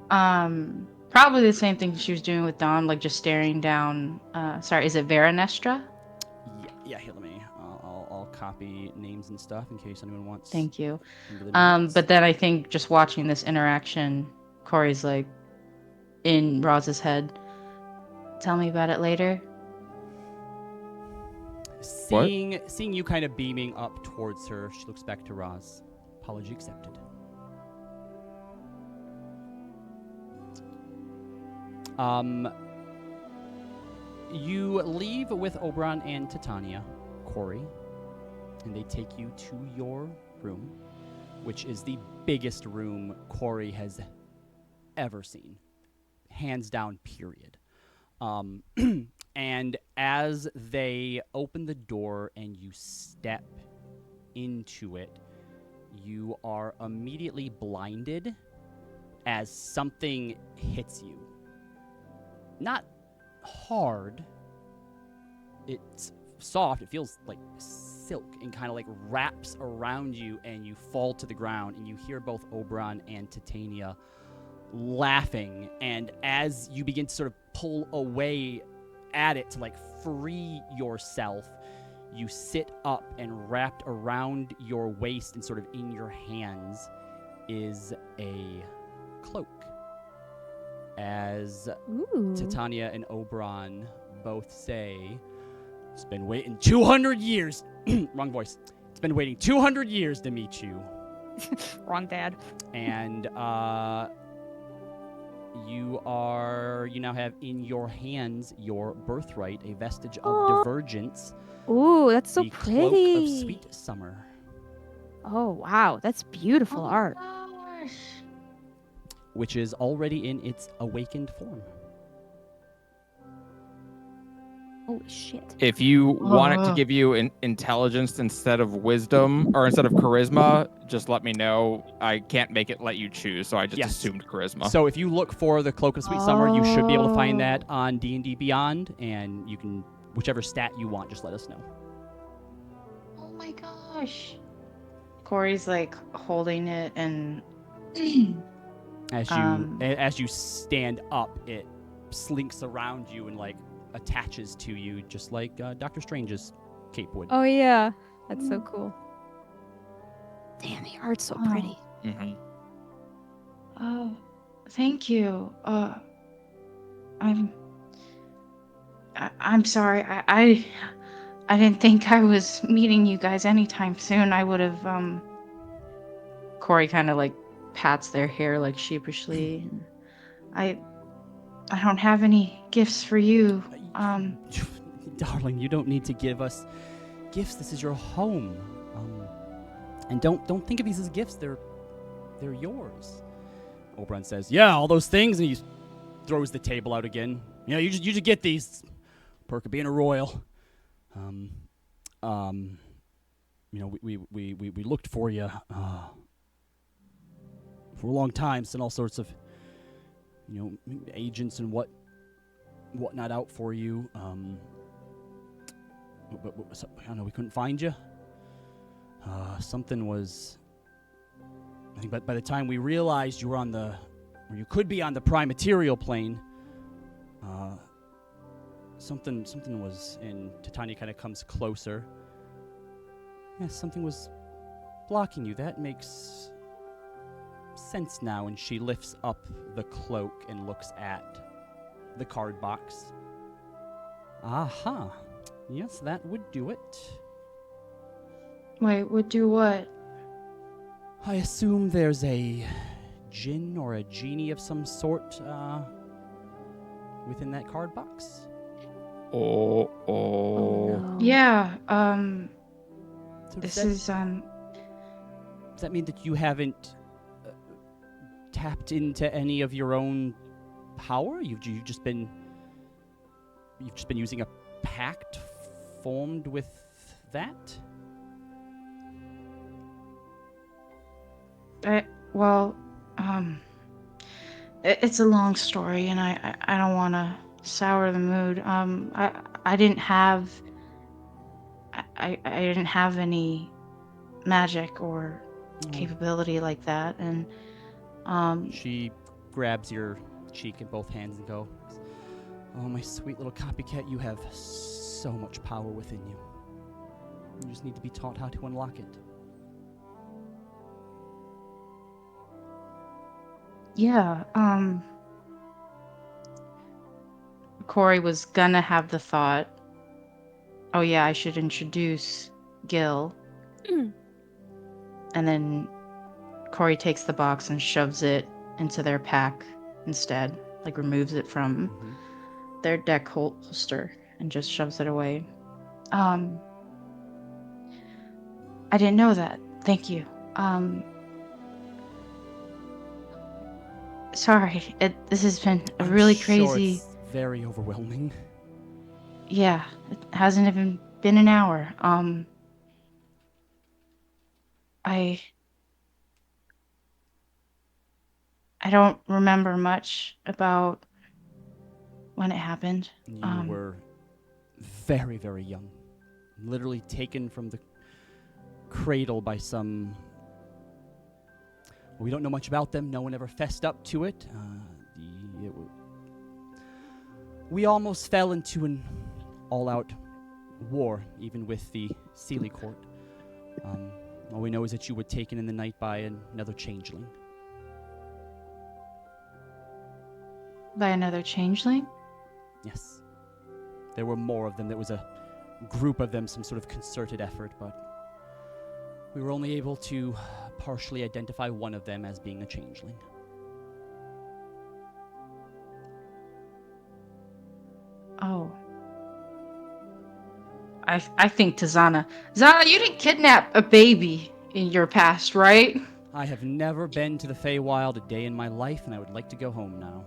probably the same thing she was doing with Dawn, like just staring down. Sorry, is it Veranestra? Yeah, here, let me. I'll copy names and stuff in case anyone wants. Thank you. into the notes. But then I think just watching this interaction, Corey's like in Roz's head. Tell me about it later. Seeing you kind of beaming up towards her, she looks back to Roz. Apology accepted. You leave with Oberon and Titania, Corey, and they take you to your room, which is the biggest room Corey has ever seen. Hands down, period. And as they open the door and you step into it, you are immediately blinded as something hits you. Not hard. It's soft. It feels like silk and kind of like wraps around you, and you fall to the ground, and you hear both Oberon and Titania laughing, and as you begin to sort of pull away at it to like free yourself, you sit up, and wrapped around your waist and sort of in your hands is a cloak. As Ooh. Titania and Oberon both say, it's been waiting 200 years. Wrong voice. It's been waiting 200 years to meet you. Wrong dad. And you now have in your hands your birthright, a vestige of Aw. divergence. Ooh, that's so the pretty. Cloak of Sweet Summer. Oh, wow. That's beautiful art. Gosh. Which is already in its awakened form. Holy shit. If you want it to give you intelligence instead of wisdom or instead of charisma, just let me know. I can't make it let you choose, so I just assumed charisma. So if you look for the Cloak of Sweet Summer, you should be able to find that on D&D Beyond, and you can, whichever stat you want, just let us know. Oh my gosh. Corey's like holding it and As you stand up, it slinks around you and like attaches to you, just like Doctor Strange's cape would. Oh, yeah. That's so cool. Damn, the art's so pretty. Mm-hmm. Thank you. I'm sorry. I didn't think I was meeting you guys anytime soon. I would have Corey kind of like pats their hair like sheepishly. I don't have any gifts for you. Darling, you don't need to give us gifts. This is your home. And don't think of these as gifts. They're yours. Oberon says, "Yeah, all those things," and he throws the table out again. You know, you just get these. Perk of being a royal. You know, we looked for you for a long time, sent all sorts of, you know, agents and whatnot out for you. But I don't know, we couldn't find you. Something was. I think by the time we realized you were or you could be on the prime material plane, something was in. Titania kind of comes closer. Yeah, something was blocking you. That makes sense now. And she lifts up the cloak and looks at the card box. Aha. Yes, that would do it. Wait, would do what? I assume there's a djinn or a genie of some sort within that card box. Oh, no. Yeah, So this does is, that mean that you haven't tapped into any of your own power? You've just been using a pact formed with that? It's a long story, and I don't want to sour the mood. I didn't have I didn't have any magic or capability like that, and She grabs your cheek in both hands and goes, "Oh, my sweet little copycat, you have so much power within you. You just need to be taught how to unlock it." yeah, Corey was gonna have the thought, oh yeah, I should introduce Gil. And then Corey takes the box and shoves it into their pack instead, like removes it from their deck holster and just shoves it away. I didn't know that. Thank you. Sorry, this has been a really crazy. It's very overwhelming. Yeah, it hasn't even been an hour. I don't remember much about when it happened. You were very, very young. Literally taken from the cradle by some We don't know much about them. No one ever fessed up to it. We almost fell into an all-out war, even with the Sealy court. All we know is that you were taken in the night by another changeling. By another changeling? Yes. There were more of them. There was a group of them, some sort of concerted effort, but we were only able to partially identify one of them as being a changeling. Oh. I think to Zana. Zana, you didn't kidnap a baby in your past, right? I have never been to the Feywild a day in my life, and I would like to go home now.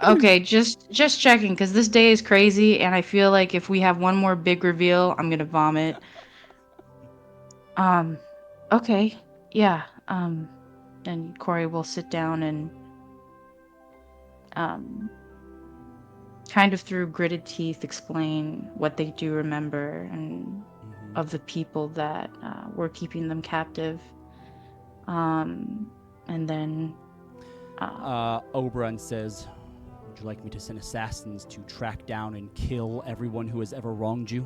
Okay, just checking, because this day is crazy, and I feel like if we have one more big reveal, I'm gonna vomit. Okay, yeah, and Corey will sit down and, kind of through gritted teeth explain what they do remember and of the people that were keeping them captive. And then Oberon says, would you like me to send assassins to track down and kill everyone who has ever wronged you?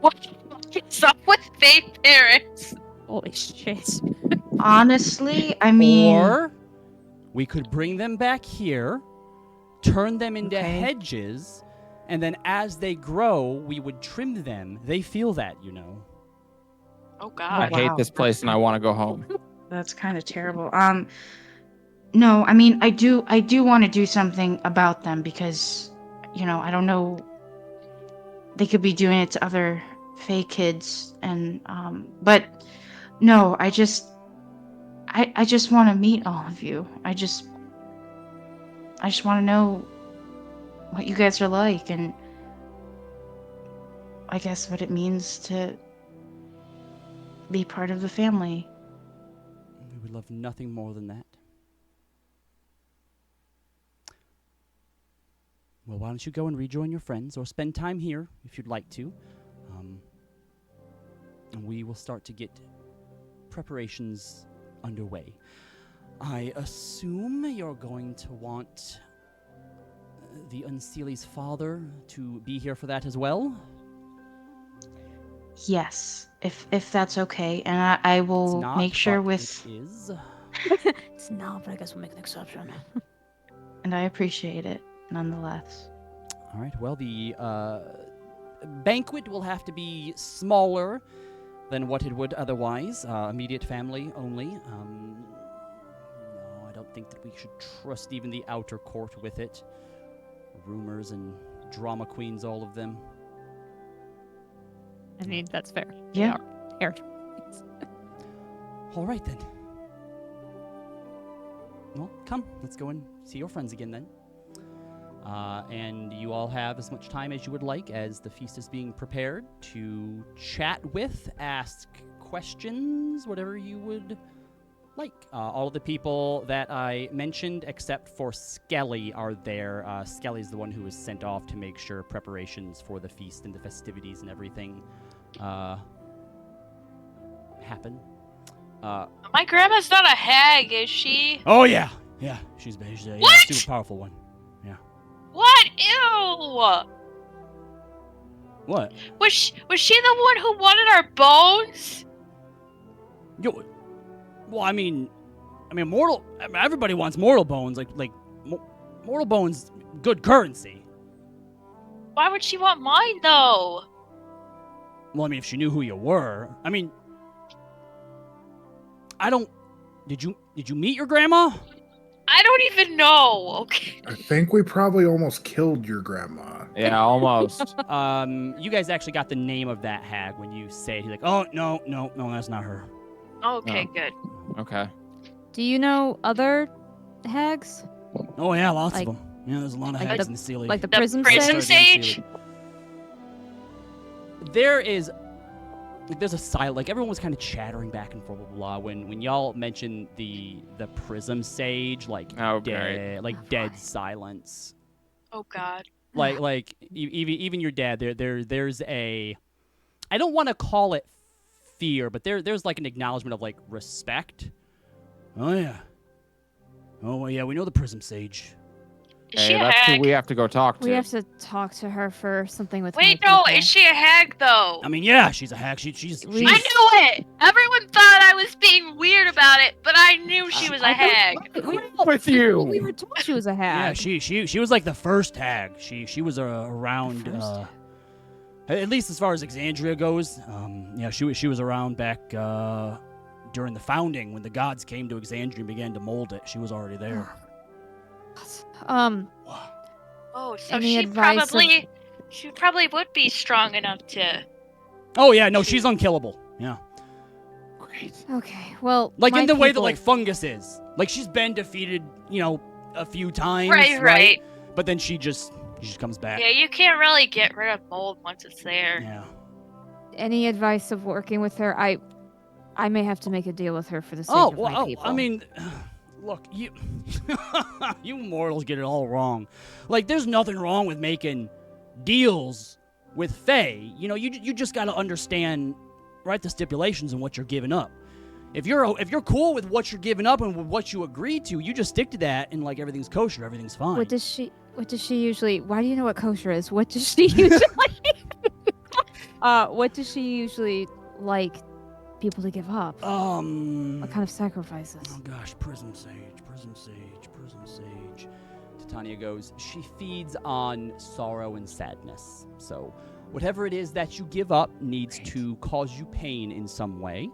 What is up with Fae parents? Holy shit. honestly, I mean, Or we could bring them back here, turn them into Okay. hedges, and then as they grow, we would trim them. They feel that, you know. Oh I God. wow. hate this place and I want to go home. That's kind of terrible. No, I mean, I do want to do something about them because, I don't know, they could be doing it to other Fae kids, and but no, I just want to meet all of you. I just want to know what you guys are like, and I guess what it means to be part of the family. We would love nothing more than that. Well, why don't you go and rejoin your friends, or spend time here if you'd like to. And we will start to get preparations underway. I assume you're going to want the Unseely's father to be here for that as well? Yes, if that's okay, and I It's will not, make sure but with, it is. It's not, but I guess we'll make an exception. and I appreciate it nonetheless. All right, well, the banquet will have to be smaller than what it would otherwise. Immediate family only. No, I don't think that we should trust even the outer court with it. Rumors and drama queens, all of them. I mean, that's fair. Yeah. They are. All right, then. Well, come. Let's go and see your friends again, then. And you all have as much time as you would like as the feast is being prepared to chat with, ask questions, whatever you would like. All of the people that I mentioned, except for Skelly, are there. Skelly's the one who was sent off to make sure preparations for the feast and the festivities and everything happen. My grandma's not a hag, is she? Oh, yeah. Yeah, she's a What? super powerful one. What? Ew! What? Was she the one who wanted our bones? Yo, well, I mean, everybody wants mortal bones. Mortal bones, good currency. Why would she want mine though? Well, I mean, if she knew who you were, I mean, I don't. Did you meet your grandma? I don't even know. Okay. I think we probably almost killed your grandma. Yeah, almost. You guys actually got the name of that hag when you say it. He's like, oh no, that's not her. Okay, Oh. good. Okay. Do you know other hags? Oh yeah, lots Like- of them. Yeah, there's a lot of like hags the- in the Sealy. Like the The prison prison stage? sage? There's a silence. Like everyone was kind of chattering back and forth, blah, blah, blah. When y'all mentioned the prism sage, like Oh, great. dead silence. Oh God. Even your dad. There's a. I don't want to call it fear, but there's like an acknowledgement of like respect Oh, yeah. Oh, well, yeah, we know the Prism Sage. Is Hey, she a that's who hag? we have to go talk to. We have to talk to her for something with Wait, my no, people. is she a hag though? I mean, yeah, she's a hack. She's We- I knew it! Everyone thought I was being weird about it, but I knew she was a hag. with you. We were told she was a hag. Yeah, she was like the first hag. She was around. first? At least as far as Exandria goes. Yeah, she was around back during the founding when the gods came to Exandria and began to mold it. She was already there. Oh, so Any she advice probably would be strong enough to. Oh yeah, no, she's unkillable. Yeah, Great. Okay, well, like my in the way that people- like fungus is. Like she's been defeated, a few times. Right. But then she just comes back. Yeah, you can't really get rid of mold once it's there. Yeah. any advice of working with her? I may have to make a deal with her for the sake Oh of well, my people. I mean, look, you you mortals get it all wrong. Like, there's nothing wrong with making deals with Fae. You just got to understand, right, the stipulations and what you're giving up. If you're cool with what you're giving up and with what you agreed to, you just stick to that, and like everything's kosher, everything's fine. What does she usually? Why do you know what kosher is? What does she usually? What does she usually like people to give up? What kind of sacrifices? Oh gosh, Prism Sage. Titania goes, she feeds on sorrow and sadness. So whatever it is that you give up needs to cause you pain in some way.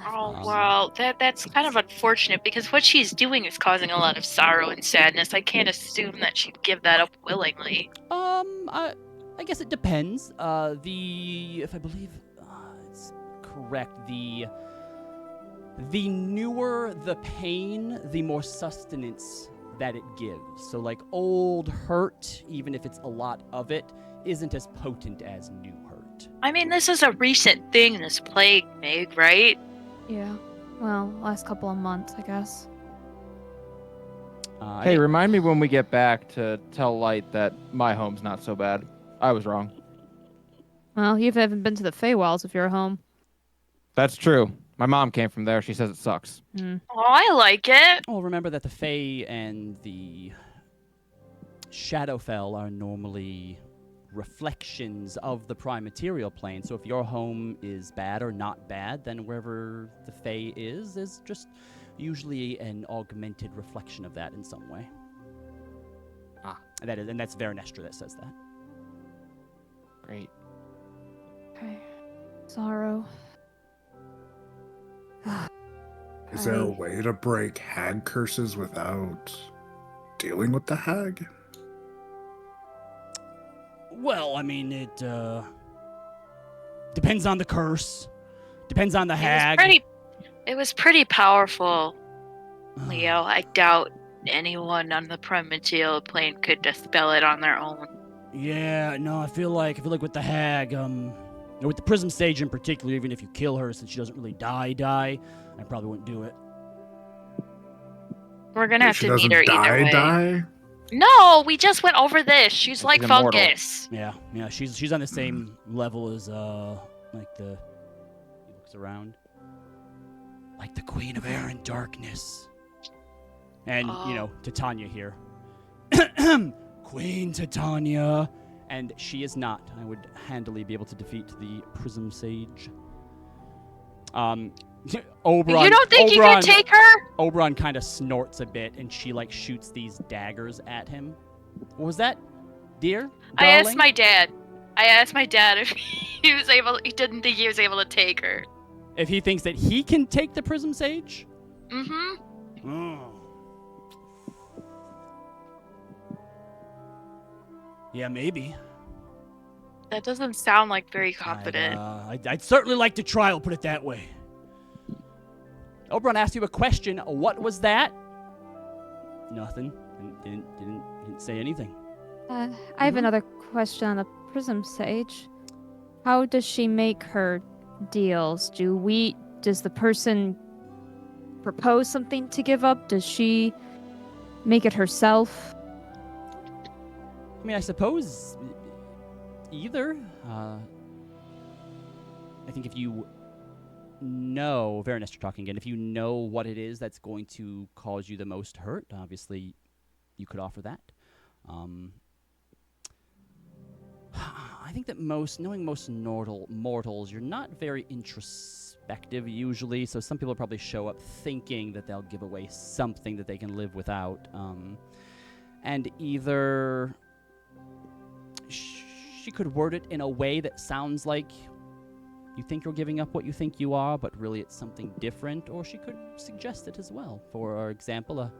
Oh well, that's kind of unfortunate because what she's doing is causing a lot of sorrow and sadness. I can't assume that she'd give that up willingly. I guess it depends. If I believe it's correct, the newer the pain, the more sustenance that it gives. So like old hurt, even if it's a lot of it, isn't as potent as new hurt. I mean, this is a recent thing, this plague, Meg, right? Yeah. Well, last couple of months, I guess. Hey, remind me when we get back to tell Light that my home's not so bad. I was wrong. Well, you haven't been to the Feywilds if you're home. That's true. My mom came from there. She says it sucks. Mm. Oh, I like it. Well, remember that the Fae and the Shadowfell are normally reflections of the prime material plane. So if your home is bad or not bad, then wherever the Fae is just usually an augmented reflection of that in some way. And that's Veranestra that says that. Great. Okay. Sorrow. Is there a way to break hag curses without dealing with the hag? Well, I mean, it depends on the curse. Depends on the hag. It was pretty powerful, Leo. I doubt anyone on the prime material plane could dispel it on their own. Yeah, no, I feel like with the hag, with the Prism Sage in particular, even if you kill her, since she doesn't really die, I probably wouldn't do it. We're gonna have She to meet doesn't her either way. die? No, we just went over this. She's like immortal. fungus. Yeah, she's on the same level as like he looks around, like the Queen of Air and Darkness, and Titania here, Queen Titania, and she is not. I would handily be able to defeat the Prism Sage. Oberon. You don't think you can take her? Oberon kind of snorts a bit, and she like shoots these daggers at him. What was that, dear? I asked darling? my dad. If he was able. He didn't think he was able to take her. If he thinks that he can take the Prism Sage? Mm-hmm. Oh. Yeah, maybe. That doesn't sound like very confident. I'd certainly like to try, I'll put it that way. Oberon asked you a question. What was that? Nothing. Didn't say anything. I have another question on the Prism Sage. How does she make her deals? Does the person propose something to give up? Does she make it herself? I mean, I suppose either. I think if you know, Varanus, you're talking again. If you know what it is that's going to cause you the most hurt, obviously, you could offer that. I think that knowing most mortals, you're not very introspective usually. So some people probably show up thinking that they'll give away something that they can live without, and either she could word it in a way that sounds like you think you're giving up what you think you are, but really it's something different, or she could suggest it as well. For example, a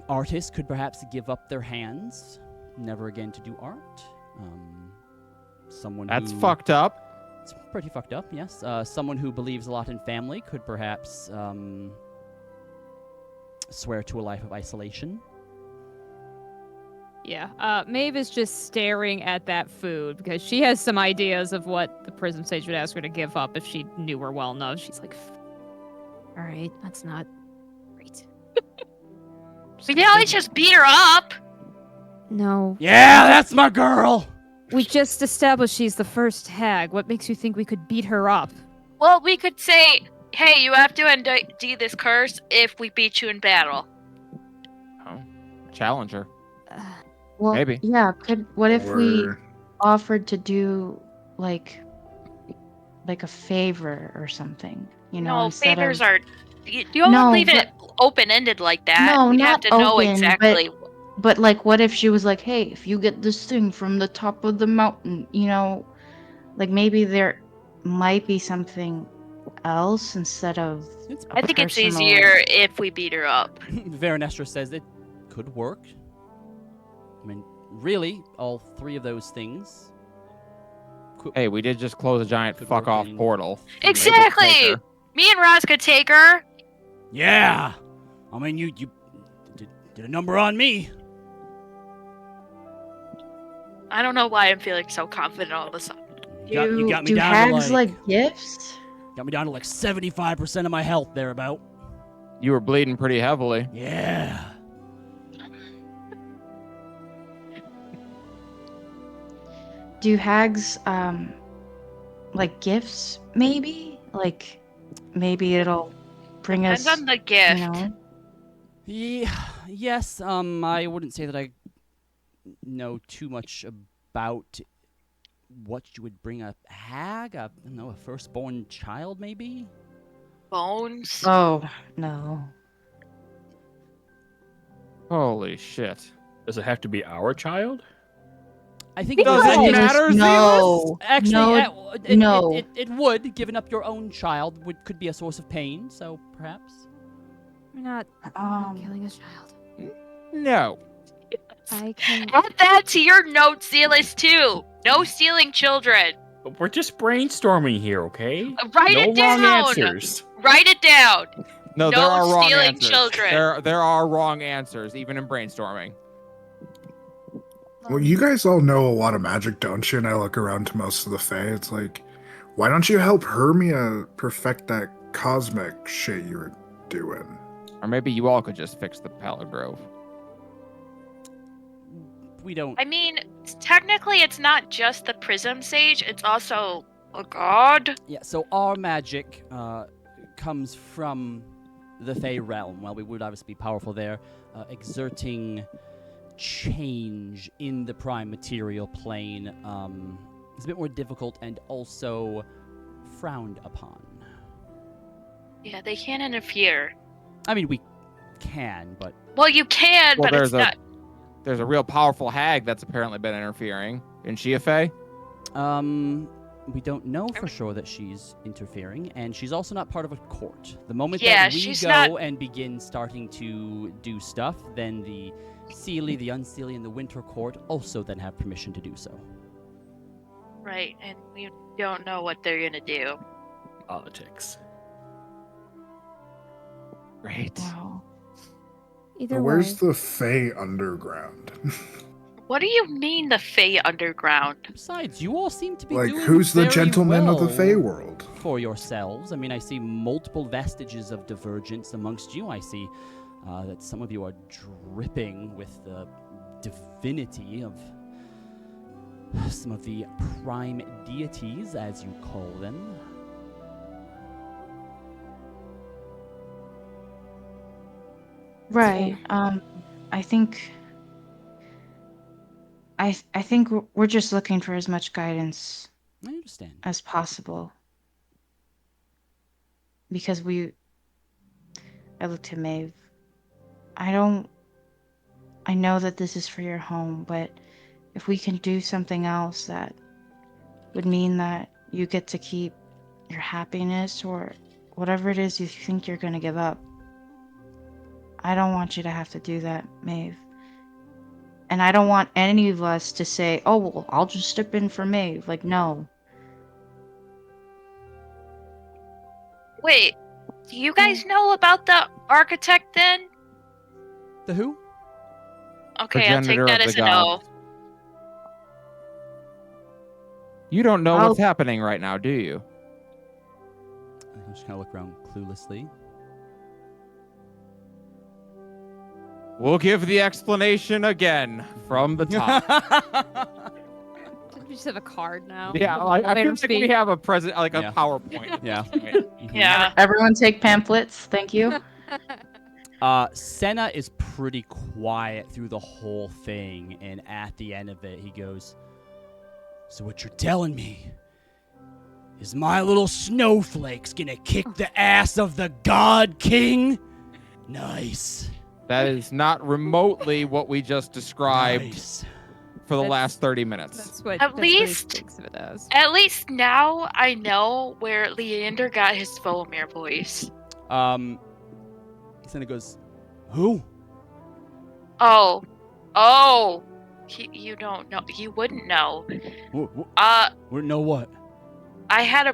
artist could perhaps give up their hands, never again to do art. Someone That's who, fucked up. It's pretty fucked up, yes. Someone who believes a lot in family could perhaps swear to a life of isolation. Yeah, Maeve is just staring at that food because she has some ideas of what the Prism Sage would ask her to give up if she knew her well enough. She's like, all right, that's not great. We can always just beat her up. No. Yeah, that's my girl! We just established she's the first hag. What makes you think we could beat her up? Well, we could say, hey, you have to undo this curse if we beat you in battle. Oh, challenger. Well, Maybe. yeah. What if we Or- offered to do like a favor or something? You know, No, instead favors of... are. You don't No, leave but- it open-ended like that. No, We'd not have to know open, exactly. But like, what if she was like, "Hey, if you get this thing from the top of the mountain, you know, like maybe there might be something else instead of." I think it's personal- easier if we beat her up. Veranestra says it could work. I mean, really, all three of those things. Hey, we did just close a giant Could fuck work off in- portal. Exactly! Take her. Me and Roz could take her. Yeah! I mean, you did a number on me. I don't know why I'm feeling so confident all of a sudden. You got me do down hags to like gifts? got me down to like 75% of my health thereabout. You were bleeding pretty heavily. Yeah. Do hags like gifts? Maybe like maybe it'll bring us. Depends on the gift. You know? Yes, I wouldn't say that I know too much about what you would bring a hag, I don't know, a firstborn child maybe? Bones. Oh no. Holy shit. Does it have to be our child? I think Does it it would- matter, No. Actually, No. it, no. it would. Giving up your own child could be a source of pain, so perhaps. We're not killing a child. No. I can. Add that to your note, Zealous, too. No stealing children. We're just brainstorming here, okay? Write no it down. wrong answers. Write it down. No, there No are wrong stealing answers. children. There are wrong answers, even in brainstorming. Well, you guys all know a lot of magic, don't you? And I look around to most of the Fae. It's like, why don't you help Hermia perfect that cosmic shit you were doing? Or maybe you all could just fix the Pallid Grove. We don't. I mean, technically, it's not just the Prism Sage. It's also a god. Yeah, so our magic comes from the Fey realm. While we would obviously be powerful there, exerting change in the prime material plane is a bit more difficult and also frowned upon. Yeah, they can't interfere. I mean, we can, but Well, you can, Well, but it's not. There's a real powerful hag that's apparently been interfering. Isn't she a Fae? we don't know for sure that she's interfering, and she's also not part of a court. The moment Yeah, that we she's go not- and begin starting to do stuff, then the Seelie, the Unseelie, and the Winter Court also then have permission to do so. Right, and we don't know what they're gonna do. Politics. Great. Wow. Either Where's way. the Fae underground? What do you mean the Fey Underground? Besides, you all seem to be Like, doing who's the very gentleman of the well Feywild? for yourselves. I mean, I see multiple vestiges of divergence amongst you. I see that some of you are dripping with the divinity of some of the prime deities, as you call them. Right. I think I think we're just looking for as much guidance I understand. as possible. Because I looked to Maeve. I know that this is for your home, but if we can do something else that would mean that you get to keep your happiness or whatever it is you think you're going to give up, I don't want you to have to do that, Maeve. And I don't want any of us to say, oh, well, I'll just step in for Maeve. Like, no. Wait, do you guys know about the architect then? The who? Okay, I'll take Progenitor that of as the a no. gods. You don't know I'll- what's happening right now, do you? I'm just gonna look around cluelessly. We'll give the explanation again from the top. We just have a card now. Yeah, I feel Later like we speak. have a present, like a Yeah. PowerPoint. Yeah. Right? Yeah. Everyone take pamphlets. Thank you. Senna is pretty quiet through the whole thing, and at the end of it, he goes, "So what you're telling me is my little snowflake's gonna kick the ass of the God King? Nice. That is not remotely what we just described Nice. for the That's- last 30 minutes. That's what. At that's what he least- thinks of it as. At least now I know where Leander got his Fomir voice. Senna goes, who? Oh. You don't know. You wouldn't know. Know what? I have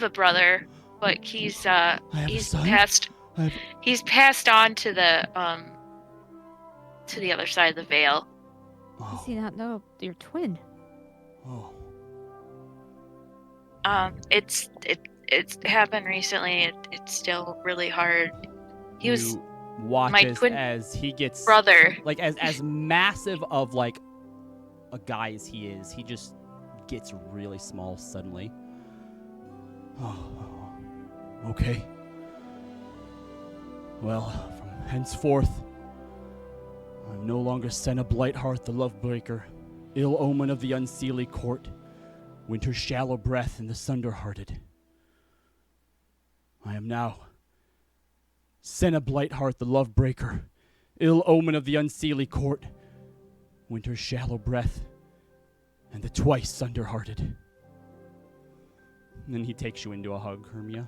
a brother, but he's I have a he's son? passed I have... he's passed on to the other side of the veil. Does he not know your twin? Oh. It's happened recently. It's still really hard. He was You watch my as, twin as he gets brother. like as massive of like a guy as he is, he just gets really small suddenly. Oh, okay. Well, from henceforth, I'm no longer Senna Blightheart the Lovebreaker, ill omen of the Unseelie Court, Winter's shallow breath and the Sunderhearted. I am now Senna Blightheart the Lovebreaker, ill omen of the Unseelie Court, Winter's shallow breath, and the twice Sunderhearted. And then he takes you into a hug, Hermia.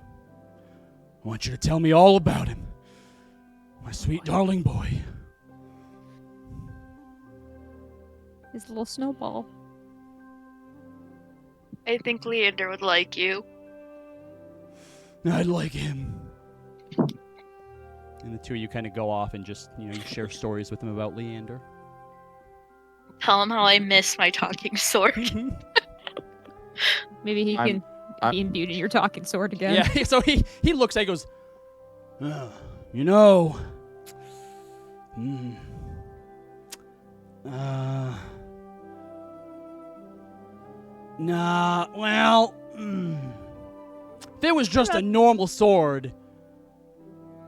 I want you to tell me all about him. My sweet darling boy. His little snowball. I think Leander would like you. I'd like him. And the two of you kind of go off and just, you share stories with him about Leander. Tell him how I miss my talking sword. Maybe he can be imbued in your talking sword again. Yeah, so he looks at it, goes, you know, nah, well, if it was just a normal sword,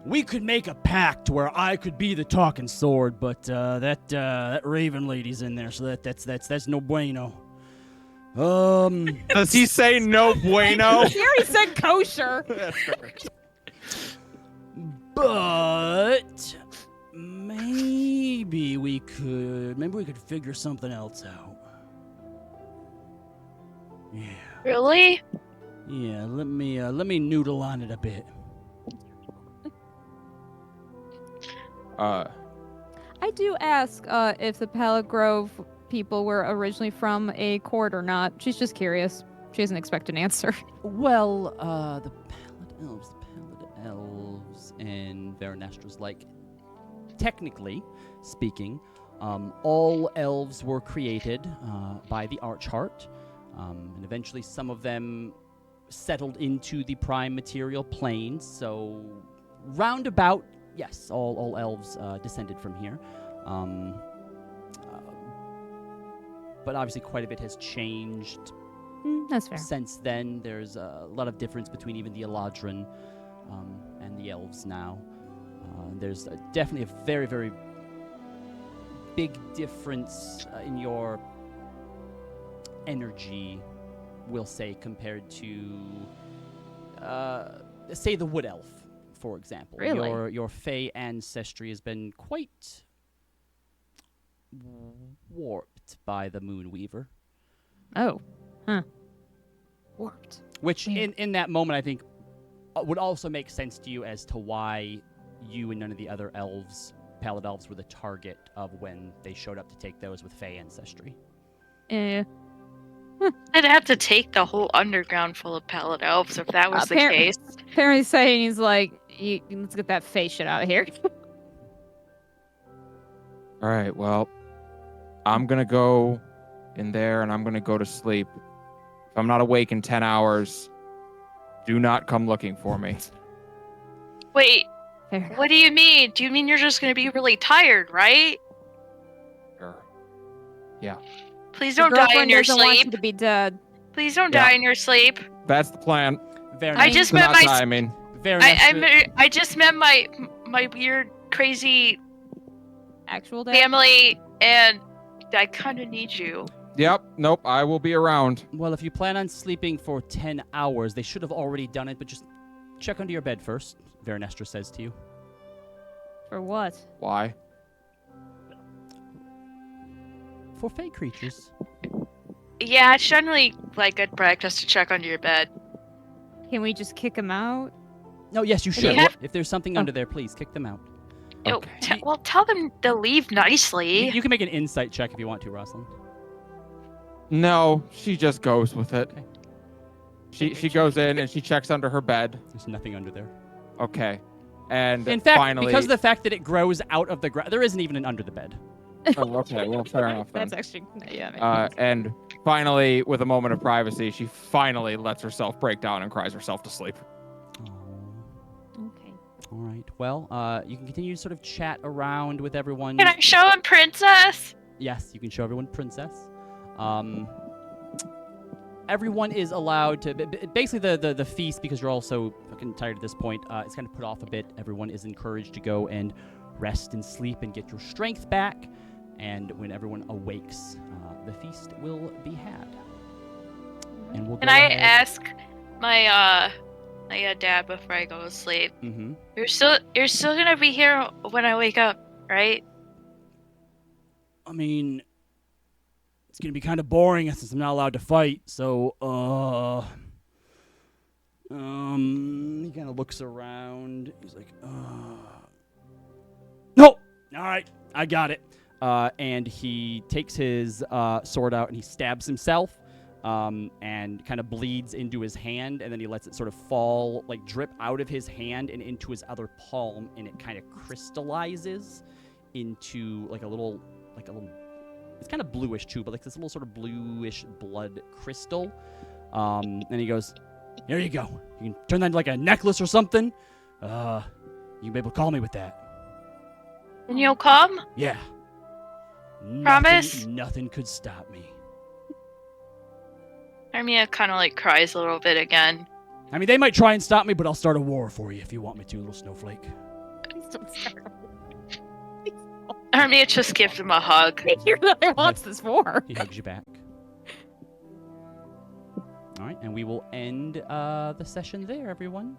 we could make a pact where I could be the talking sword, but that Raven lady's in there, so that's no bueno. Does he say no bueno? He already said kosher. But maybe we could figure something else out. Yeah. Really? Yeah, let me noodle on it a bit. I do ask if the Pallet Grove people were originally from a court or not. She's just curious. She doesn't expect an answer. Well, the Pallid Elves, and Veranestra's like, technically speaking, all elves were created by the Archheart, and eventually some of them settled into the prime material planes, so roundabout, yes, all elves descended from here. But obviously quite a bit has changed That's fair. since then. There's a lot of difference between even the Eladrin and the elves now. There's definitely a very, very big difference in your energy, we'll say, compared to, say, the Wood Elf, for example. Really? Your Fey ancestry has been quite warped by the Moonweaver. Oh. Huh. Warped. Which, Weird. in that moment, I think would also make sense to you as to why you and none of the other elves, Pallid Elves, were the target of when they showed up to take those with Fey ancestry. Eh. I'd have to take the whole underground full of pallid elves if that was the case. Apparently saying he's like, let's get that face shit out of here. All right, well, I'm going to go in there and I'm going to go to sleep. If I'm not awake in 10 hours, do not come looking for me. Wait, Fair. what do you mean? Do you mean you're just going to be really tired, right? Sure. Yeah. Please Your don't die in girlfriend your doesn't want you sleep. to be dead. Please don't Yeah. die in your sleep. That's the plan. Very I nice. just To met not my die, I mean. Very nice. I just met my weird, crazy Actual death? family, and I kind of need you. Yep, nope, I will be around. Well, if you plan on sleeping for 10 hours, they should have already done it, but just check under your bed first, Veranestra says to you. For what? Why? For Fey creatures. Yeah, it's generally like good practice to check under your bed. Can we just kick him out? No, yes, you You should. have- If there's something under there, please kick them out. Oh, Okay. well, tell them to leave nicely. You can make an insight check if you want to, Rosalind. No, she just goes with it. Okay. She goes in and she checks under her bed. There's nothing under there. Okay. And In fact, finally... because of the fact that it grows out of the ground, there isn't even an under the bed. Oh, okay, well, fair enough then. That's actually, yeah. And finally, with a moment of privacy, she finally lets herself break down and cries herself to sleep. Okay. All right. Well, you can continue to sort of chat around with everyone. Can I show him Princess? Yes, you can show everyone Princess. Everyone is allowed to basically the feast, because you're all so fucking tired at this point. It's kind of put off a bit. Everyone is encouraged to go and rest and sleep and get your strength back. And when everyone awakes, the feast will be had. And we'll. Can I ask my dad before I go to sleep? Mm-hmm. You're still gonna be here when I wake up, right? I mean, it's gonna be kind of boring since I'm not allowed to fight. So, he kind of looks around. He's like, no, all right, I got it. And he takes his sword out and he stabs himself, and kind of bleeds into his hand, and then he lets it sort of fall, like drip out of his hand and into his other palm, and it kind of crystallizes into like a little. It's kind of bluish too, but like this little sort of bluish blood crystal. And he goes, "Here you go. You can turn that into like a necklace or something. You can be able to call me with that." And you'll come? Yeah. Promise? Nothing could stop me. Hermia kind of like cries a little bit again. I mean, they might try and stop me, but I'll start a war for you if you want me to, little snowflake. Please don't start. Hermia just gives him a hug. He really wants this war. He hugs you back. All right, and we will end the session there, everyone.